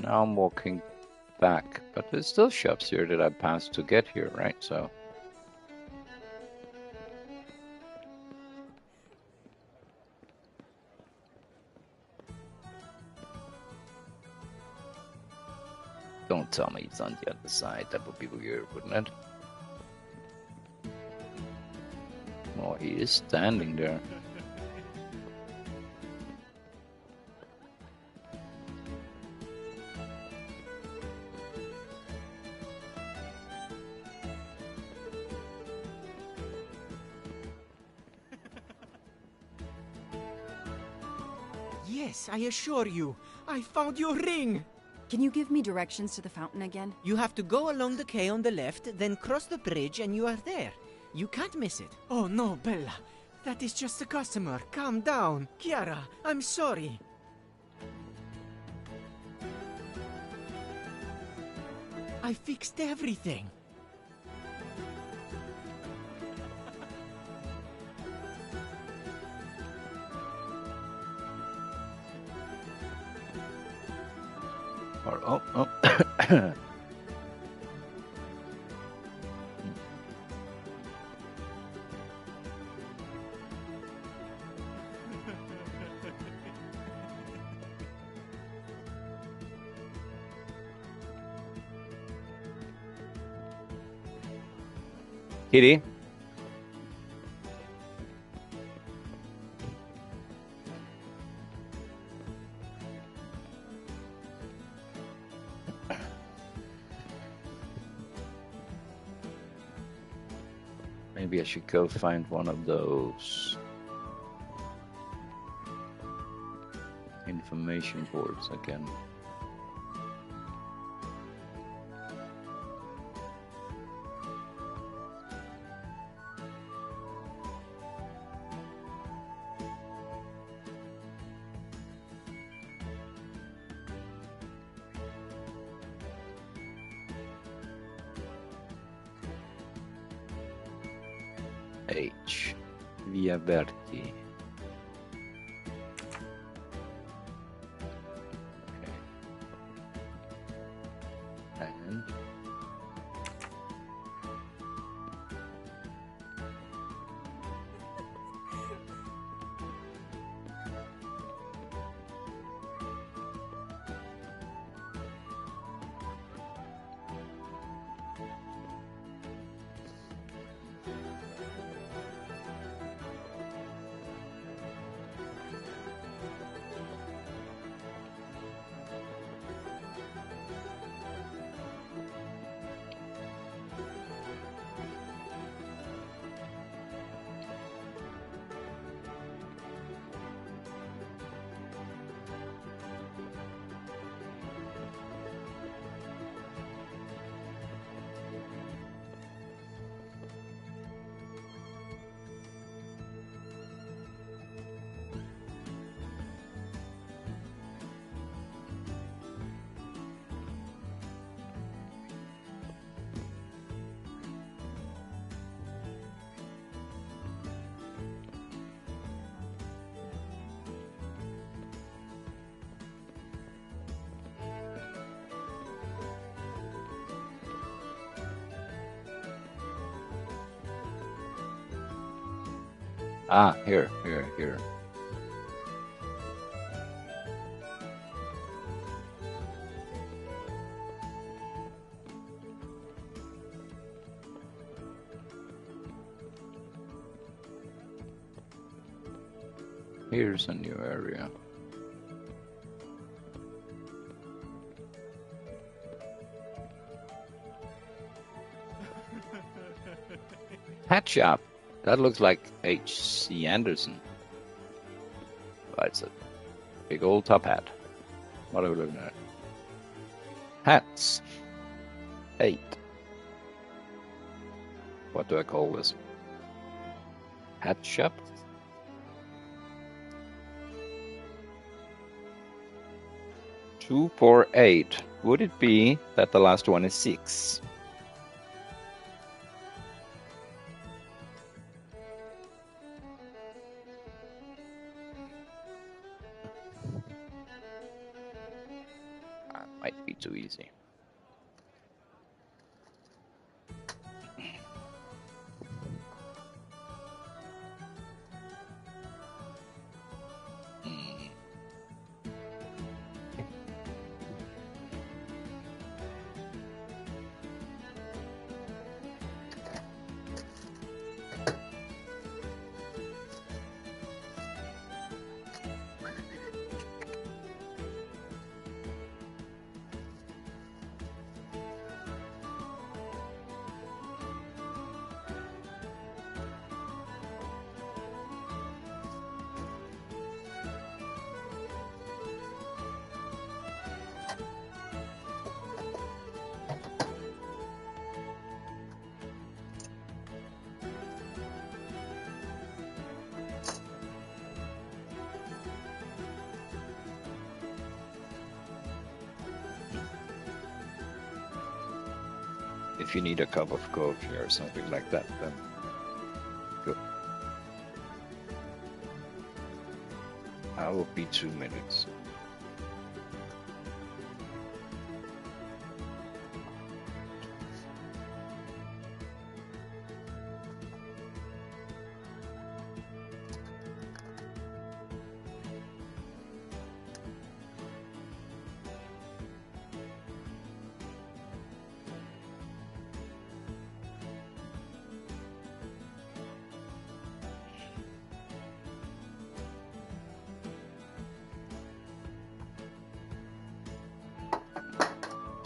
Now I'm walking back, but there's still shops here that I passed to get here, right? So don't tell me it's on the other side. That would be weird, wouldn't it? Oh, he is standing there. Yes, I assure you, I found your ring! Can you give me directions to the fountain again? You have to go along the quay on the left, then cross the bridge and you are there. You can't miss it. Oh no, Bella. That is just a customer. Calm down. Chiara, I'm sorry. I fixed everything. Or oh. Kitty. Maybe I should go find one of those information boards again. H. Via Verti. Okay. And here. Here's a new area. Hat shop. That looks like H.C. Anderson. Oh, it's a big old top hat. What are we looking at? Hats. 8. What do I call this? Hat shop? Two, 4, 8. Would it be that the last one is 6? Might be too easy. If you need a cup of coffee or something like that, then go. I will be 2 minutes.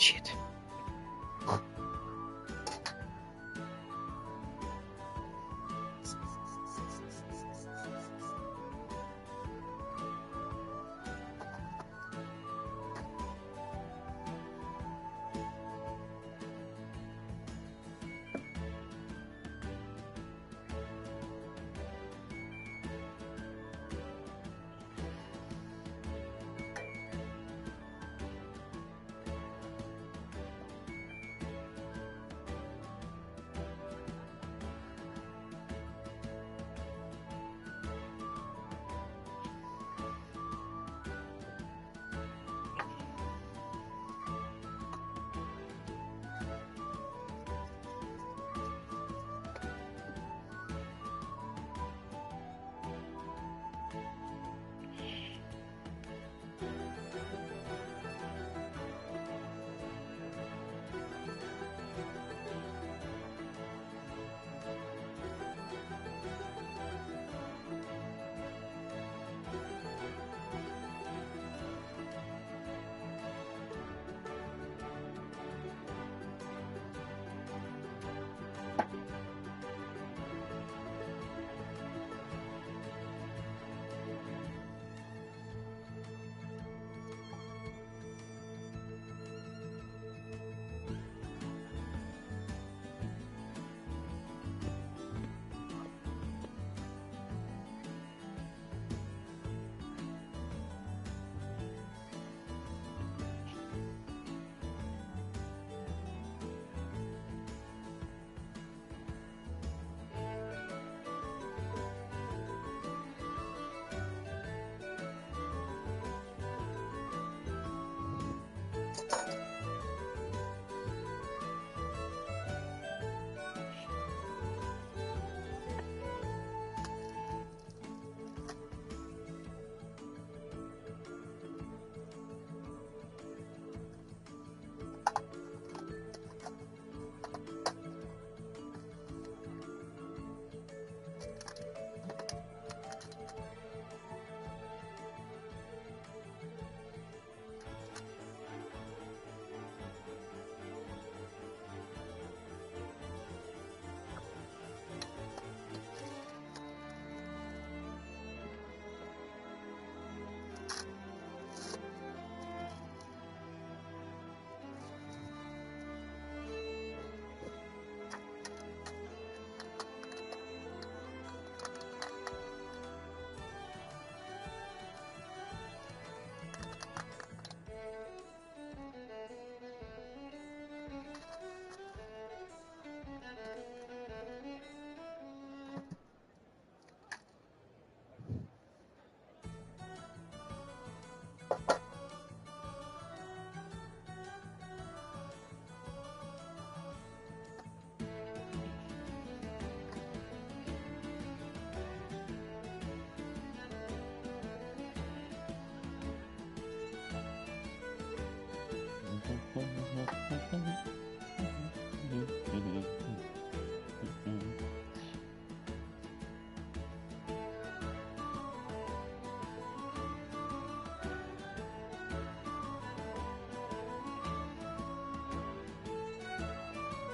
Shit.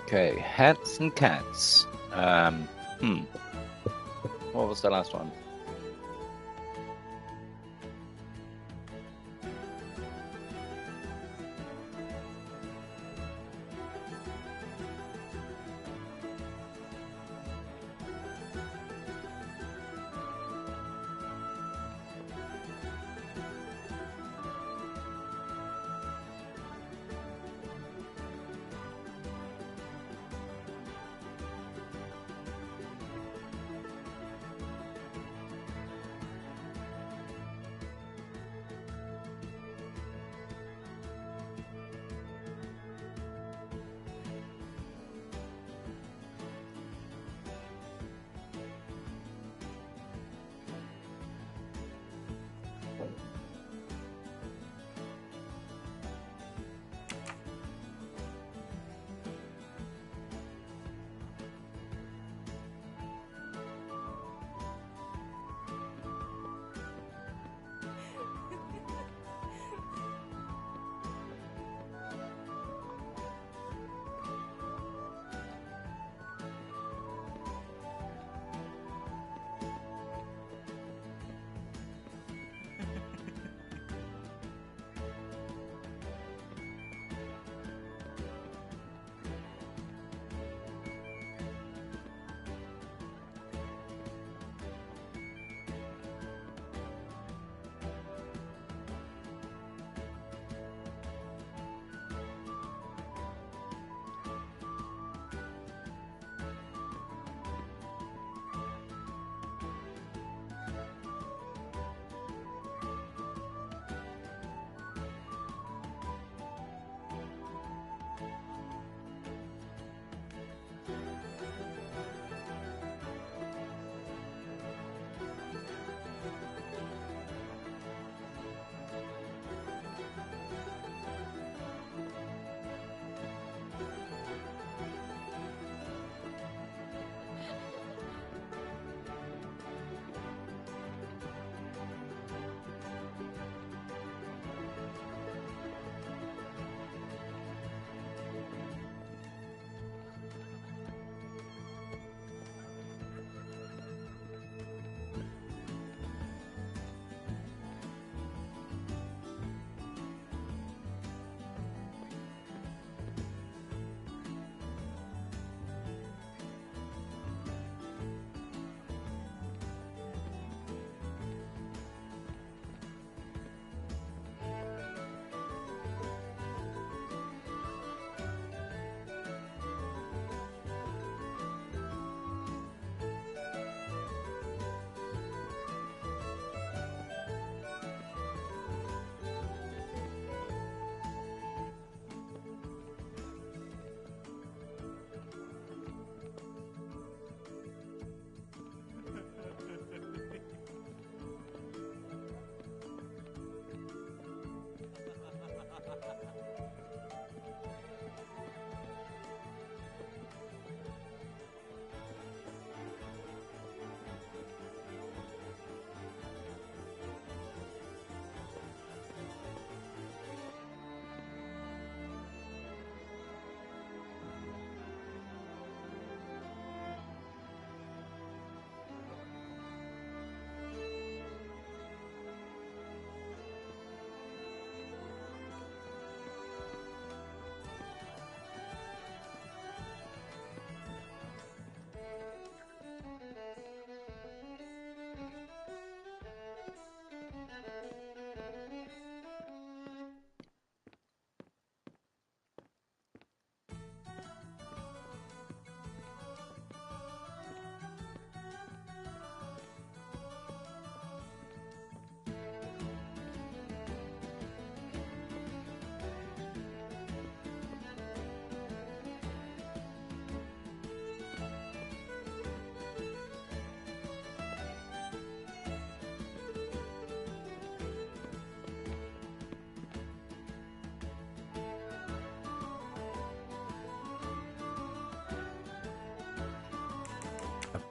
Okay, hats and cats. What was the last one?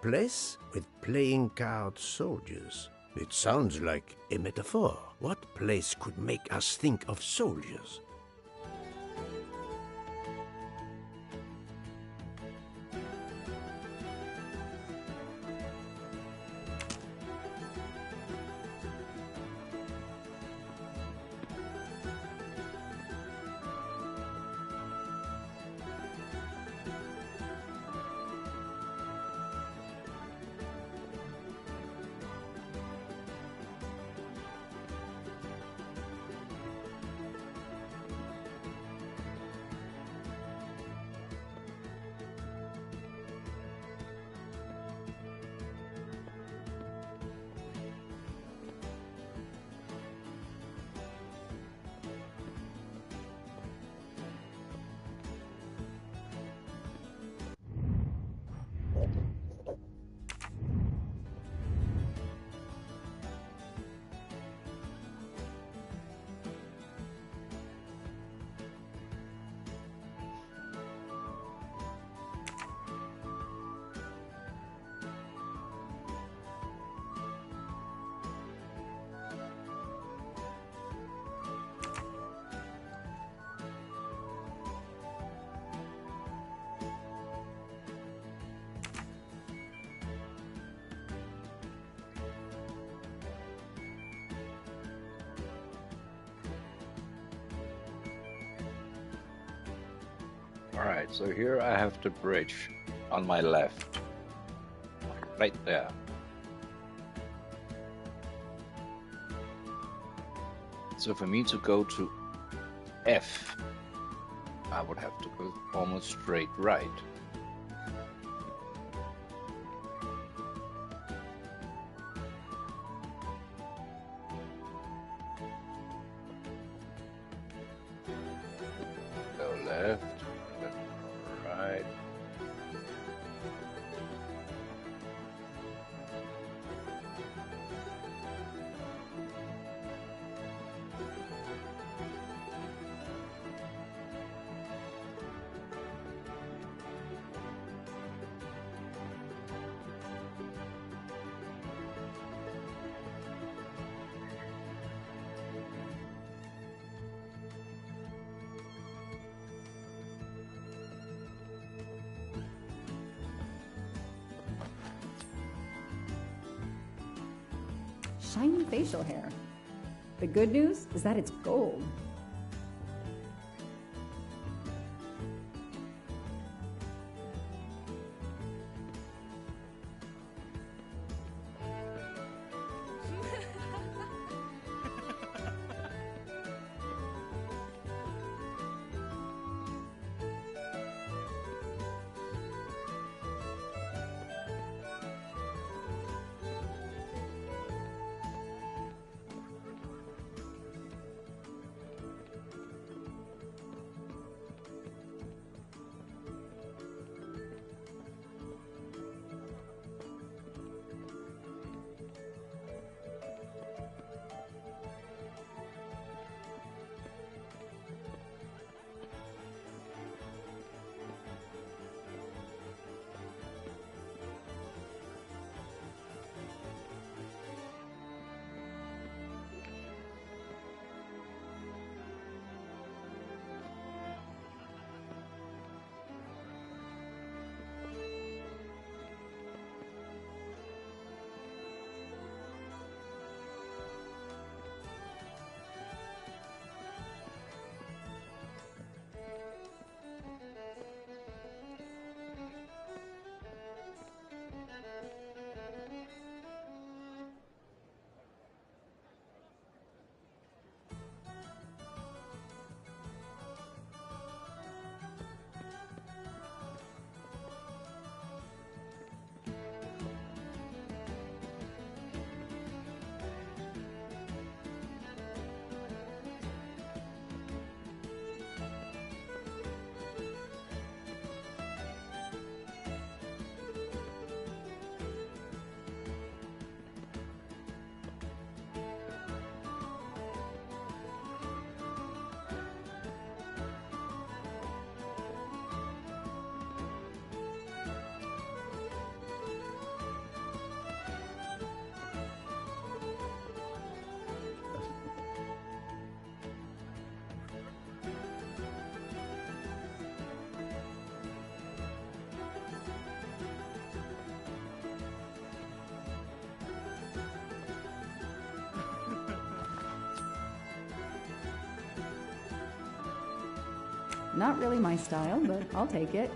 place with playing card soldiers. It sounds like a metaphor. What place could make us think of soldiers? Alright, so here I have the bridge on my left. Right there. So for me to go to F, I would have to go almost straight right. Go left, then go right. Shiny facial hair. The good news is that it's gold. Not really my style, but I'll take it.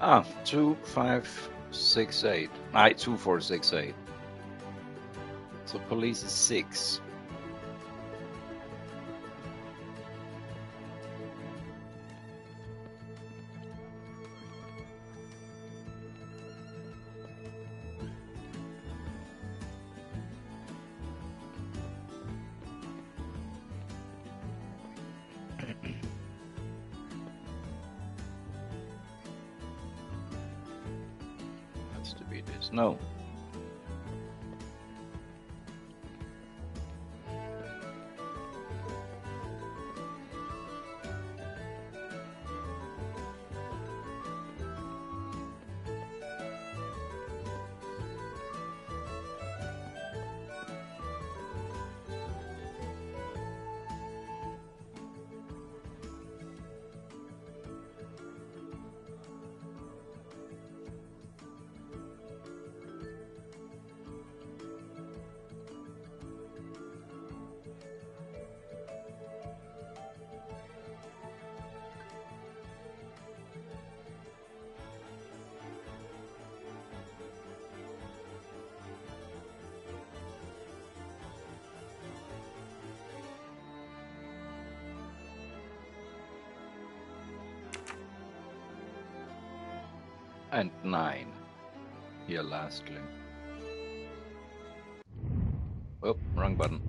Ah, 2568. 2468. So police is 6. Has to be this. No. And 9. Here lastly. Oh, wrong button.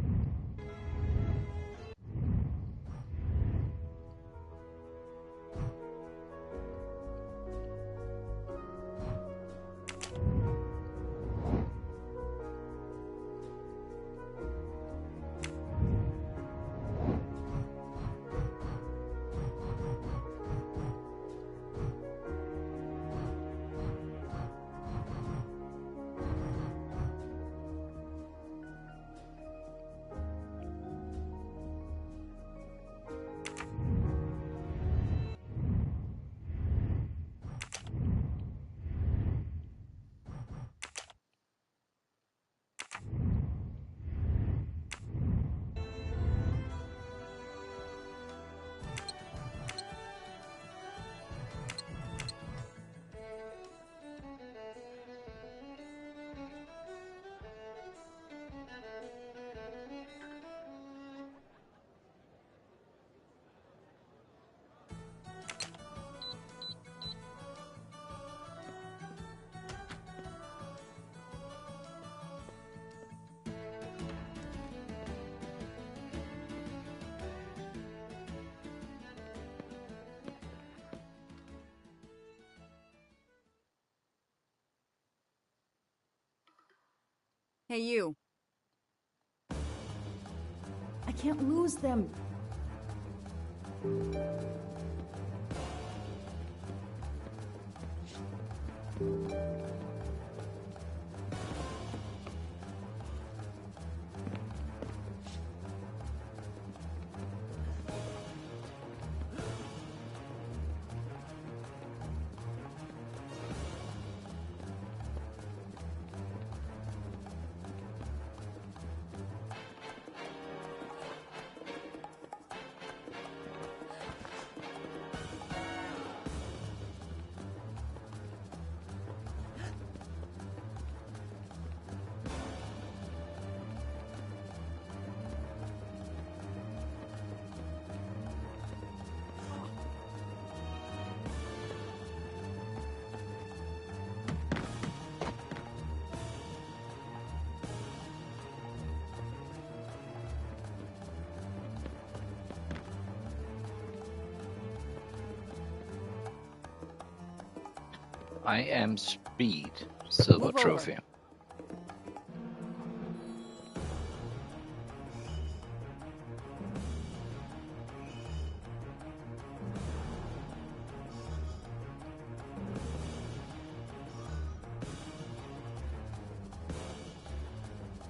Hey, you. A can't lose them. I am Speed, silver Move trophy. over.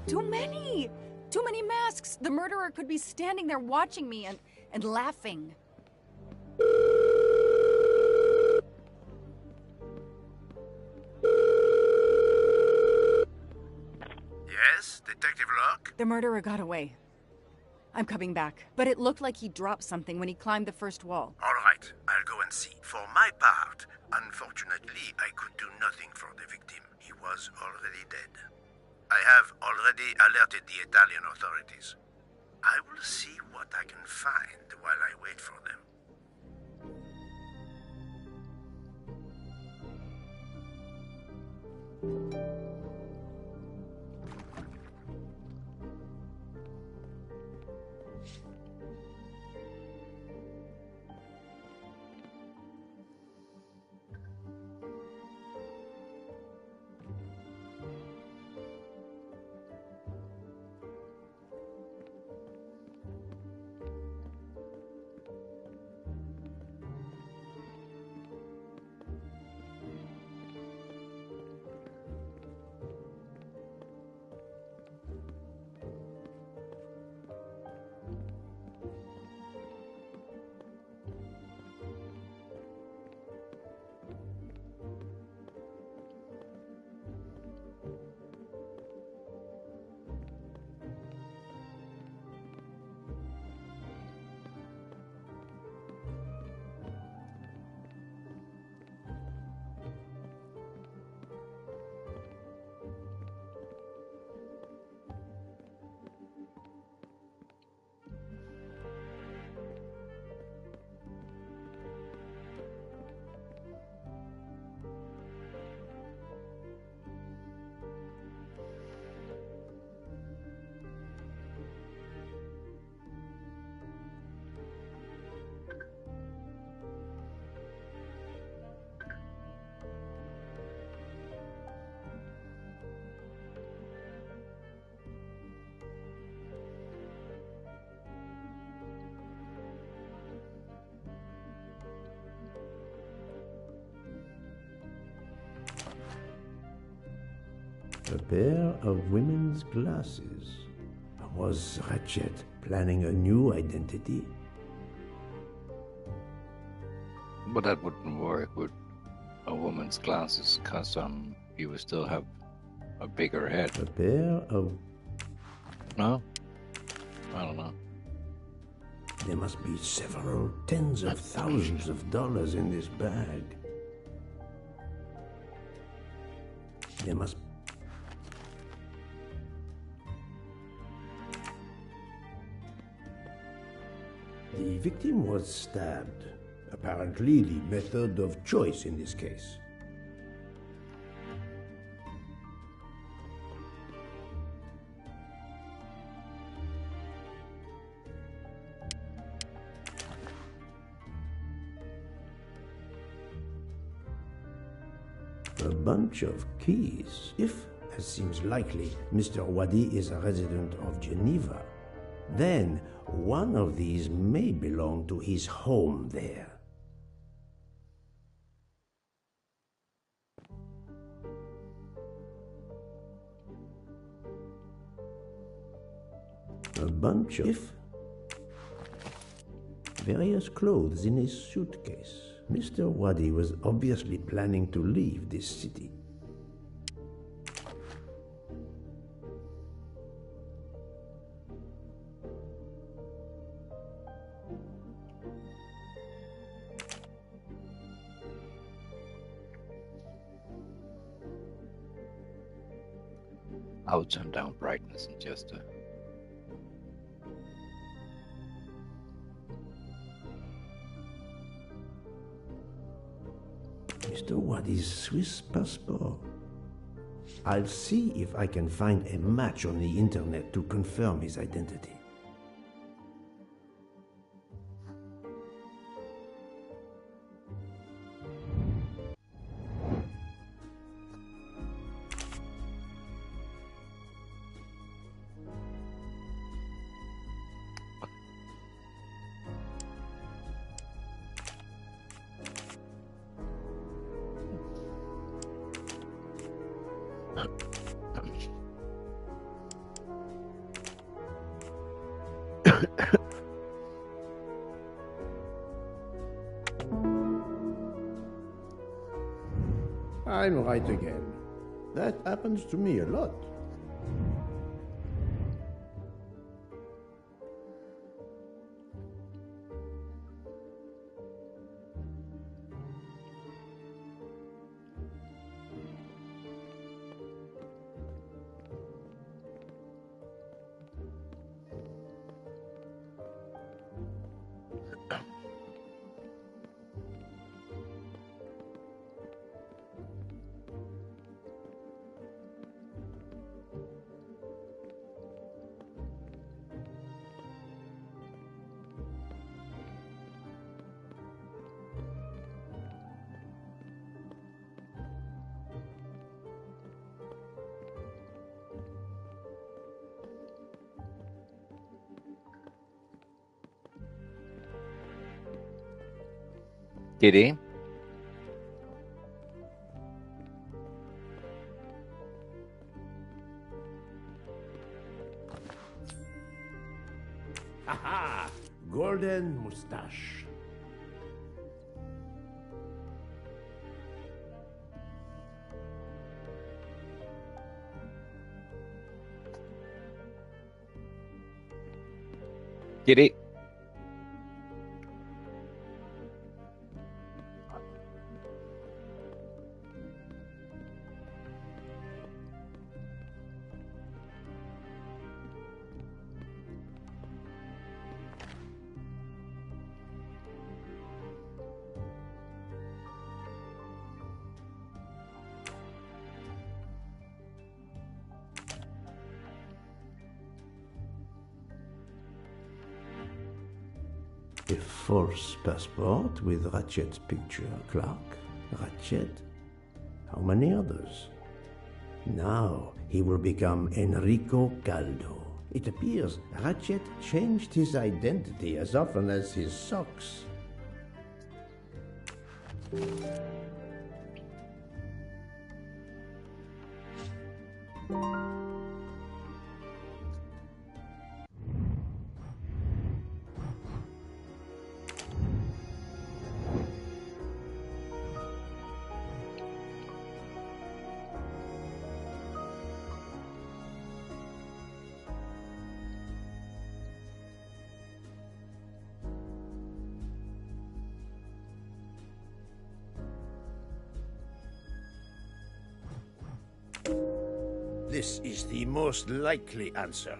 Too many! Too many masks! The murderer could be standing there watching me and laughing. Yes, Detective Locke? The murderer got away. I'm coming back, but it looked like he dropped something when he climbed the first wall. All right, I'll go and see. For my part, unfortunately, I could do nothing for the victim. He was already dead. I have already alerted the Italian authorities. I will see what I can find while I wait for them. A pair of women's glasses. Was Ratchet planning a new identity? But that wouldn't work with a woman's glasses, because you would still have a bigger head. A pair of... No? I don't know. There must be several tens of thousands of dollars in this bag. There must... The victim was stabbed. Apparently the method of choice in this case. A bunch of keys. If, as seems likely, Mr. Wadi is a resident of Geneva, Then, one of these may belong to his home there. A bunch of various clothes in his suitcase. Mr. Waddy was obviously planning to leave this city. I'll turn down brightness in just a... Mr. Waddy's Swiss passport. I'll see if I can find a match on the internet to confirm his identity. I'm right again. That happens to me a lot. Kitty? Haha! Golden mustache. Kitty? A false passport with Ratchet's picture. Clark, Ratchet. How many others? Now he will become Enrico Caldo. It appears Ratchet changed his identity as often as his socks. This is the most likely answer.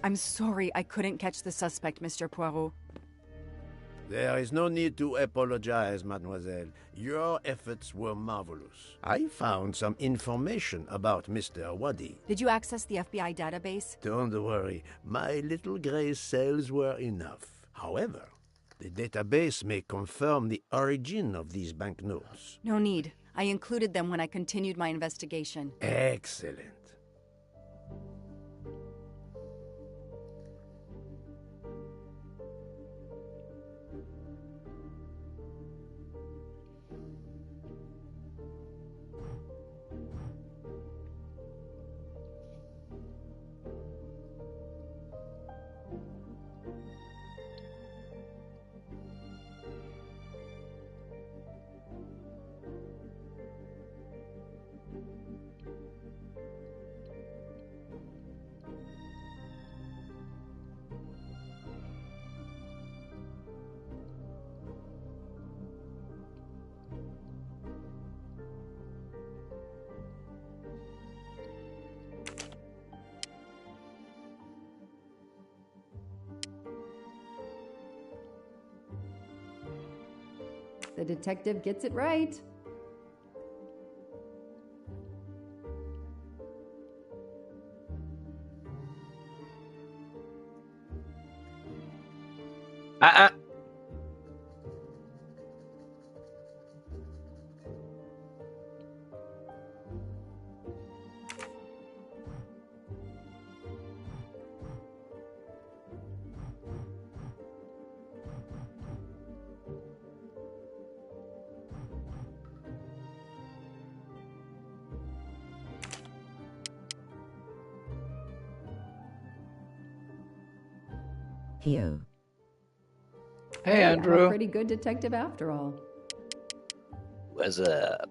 I'm sorry I couldn't catch the suspect, Mr. Poirot. There is no need to apologize, mademoiselle. Your efforts were marvelous. I found some information about Mr. Waddy. Did you access the FBI database? Don't worry, my little gray cells were enough. However, the database may confirm the origin of these banknotes. No need. I included them when I continued my investigation. Excellent. The detective gets it right. Heo. Hey, I'm Andrew. a pretty good detective after all. What's up?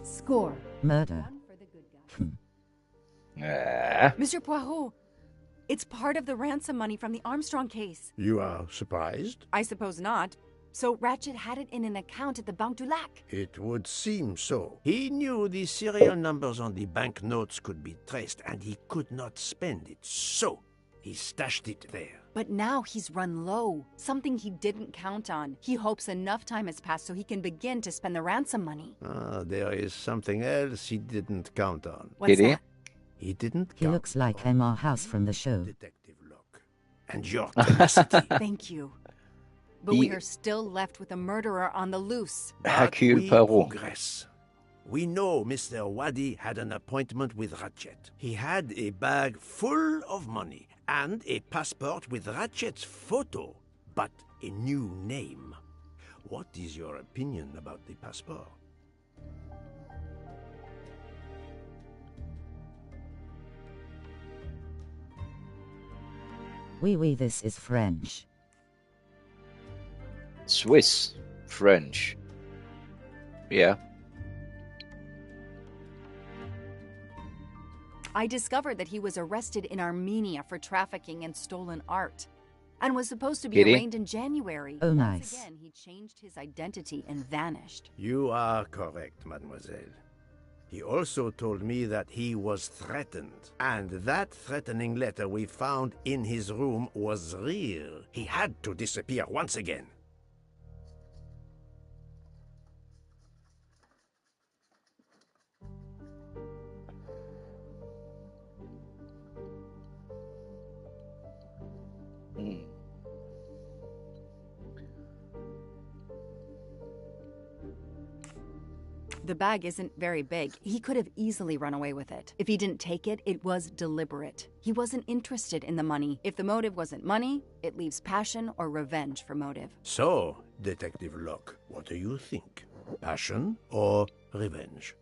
Score. Murder. Mr. Poirot, it's part of the ransom money from the Armstrong case. You are surprised? I suppose not. So Ratchet had it in an account at the Banque du Lac. It would seem so. He knew the serial numbers on the banknotes could be traced, and he could not spend it, so he stashed it there. But now he's run low, something he didn't count on. He hopes enough time has passed so he can begin to spend the ransom money. Ah, there is something else he didn't count on. What's that? He didn't He looks like Emma House from the show. Detective look. And your tenacity. Thank you. But we are still left with a murderer on the loose. Hercule Poirot. Progress. We know Mr. Wadi had an appointment with Ratchet. He had a bag full of money and a passport with Ratchet's photo, but a new name. What is your opinion about the passport? Oui, this is French. Swiss. French. Yeah. I discovered that he was arrested in Armenia for trafficking in stolen art and was supposed to be arraigned in January. Oh, Once nice. again, he changed his identity and vanished. You are correct, mademoiselle. He also told me that he was threatened, and that threatening letter we found in his room was real. He had to disappear once again. The bag isn't very big. He could have easily run away with it. If he didn't take it, it was deliberate. He wasn't interested in the money. If the motive wasn't money, it leaves passion or revenge for motive. So, Detective Locke, what do you think? Passion or revenge?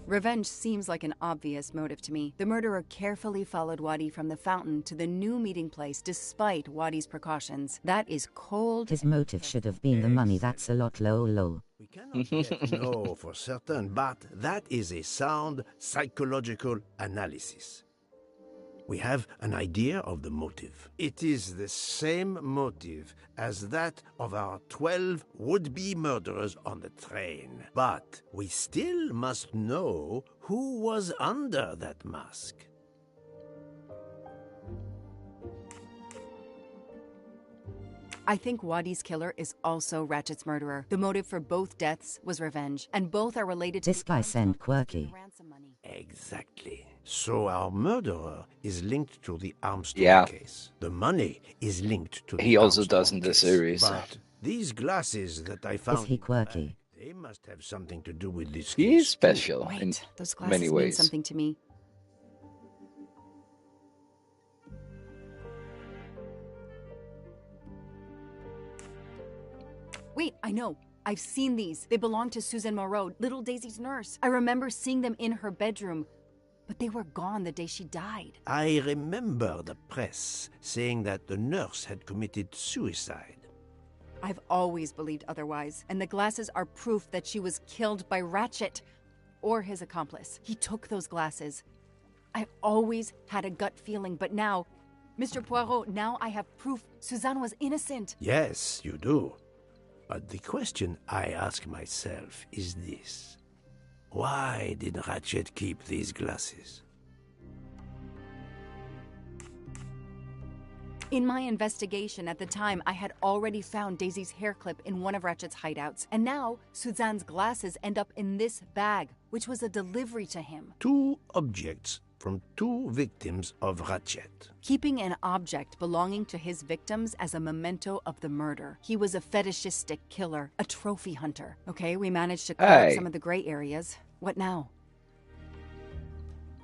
Revenge seems like an obvious motive to me. The murderer carefully followed Wadi from the fountain to the new meeting place despite Wadi's precautions. That is cold. His motive should have been the money. That's a lot low. We cannot yet know for certain, but that is a sound psychological analysis. We have an idea of the motive. It is the same motive as that of our 12 would-be murderers on the train. But we still must know who was under that mask. I think Wadi's killer is also Ratchet's murderer. The motive for both deaths was revenge, and both are related to This guy sound quirky. Exactly. So our murderer is linked to the Armstrong case. The money is linked to the He also Armstrong does in the case. series. But these glasses that I found, Is he quirky? they must have something to do with this He case. is special Wait, in those glasses many mean ways. something to me. Wait, I know. I've seen these. They belong to Suzanne Moreau, little Daisy's nurse. I remember seeing them in her bedroom, but they were gone the day she died. I remember the press saying that the nurse had committed suicide. I've always believed otherwise, and the glasses are proof that she was killed by Ratchet or his accomplice. He took those glasses. I always had a gut feeling, but now Mr. Poirot, now I have proof Suzanne was innocent. Yes, you do. But the question I ask myself is this. Why did Ratchet keep these glasses? In my investigation at the time, I had already found Daisy's hair clip in one of Ratchet's hideouts. And now, Suzanne's glasses end up in this bag, which was a delivery to him. 2 objects from 2 victims of Ratchet. Keeping an object belonging to his victims as a memento of the murder. He was a fetishistic killer, a trophy hunter. Okay, we managed to clear up some of the gray areas. What now?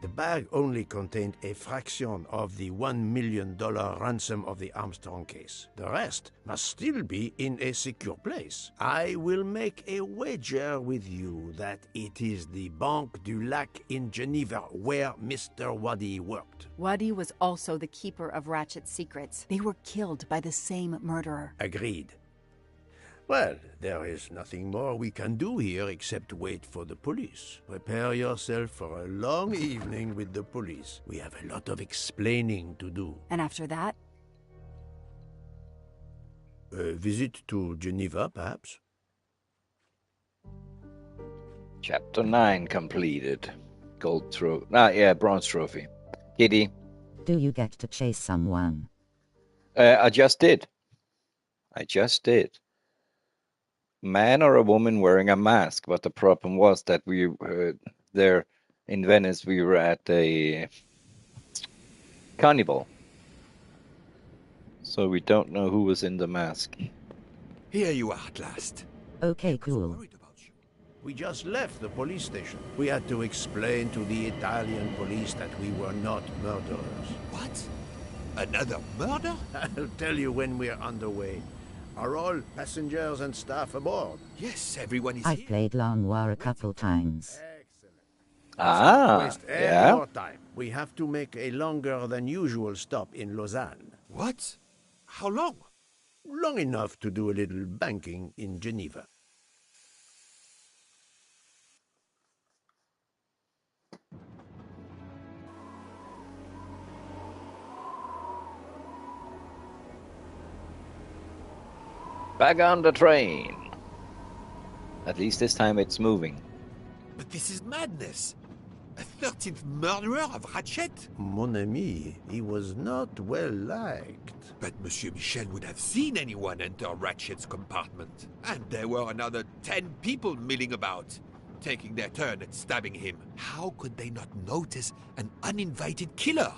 The bag only contained a fraction of the $1 million ransom of the Armstrong case. The rest must still be in a secure place. I will make a wager with you that it is the Banque du Lac in Geneva where Mr. Waddy worked. Waddy was also the keeper of Ratchet's secrets. They were killed by the same murderer. Agreed. Well, there is nothing more we can do here except wait for the police. Prepare yourself for a long evening with the police. We have a lot of explaining to do. And after that? A visit to Geneva, perhaps? Chapter 9 completed. Bronze trophy. Kitty? Do you get to chase someone? I just did. Man or a woman wearing a mask, but the problem was that we there in Venice, we were at a carnival. So we don't know who was in the mask. Here you are at last. Okay, cool. We just left the police station. We had to explain to the Italian police that we were not murderers. What? Another murder? I'll tell you when we're underway. Are all passengers and staff aboard? Yes, everyone is I've here. played Langlois a couple times. Waste any more time. We have to make a longer than usual stop in Lausanne. What? How long? Long enough to do a little banking in Geneva. Back on the train. At least this time it's moving. But this is madness. A 13th murderer of Ratchet? Mon ami, he was not well liked. But Monsieur Michel would have seen anyone enter Ratchet's compartment. And there were another 10 people milling about, taking their turn at stabbing him. How could they not notice an uninvited killer?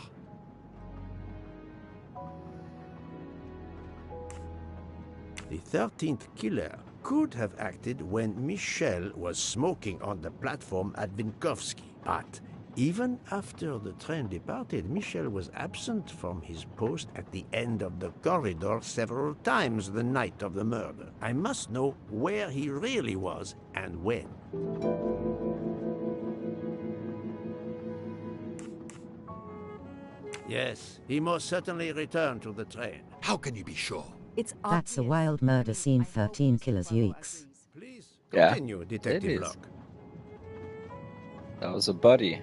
The 13th killer could have acted when Michel was smoking on the platform at Vinkovsky. But even after the train departed, Michel was absent from his post at the end of the corridor several times the night of the murder. I must know where he really was and when. Yes, he most certainly returned to the train. How can you be sure? That's a wild murder scene, 13 killers, Yuix. Continue, Detective Locke. That was a body.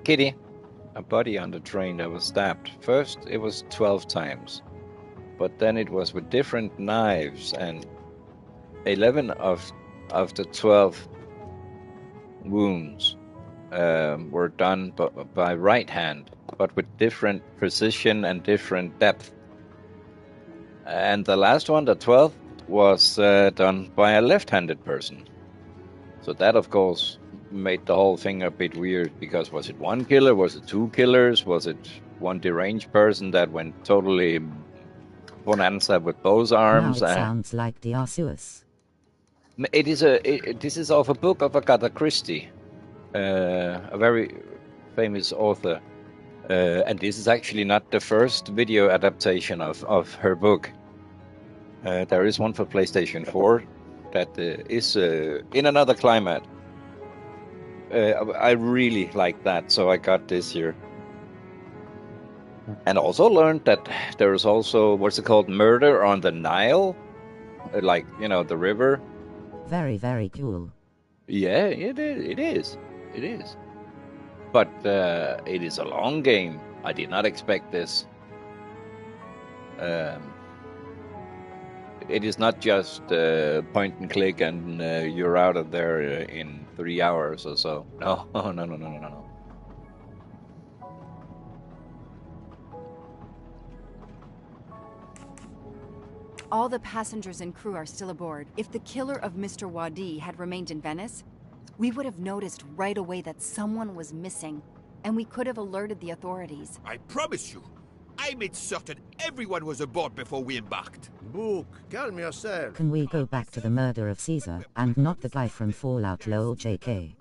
Kitty. A body on the train that was stabbed. First, it was 12 times. But then it was with different knives, and 11 of the 12 wounds were done by right hand, but with different precision and different depth. And the last one, the 12th, was done by a left-handed person. So that, of course, made the whole thing a bit weird, because was it one killer? Was it two killers? Was it one deranged person that went totally bonanza with both arms? Now it sounds like the Arceus. This is off a book of Agatha Christie, a very famous author. And this is actually not the first video adaptation of her book. There is one for PlayStation 4 that is in another climate. I really like that, so I got this here. And also learned that there is also, what's it called, Murder on the Nile? Like, the river. Very, very cool. Yeah, it is. But it is a long game. I did not expect this. It is not just point and click and you're out of there in 3 hours or so. No, no. All the passengers and crew are still aboard. If the killer of Mr. Wadi had remained in Venice, we would have noticed right away that someone was missing, and we could have alerted the authorities. I promise you, I made certain everyone was aboard before we embarked. Book, calm yourself. Can we go back to the murder of Caesar and not the guy from Fallout LOL JK?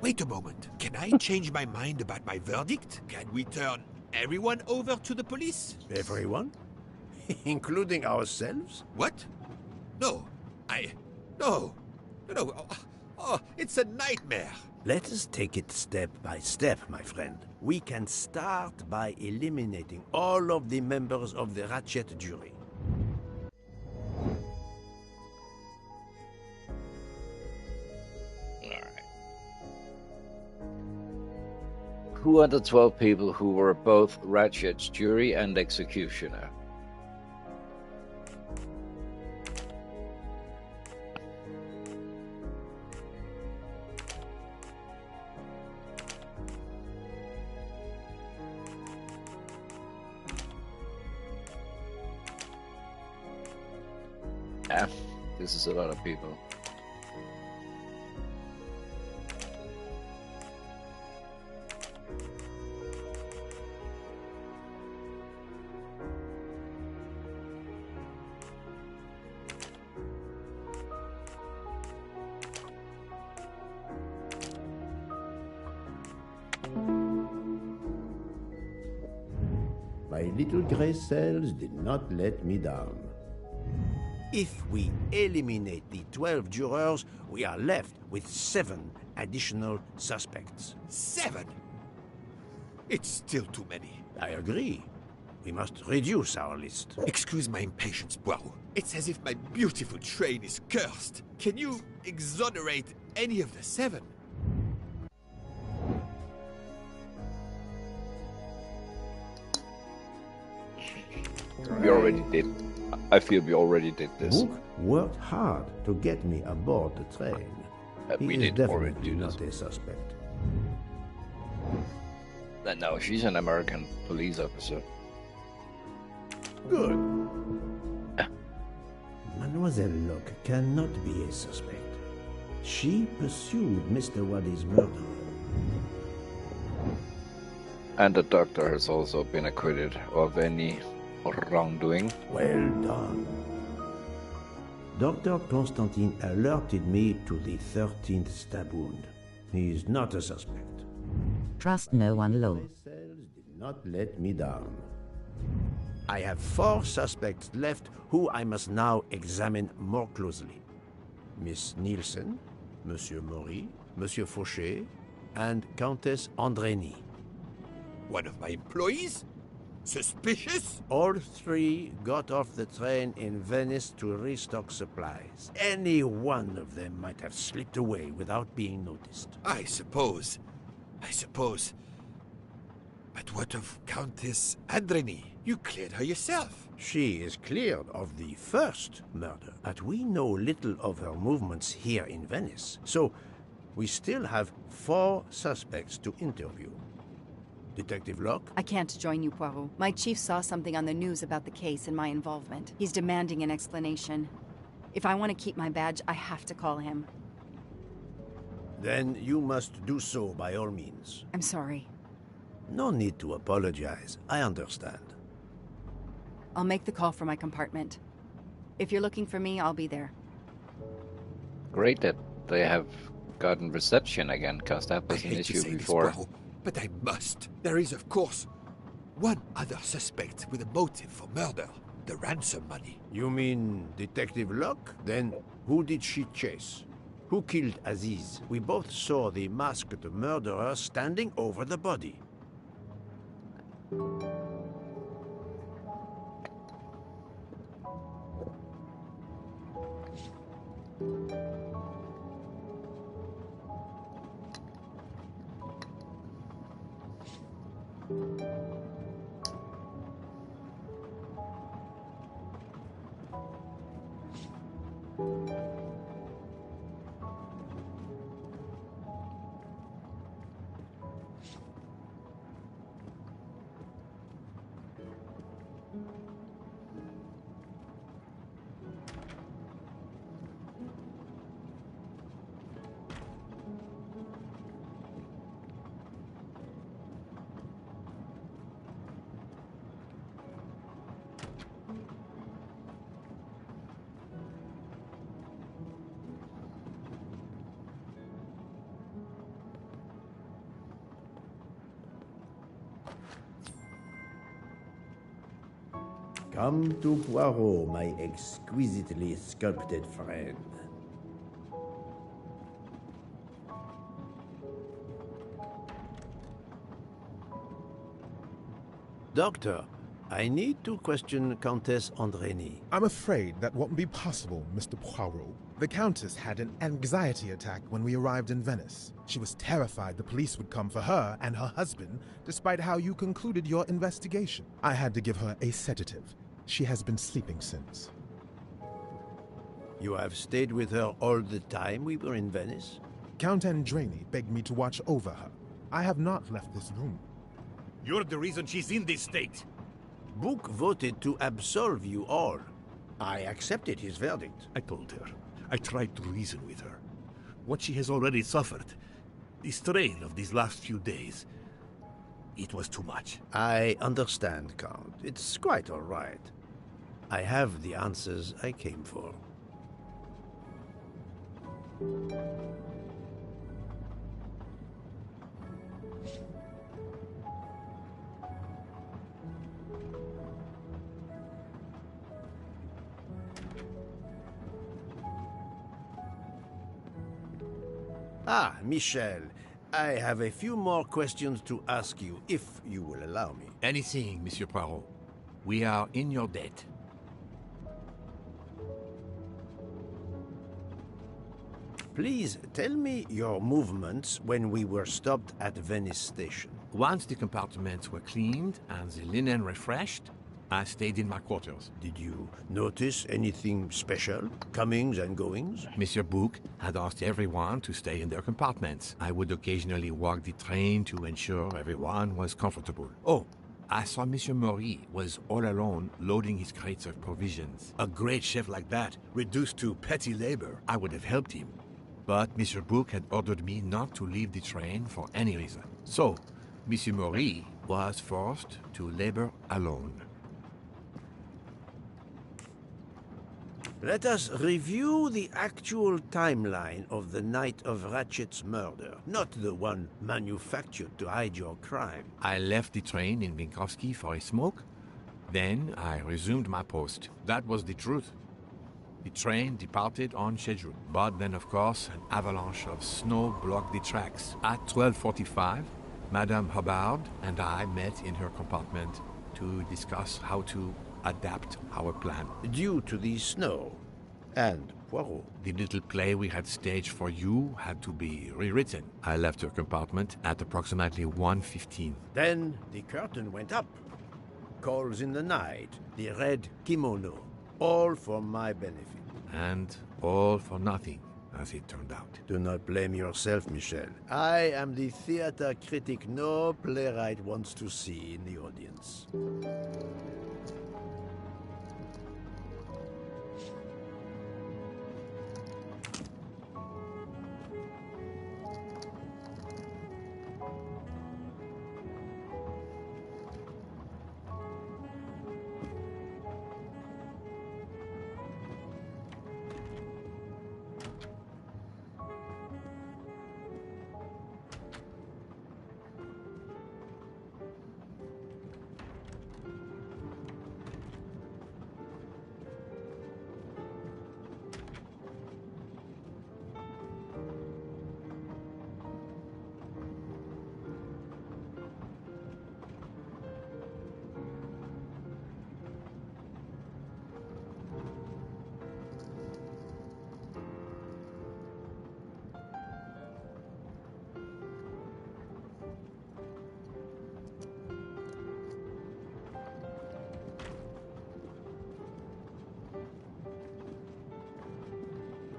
Wait a moment. Can I change my mind about my verdict? Can we turn everyone over to the police? Everyone? Including ourselves? What? No. No. Oh, it's a nightmare. Let us take it step by step, my friend. We can start by eliminating all of the members of the Ratchet jury. Who are the 12 people who were both Ratchet's jury and executioner? Yeah, this is a lot of people. My little gray cells did not let me down. If we eliminate the 12 jurors, we are left with 7 additional suspects. 7? It's still too many. I agree. We must reduce our list. Excuse my impatience, Poirot. It's as if my beautiful train is cursed. Can you exonerate any of the 7? We already did. I feel we already did this. Book worked hard to get me aboard the train. We He is did already definitely do not this. a suspect. No, she's an American police officer. Good. Mademoiselle Locke cannot be a suspect. She pursued Mr. Wadi's murderer. And the doctor has also been acquitted of any wrongdoing. Well done. Dr. Constantine alerted me to the 13th stab wound. He is not a suspect. Trust no one, lol. Cells did not let me down. I have 4 suspects left who I must now examine more closely. Miss Nielsen, Monsieur Maury, Monsieur Fauché, and Countess Andreni. One of my employees? Suspicious? All 3 got off the train in Venice to restock supplies. Any one of them might have slipped away without being noticed. I suppose. But what of Countess Andreni? You cleared her yourself. She is cleared of the first murder, but we know little of her movements here in Venice. So, we still have 4 suspects to interview. Detective Locke? I can't join you, Poirot. My chief saw something on the news about the case and my involvement. He's demanding an explanation. If I want to keep my badge, I have to call him. Then you must do so by all means. I'm sorry. No need to apologize. I understand. I'll make the call for my compartment. If you're looking for me, I'll be there. Great that they have gotten reception again, because that was an issue before. But I must. There is, of course, one other suspect with a motive for murder. The ransom money. You mean Detective Locke? Then who did she chase? Who killed Aziz? We both saw the masked murderer standing over the body. Come to Poirot, my exquisitely sculpted friend. Doctor, I need to question Countess Andrény. I'm afraid that won't be possible, Mr. Poirot. The Countess had an anxiety attack when we arrived in Venice. She was terrified the police would come for her and her husband, despite how you concluded your investigation. I had to give her a sedative. She has been sleeping since. You have stayed with her all the time we were in Venice? Count Andrény begged me to watch over her. I have not left this room. You're the reason she's in this state. Book voted to absolve you all. I accepted his verdict. I told her. I tried to reason with her. What she has already suffered, the strain of these last few days, it was too much. I understand, Count. It's quite all right. I have the answers I came for. Ah, Michel, I have a few more questions to ask you, if you will allow me. Anything, Monsieur Poirot. We are in your debt. Please tell me your movements when we were stopped at Venice Station. Once the compartments were cleaned and the linen refreshed, I stayed in my quarters. Did you notice anything special? Comings and goings? Monsieur Bouc had asked everyone to stay in their compartments. I would occasionally walk the train to ensure everyone was comfortable. Oh, I saw Monsieur Maury was all alone loading his crates of provisions. A great chef like that, reduced to petty labor, I would have helped him. But Monsieur Bouc had ordered me not to leave the train for any reason. So, Monsieur Maury was forced to labor alone. Let us review the actual timeline of the night of Ratchet's murder, not the one manufactured to hide your crime. I left the train in Minkowski for a smoke. Then I resumed my post. That was the truth. The train departed on schedule. But then, of course, an avalanche of snow blocked the tracks. At 12:45, Madame Hubbard and I met in her compartment to discuss how to adapt our plan. Due to the snow and Poirot. The little play we had staged for you had to be rewritten. I left her compartment at approximately 1:15. Then the curtain went up. Calls in the night, the red kimono, all for my benefit. And all for nothing, as it turned out. Do not blame yourself, Michel. I am the theater critic no playwright wants to see in the audience.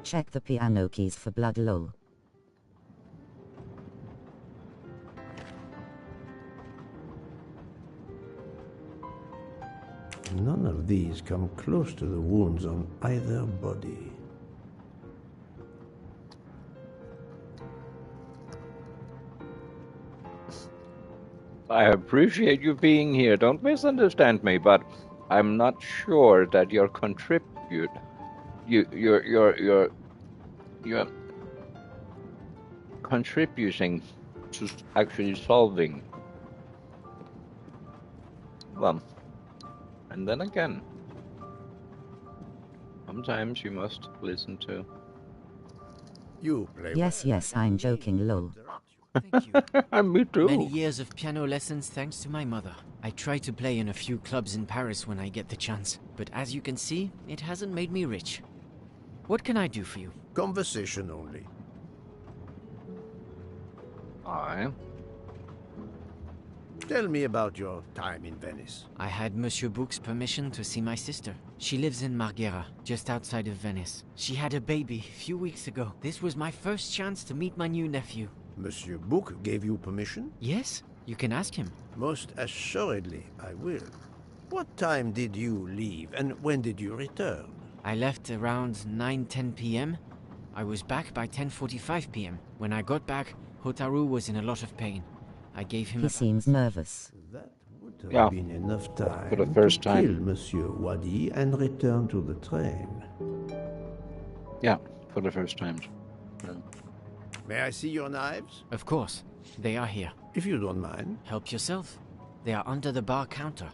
Check the piano keys for blood lol. None of these come close to the wounds on either body. I appreciate you being here. Don't misunderstand me, but I'm not sure that you're contributing to actually solving. Well, and then again, Sometimes you must listen to. You play Yes, well. yes, I'm joking, lol. Thank you. Me too. Many years of piano lessons thanks to my mother. I try to play in a few clubs in Paris when I get the chance, but as you can see, it hasn't made me rich. What can I do for you? Conversation only. Aye. Tell me about your time in Venice. I had Monsieur Bouc's permission to see my sister. She lives in Marghera, just outside of Venice. She had a baby a few weeks ago. This was my first chance to meet my new nephew. Monsieur Bouc gave you permission? Yes, you can ask him. Most assuredly, I will. What time did you leave, and when did you return? I left around 9:10 p.m. I was back by 10:45 p.m. When I got back, Hotaru was in a lot of pain. I gave him He seems nervous. That would have been enough time For the first to time. kill Monsieur Wadi and return to the train. Yeah, for the first time. May I see your knives? Of course. They are here. If you don't mind. Help yourself. They are under the bar counter.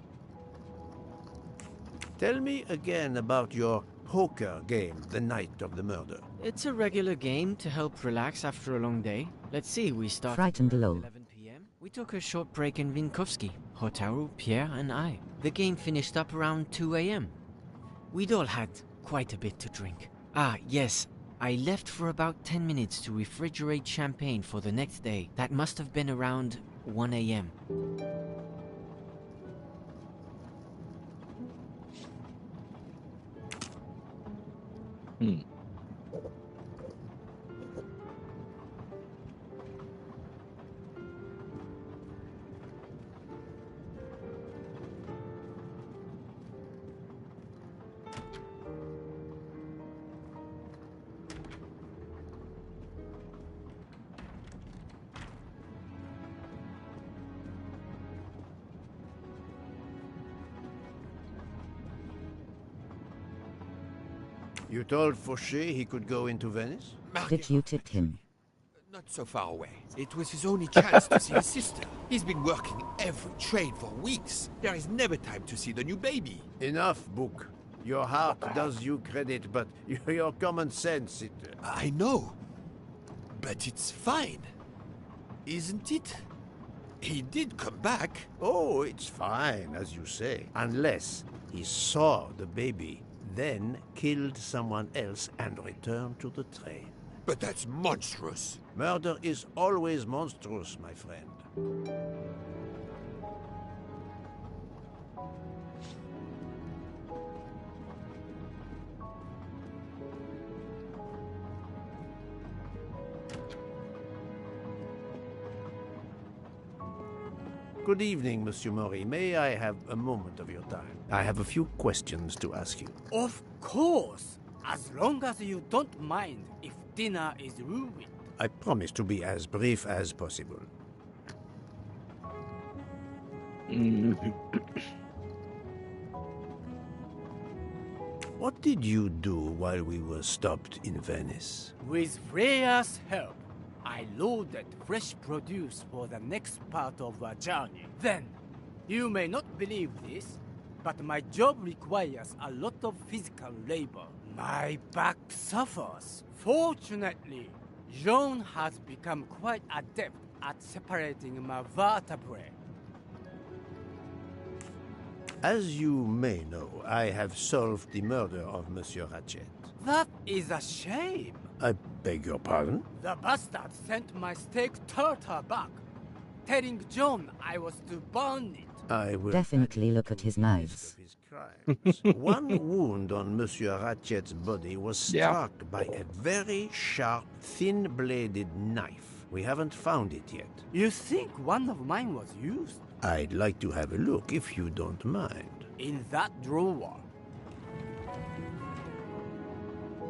Tell me again about your poker game the night of the murder. It's a regular game to help relax after a long day. Let's see, we started Frightened at lol. 11 p.m. We took a short break in Vinkovsky. Hotaru, Pierre, and I. The game finished up around 2 a.m. We'd all had quite a bit to drink. Ah, yes. I left for about 10 minutes to refrigerate champagne for the next day. That must have been around 1 a.m. You told Fauché he could go into Venice? Did you tip him? Not so far away. It was his only chance to see his sister. He's been working every trade for weeks. There is never time to see the new baby. Enough, Book. Your heart does you credit, but your common sense, it... I know. But it's fine. Isn't it? He did come back. Oh, it's fine, as you say. Unless he saw the baby, then killed someone else and returned to the train. But that's monstrous. Murder is always monstrous, my friend. Good evening, Monsieur Maury. May I have a moment of your time? I have a few questions to ask you. Of course, as long as you don't mind if dinner is ruined. I promise to be as brief as possible. What did you do while we were stopped in Venice? With Freya's help, I loaded fresh produce for the next part of our journey. Then, you may not believe this, but my job requires a lot of physical labor. My back suffers. Fortunately, Jean has become quite adept at separating my vertebrae. As you may know, I have solved the murder of Monsieur Ratchet. That is a shame. I beg your pardon? The bastard sent my steak tartar back, telling John I was to burn it. I will Definitely look at his knives. One wound on Monsieur Ratchet's body was struck by a very sharp, thin-bladed knife. We haven't found it yet. You think one of mine was used? I'd like to have a look, if you don't mind. In that drawer.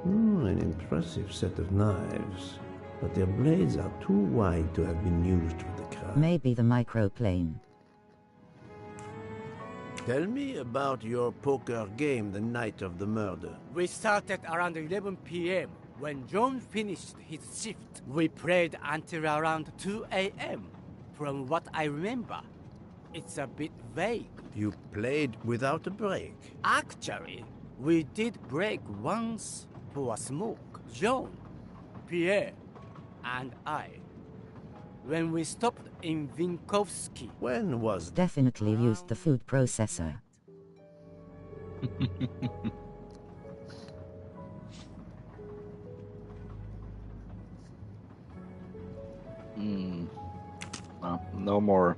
An impressive set of knives. But their blades are too wide to have been used for the crime. Maybe the microplane. Tell me about your poker game the night of the murder. We started around 11 p.m. When John finished his shift. We played until around 2 a.m. From what I remember, it's a bit vague. You played without a break. Actually, We did break once for a smoke. Jean, Pierre, and I. When we stopped in Vinkovsky. When was Definitely used the food processor. No more.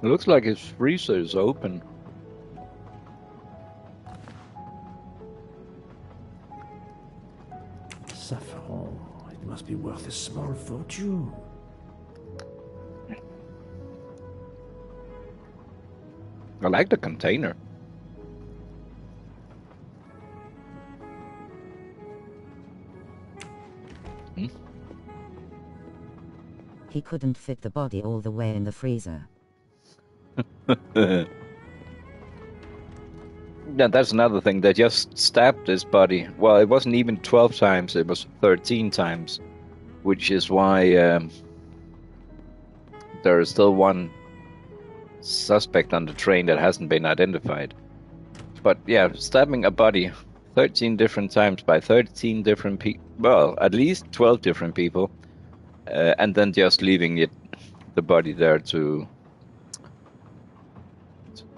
It looks like his freezer is open. Saffron. It must be worth a small fortune. I like the container. He couldn't fit the body all the way in the freezer. Yeah, that's another thing. They just stabbed his body. Well, it wasn't even 12 times, it was 13 times. Which is why there is still one suspect on the train that hasn't been identified. But yeah, stabbing a body 13 different times by 13 different people. Well, at least 12 different people. And then just leaving the body there to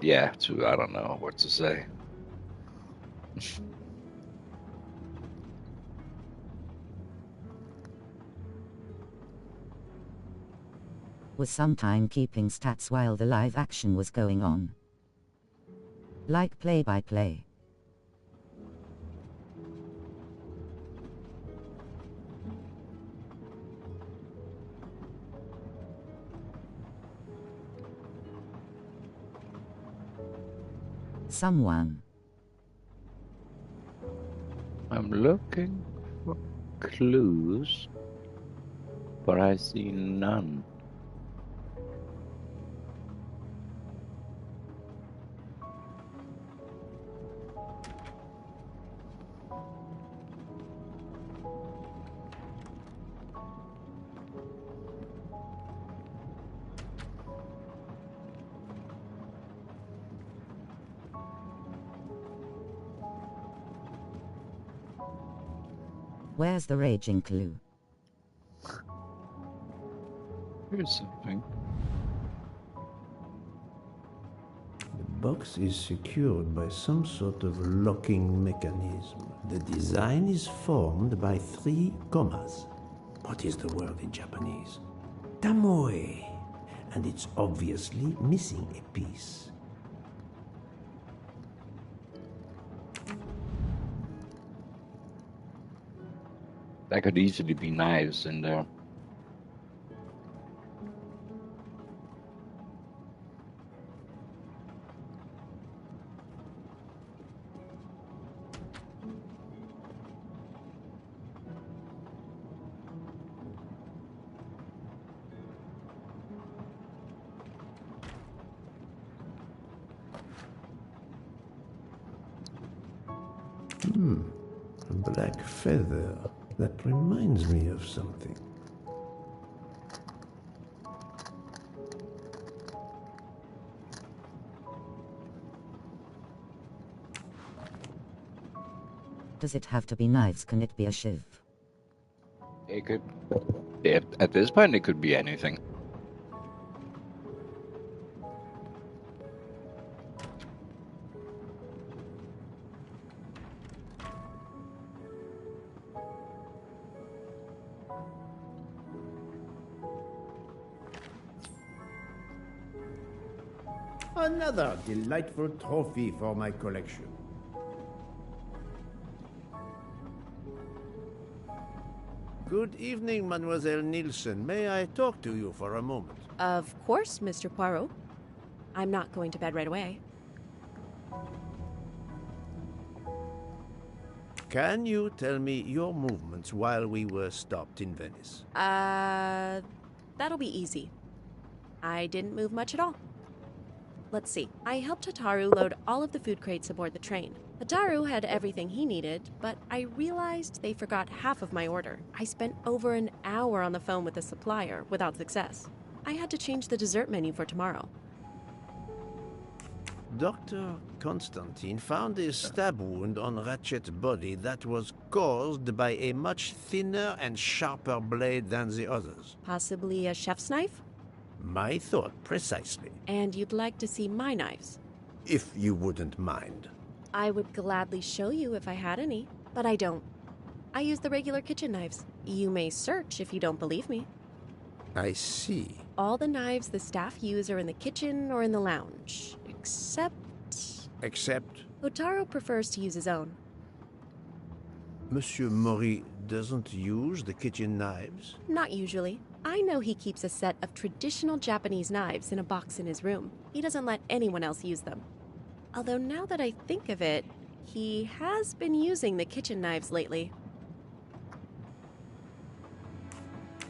I don't know what to say. Was some time keeping stats while the live action was going on. Like play-by-play. Someone. I'm looking for clues, but I see none. Where's the raging clue? Here's something. The box is secured by some sort of locking mechanism. The design is formed by 3 commas. What is the word in Japanese? Tamoe. And it's obviously missing a piece. That could easily be knives in there. A black feather. That reminds me of something. Does it have to be knives? Can it be a shiv? It could. At this point, it could be anything. Another delightful trophy for my collection. Good evening, Mademoiselle Nielsen. May I talk to you for a moment? Of course, Mr. Poirot. I'm not going to bed right away. Can you tell me your movements while we were stopped in Venice? That'll be easy. I didn't move much at all. Let's see. I helped Hataru load all of the food crates aboard the train. Hataru had everything he needed, but I realized they forgot half of my order. I spent over an hour on the phone with the supplier without success. I had to change the dessert menu for tomorrow. Dr. Constantine found a stab wound on Ratchet's body that was caused by a much thinner and sharper blade than the others. Possibly a chef's knife? My thought, precisely. And you'd like to see my knives? If you wouldn't mind. I would gladly show you if I had any, but I don't. I use the regular kitchen knives. You may search if you don't believe me. I see. All the knives the staff use are in the kitchen or in the lounge, except... Except? Hotaru prefers to use his own. Monsieur Mori doesn't use the kitchen knives? Not usually. I know he keeps a set of traditional Japanese knives in a box in his room. He doesn't let anyone else use them. Although now that I think of it, he has been using the kitchen knives lately.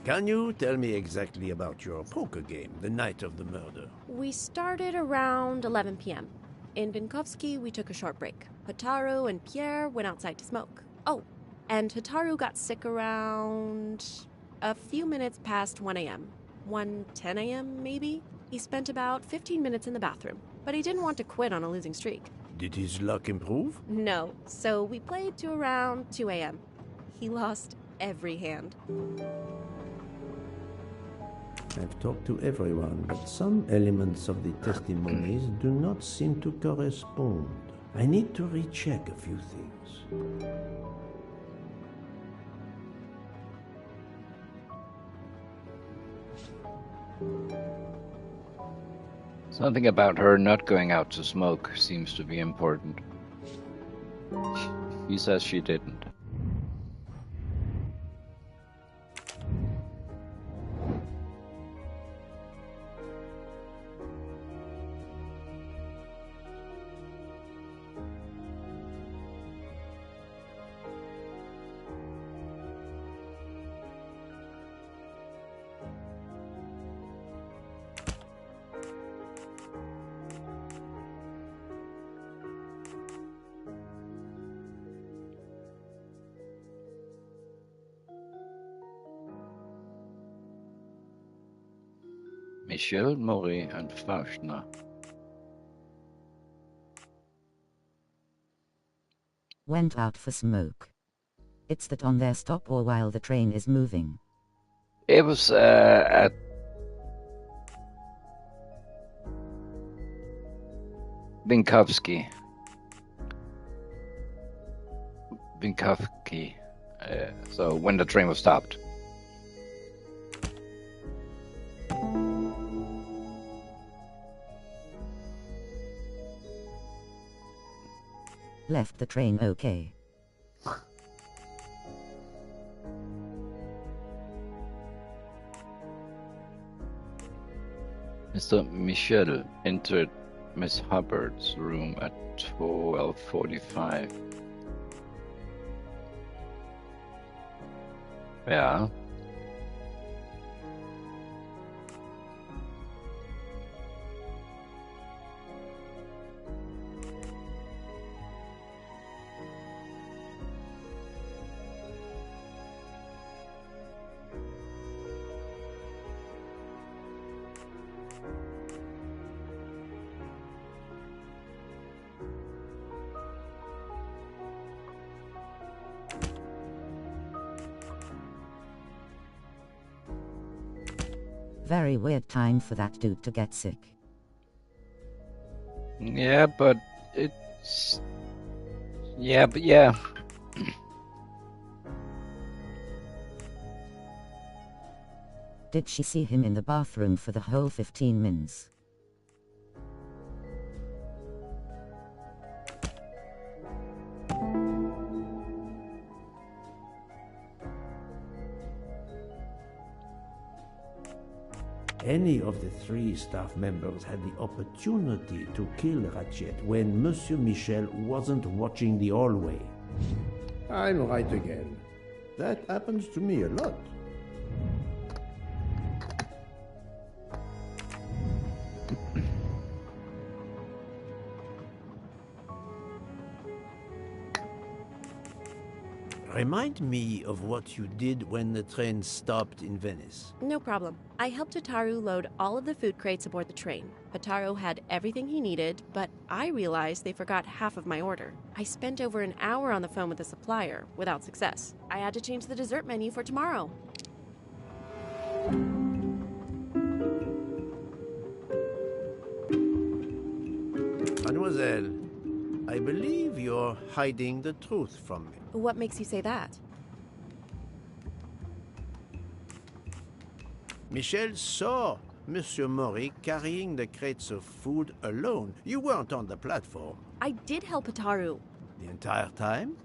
Can you tell me exactly about your poker game the night of the murder? We started around 11 p.m. In Vinkovsky, we took a short break. Hotaru and Pierre went outside to smoke. Oh, and Hotaru got sick around a few minutes past 1 a.m. 1:10 a.m. maybe? He spent about 15 minutes in the bathroom, but he didn't want to quit on a losing streak. Did his luck improve? No, so we played to around 2 a.m. He lost every hand. I've talked to everyone, but some elements of the testimonies do not seem to correspond. I need to recheck a few things. Something about her not going out to smoke seems to be important. He says she didn't. Michel, Mori, and Faustner. Went out for smoke. It's that on their stop or while the train is moving. It was at Vinkovsky. So when the train was stopped. Left the train okay. Mr. Michel entered Miss Hubbard's room at 12:45. Yeah. Very weird time for that dude to get sick. Yeah, but it's... Yeah. Did she see him in the bathroom for the whole 15 minutes? Any of the three staff members had the opportunity to kill Ratchet when Monsieur Michel wasn't watching the hallway. I'm right again. That happens to me a lot. Remind me of what you did when the train stopped in Venice. No problem. I helped Hotaru load all of the food crates aboard the train. Hotaru had everything he needed, but I realized they forgot half of my order. I spent over an hour on the phone with the supplier, without success. I had to change the dessert menu for tomorrow. Mademoiselle, I believe you're hiding the truth from me. What makes you say that? Michel saw Monsieur Maury carrying the crates of food alone. You weren't on the platform. I did help Hotaru. The entire time?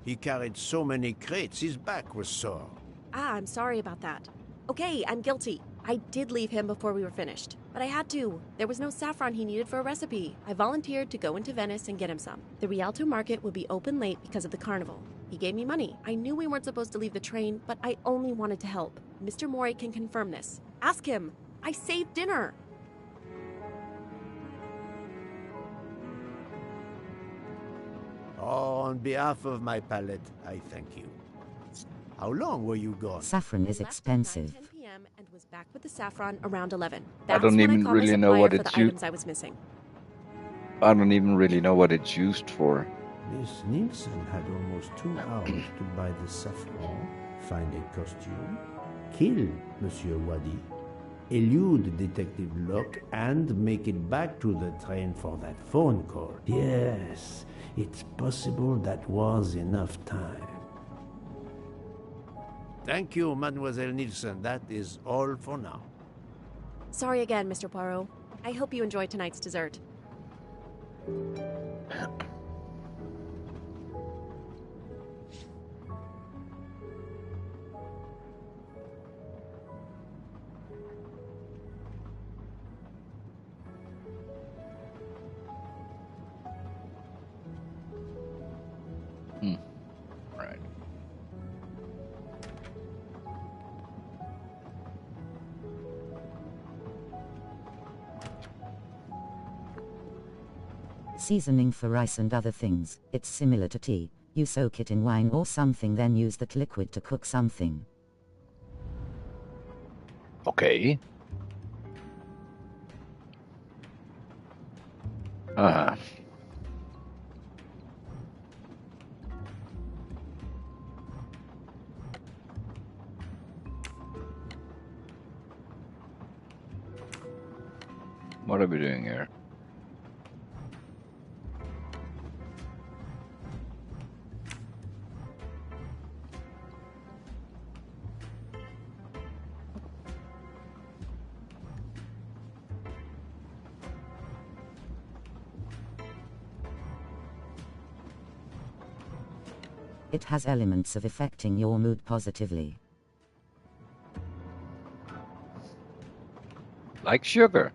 He carried so many crates, his back was sore. I'm sorry about that. Okay, I'm guilty. I did leave him before we were finished, but I had to. There was no saffron he needed for a recipe. I volunteered to go into Venice and get him some. The Rialto market would be open late because of the carnival. He gave me money. I knew we weren't supposed to leave the train, but I only wanted to help. Mr. Mori can confirm this. Ask him. I saved dinner. Oh, on behalf of my palate, I thank you. How long were you gone? Saffron is expensive. 10 p.m. and was back with the saffron around 11. I That's don't when even called really the know what supplier for it's the items I was missing. I don't even really know what it's used for. Miss Nielsen had almost 2 hours to buy the saffron, find a costume, kill Monsieur Wadi, elude Detective Locke, and make it back to the train for that phone call. Yes, it's possible that was enough time. Thank you, Mademoiselle Nielsen. That is all for now. Sorry again, Mr. Poirot. I hope you enjoy tonight's dessert. Right. Seasoning for rice and other things. It's similar to tea. You soak it in wine or something, then use that liquid to cook something. Okay. Uh-huh. What are we doing here? It has elements of affecting your mood positively. Like sugar.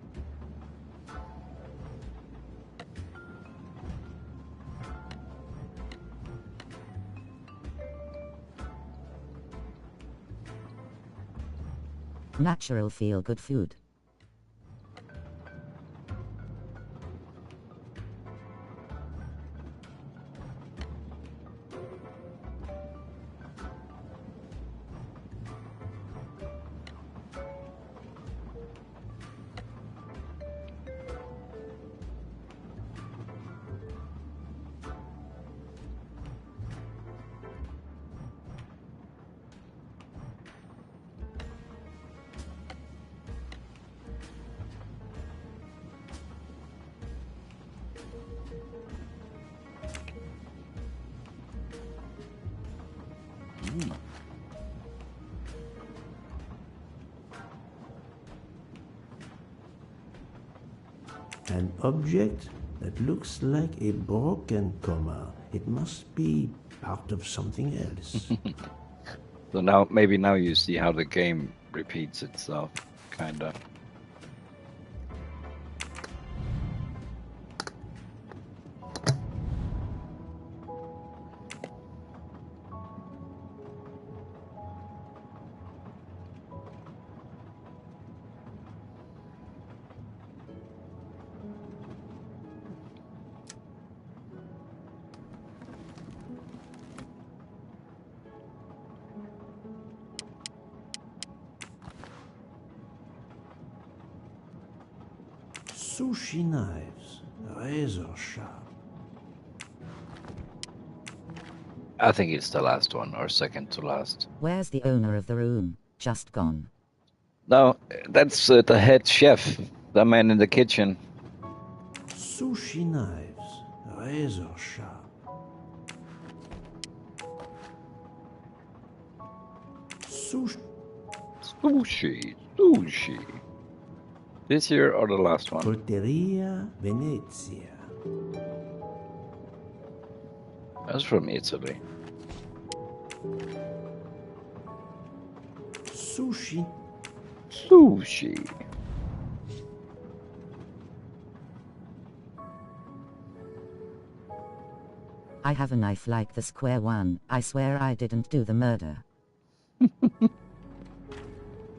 Natural feel-good food. An object that looks like a broken comma. It must be part of something else. So now, maybe now you see how the game repeats itself, kinda. Sushi knives, razor sharp. I think it's the last one, or second to last. Where's the owner of the room? Just gone. No, that's the head chef, the man in the kitchen. Sushi knives, razor sharp. Sushi. This year or the last one? Colteria Venezia. That's from Italy. Sushi. I have a knife like the square one. I swear I didn't do the murder.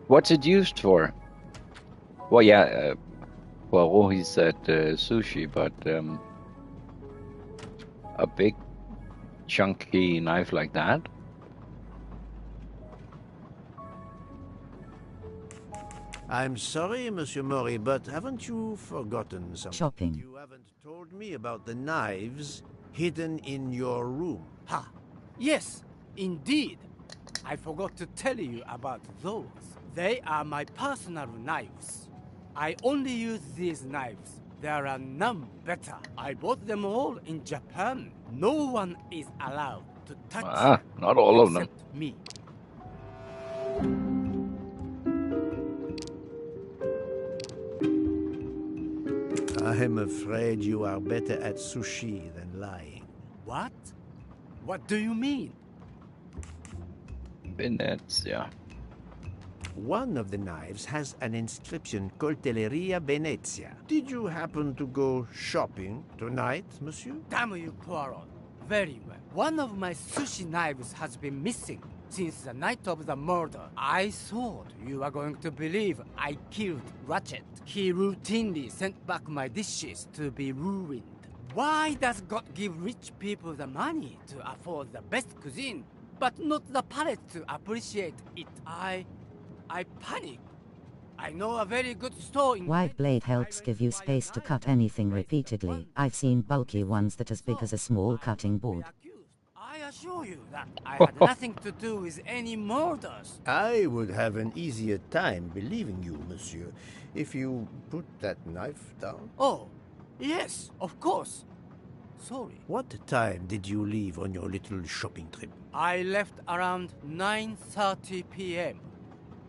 What's it used for? Well, yeah, Poirot, he said sushi, but a big, chunky knife like that? I'm sorry, Monsieur Mori, but haven't you forgotten something? Shopping. You haven't told me about the knives hidden in your room. Ha! Yes, indeed. I forgot to tell you about those. They are my personal knives. I only use these knives. There are none better. I bought them all in Japan. No one is allowed to touch them. Not all of them. Except me. I'm afraid you are better at sushi than lying. What? What do you mean? Venezia. One of the knives has an inscription, Coltelleria Venezia. Did you happen to go shopping tonight, monsieur? Damn you, Poirot. Very well. One of my sushi knives has been missing since the night of the murder. I thought you were going to believe I killed Ratchet. He routinely sent back my dishes to be ruined. Why does God give rich people the money to afford the best cuisine, but not the palate to appreciate it? I panic. I know a very good store in... Wide blade helps give you space to cut anything repeatedly. I've seen bulky ones that as big as a small cutting board. I assure you that I had nothing to do with any murders. I would have an easier time believing you, monsieur, if you put that knife down. Oh, yes, of course. Sorry. What time did you leave on your little shopping trip? I left around 9:30 p.m.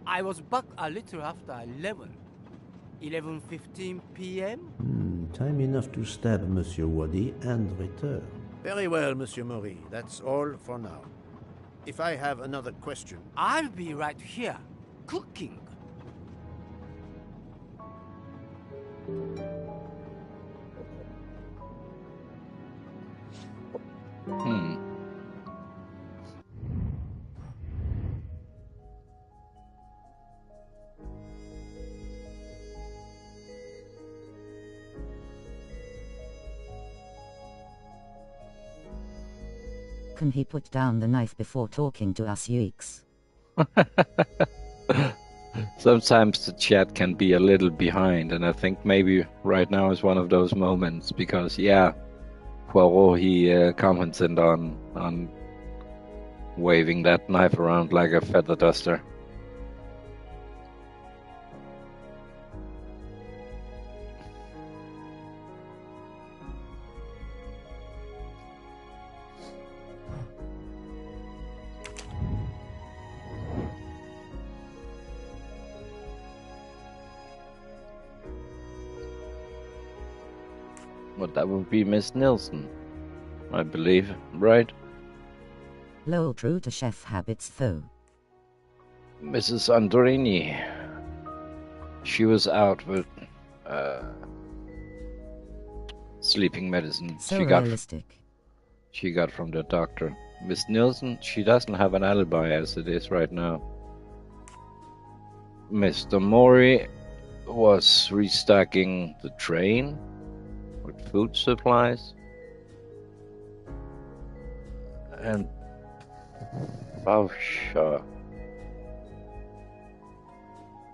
I was back a little after 11:15 p.m. Time enough to stab Monsieur Waddy and return. Very well, Monsieur Mori. That's all for now. If I have another question... I'll be right here, cooking. Can he put down the knife before talking to us Yuiks? Sometimes the chat can be a little behind, and I think maybe right now is one of those moments, because, yeah, Poirot, he commented on waving that knife around like a feather duster. Well, that would be Miss Nilsson, I believe, right? Lol, true to chef habits though. Mrs. Andorini. She was out with sleeping medicine. So realistic. She got from the doctor. Miss Nilsson, she doesn't have an alibi as it is right now. Mr. Mori was restocking the train with food supplies. And Bauscher,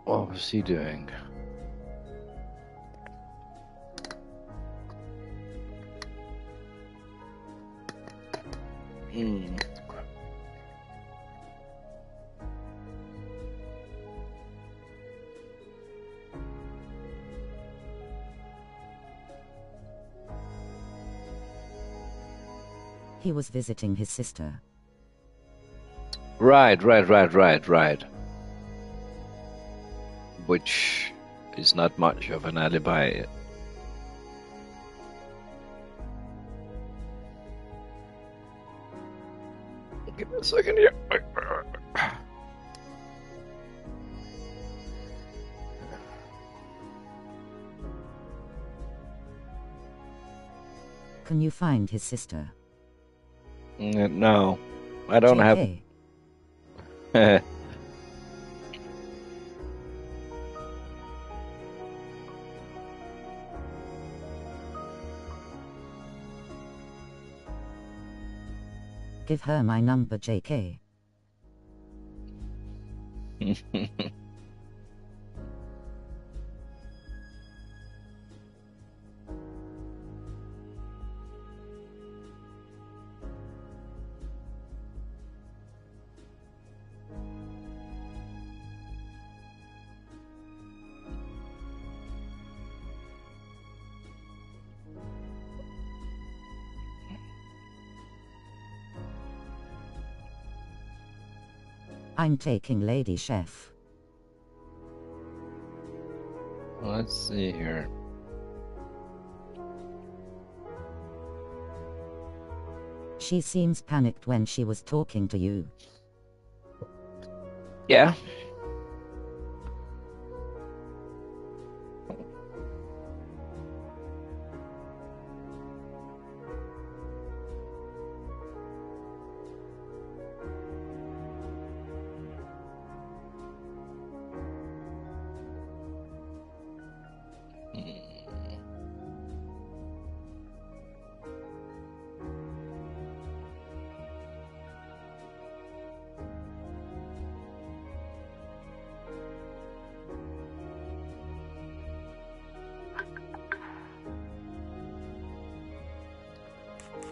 what was he doing? He was visiting his sister. Right. Which is not much of an alibi. Give me a second here. Can you find his sister? No, I don't JK. have. Give her my number, JK. I'm taking Lady Chef. Let's see here. She seems panicked when she was talking to you. Yeah.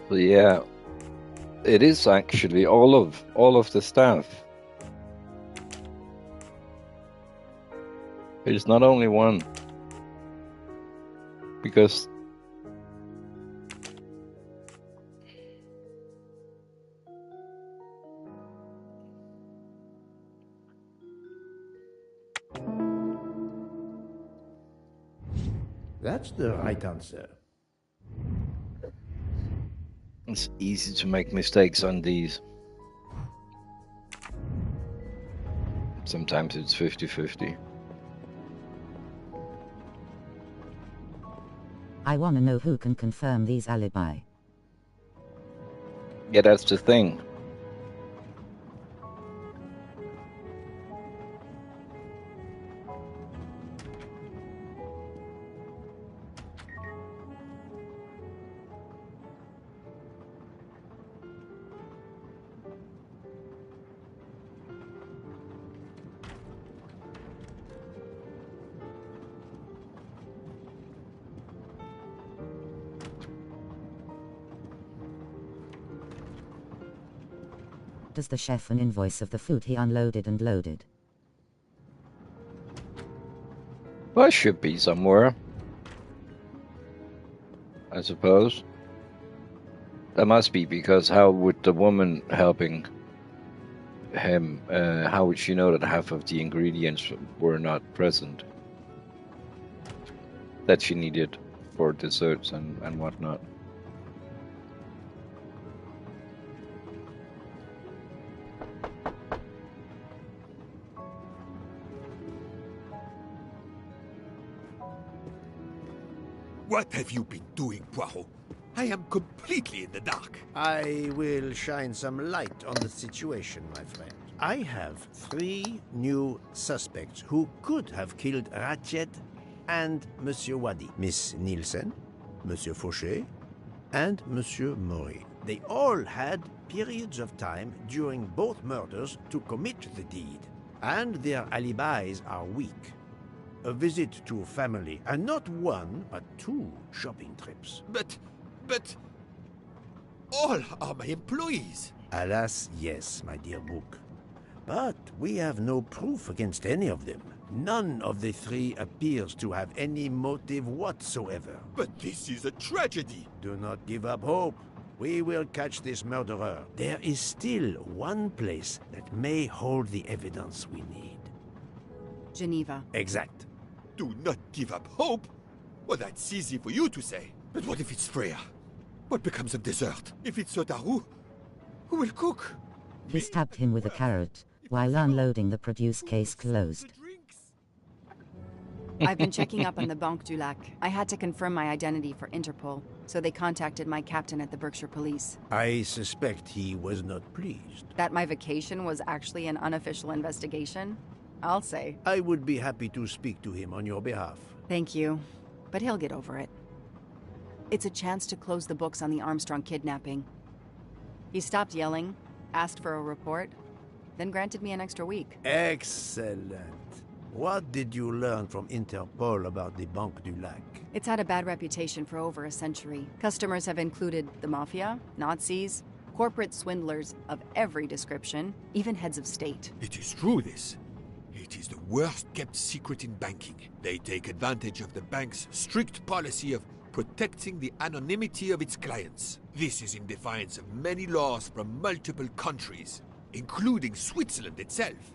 But yeah, it is actually all of the staff. It's not only one, because That's the right answer. it's easy to make mistakes on these. Sometimes it's 50-50. I want to know who can confirm these alibi. Yeah, that's the thing. Does the chef an invoice of the food he unloaded and loaded? Well, it should be somewhere, I suppose. That must be, because how would the woman helping him, how would she know that half of the ingredients were not present that she needed for desserts and whatnot? What have you been doing, Poirot? I am completely in the dark. I will shine some light on the situation, my friend. I have 3 new suspects who could have killed Ratchet and Monsieur Wadi. Miss Nielsen, Monsieur Fauché, and Monsieur Maury. They all had periods of time during both murders to commit the deed, and their alibis are weak. A visit to family, and not 1, but 2 shopping trips. But... all are my employees. Alas, yes, my dear book. But we have no proof against any of them. None of the three appears to have any motive whatsoever. But this is a tragedy. Do not give up hope. We will catch this murderer. There is still one place that may hold the evidence we need. Geneva. Exact. Do not give up hope? Well, that's easy for you to say. But what if it's Freya? What becomes of dessert? If it's Sotaru, who will cook? He stabbed him with a carrot while unloading the produce case closed. I've been checking up on the Banque du Lac. I had to confirm my identity for Interpol, so they contacted my captain at the Berkshire Police. I suspect he was not pleased. That my vacation was actually an unofficial investigation? I'll say. I would be happy to speak to him on your behalf. Thank you, but he'll get over it. It's a chance to close the books on the Armstrong kidnapping. He stopped yelling, asked for a report, then granted me an extra week. Excellent. What did you learn from Interpol about the Banque du Lac? It's had a bad reputation for over a century. Customers have included the mafia, Nazis, corporate swindlers of every description, even heads of state. It is true, this. It is the worst-kept secret in banking. They take advantage of the bank's strict policy of protecting the anonymity of its clients. This is in defiance of many laws from multiple countries, including Switzerland itself.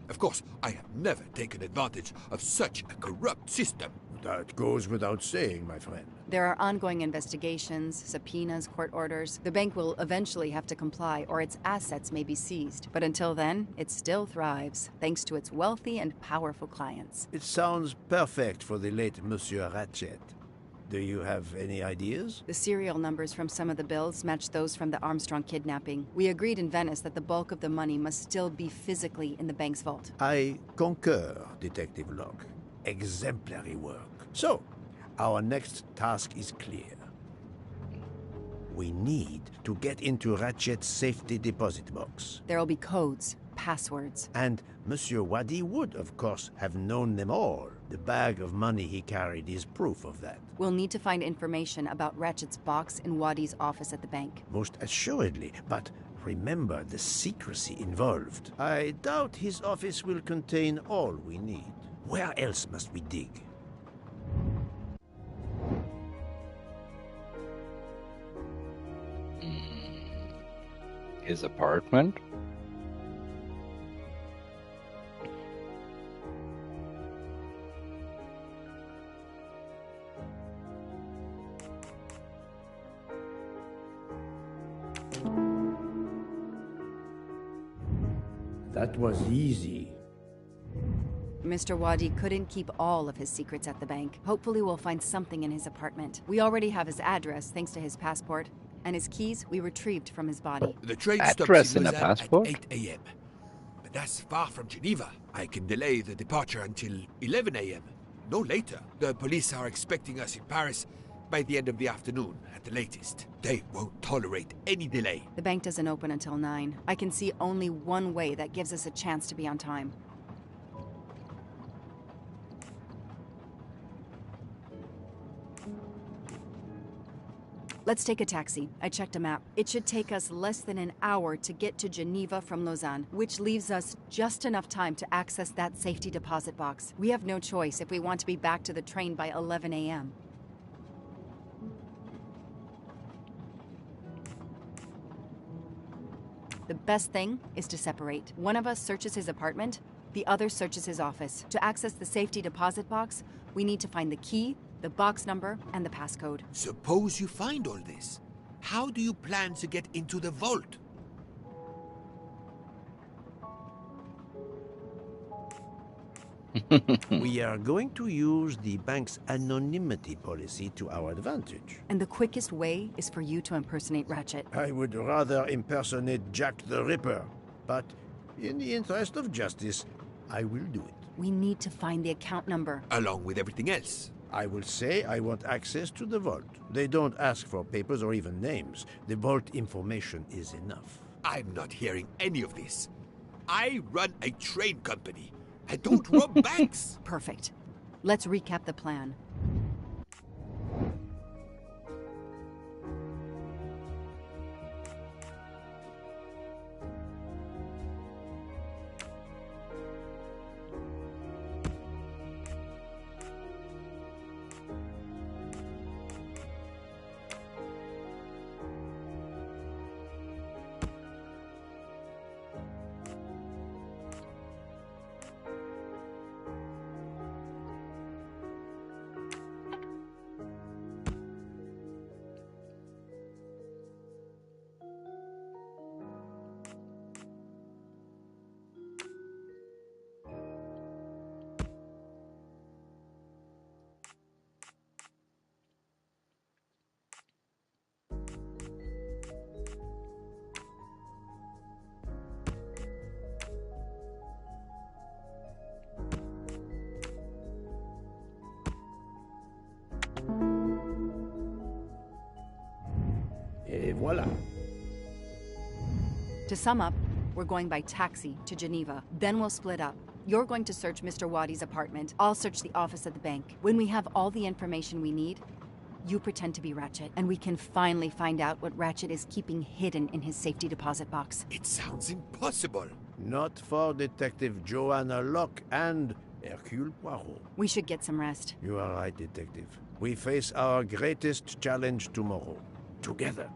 Of course, I have never taken advantage of such a corrupt system. That goes without saying, my friend. There are ongoing investigations, subpoenas, court orders. The bank will eventually have to comply, or its assets may be seized. But until then, it still thrives, thanks to its wealthy and powerful clients. It sounds perfect for the late Monsieur Ratchet. Do you have any ideas? The serial numbers from some of the bills match those from the Armstrong kidnapping. We agreed in Venice that the bulk of the money must still be physically in the bank's vault. I concur, Detective Locke. Exemplary work. So, our next task is clear. We need to get into Ratchet's safety deposit box. There will be codes, passwords. And Monsieur Wadi would, of course, have known them all. The bag of money he carried is proof of that. We'll need to find information about Ratchet's box in Wadi's office at the bank. Most assuredly, but remember the secrecy involved. I doubt his office will contain all we need. Where else must we dig? His apartment? That was easy. Mr. Wadi couldn't keep all of his secrets at the bank. Hopefully we'll find something in his apartment. We already have his address thanks to his passport, and his keys we retrieved from his body. The train Address stops in and a Lausanne passport? at 8 a.m. But that's far from Geneva. I can delay the departure until 11 a.m. No later. The police are expecting us in Paris by the end of the afternoon at the latest. They won't tolerate any delay. The bank doesn't open until 9. I can see only one way that gives us a chance to be on time. Let's take a taxi. I checked a map. It should take us less than an hour to get to Geneva from Lausanne, which leaves us just enough time to access that safety deposit box. We have no choice if we want to be back to the train by 11 a.m. The best thing is to separate. One of us searches his apartment, the other searches his office. To access the safety deposit box, we need to find the key, the box number, and the passcode. Suppose you find all this. How do you plan to get into the vault? We are going to use the bank's anonymity policy to our advantage. And the quickest way is for you to impersonate Ratchet. I would rather impersonate Jack the Ripper, but in the interest of justice, I will do it. We need to find the account number. Along with everything else. I will say I want access to the vault. They don't ask for papers or even names. The vault information is enough. I'm not hearing any of this. I run a train company. I don't rob banks. Perfect. Let's recap the plan. Et voilà. To sum up, we're going by taxi to Geneva. Then we'll split up. You're going to search Mr. Wadi's apartment. I'll search the office at the bank. When we have all the information we need, you pretend to be Ratchet, and we can finally find out what Ratchet is keeping hidden in his safety deposit box. It sounds impossible. Not for Detective Joanna Locke and Hercule Poirot. We should get some rest. You are right, Detective. We face our greatest challenge tomorrow. Together.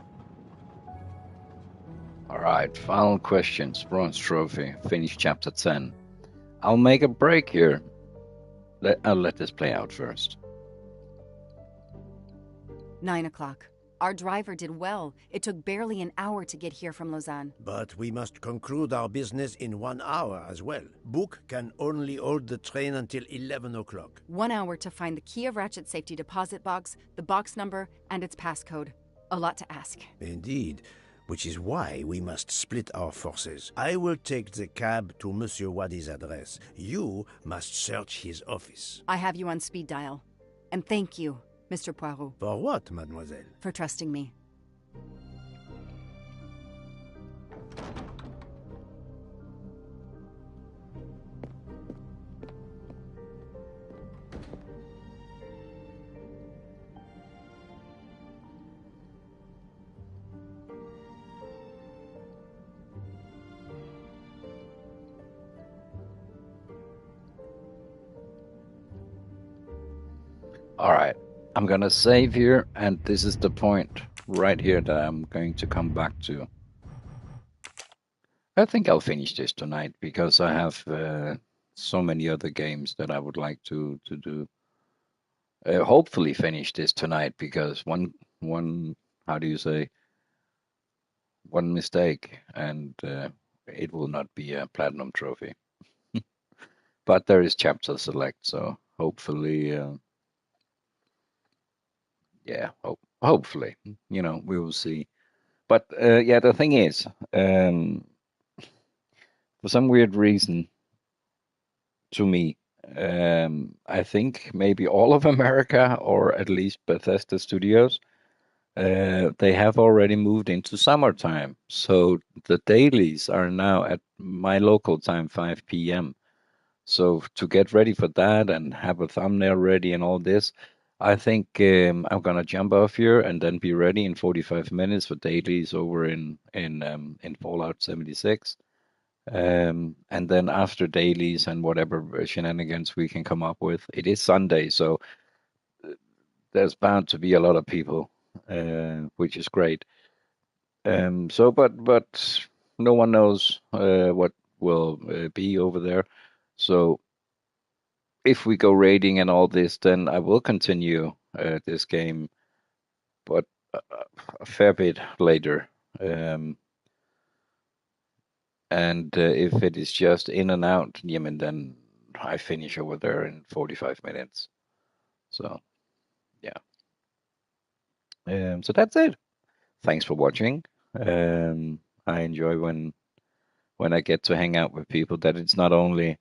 All right, final questions. Bronze trophy. Finish chapter 10. I'll make a break here. I'll let this play out first. 9 o'clock. Our driver did well. It took barely an hour to get here from Lausanne. But we must conclude our business in 1 hour as well. Book can only hold the train until 11 o'clock. 1 hour to find the key of Ratchet's safety deposit box, the box number, and its passcode. A lot to ask. Indeed, which is why we must split our forces. I will take the cab to Monsieur Wadi's address. You must search his office. I have you on speed dial. And thank you, Mr. Poirot. For what, mademoiselle? For trusting me. All right. I'm going to save here, and this is the point right here that I'm going to come back to. I think I'll finish this tonight because I have so many other games that I would like to do. Hopefully finish this tonight because one how do you say, one mistake and it will not be a platinum trophy. But there is chapter select, so hopefully yeah, hopefully, we will see. But yeah, the thing is, for some weird reason, to me, I think maybe all of America, or at least Bethesda Studios, they have already moved into summertime. So the dailies are now at my local time, 5 p.m. So to get ready for that and have a thumbnail ready and all this, I think I'm gonna jump off here and then be ready in 45 minutes for dailies over in Fallout 76. And then after dailies and whatever shenanigans we can come up with, it is Sunday, so there's bound to be a lot of people, which is great. So, but no one knows what will be over there. So if we go raiding and all this, then I will continue this game, but a fair bit later. And if it is just in and out, then I finish over there in 45 minutes. So, yeah. So that's it. Thanks for watching. I enjoy when I get to hang out with people that it's not only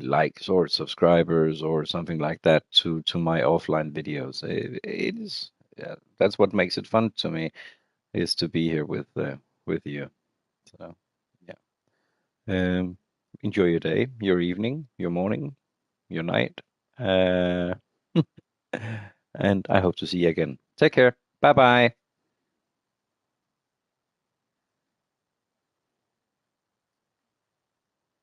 likes or subscribers or something like that to my offline videos. It is that's what makes it fun to me, is to be here with you. So yeah, enjoy your day, your evening, your morning, your night, and I hope to see you again. Take care. Bye bye.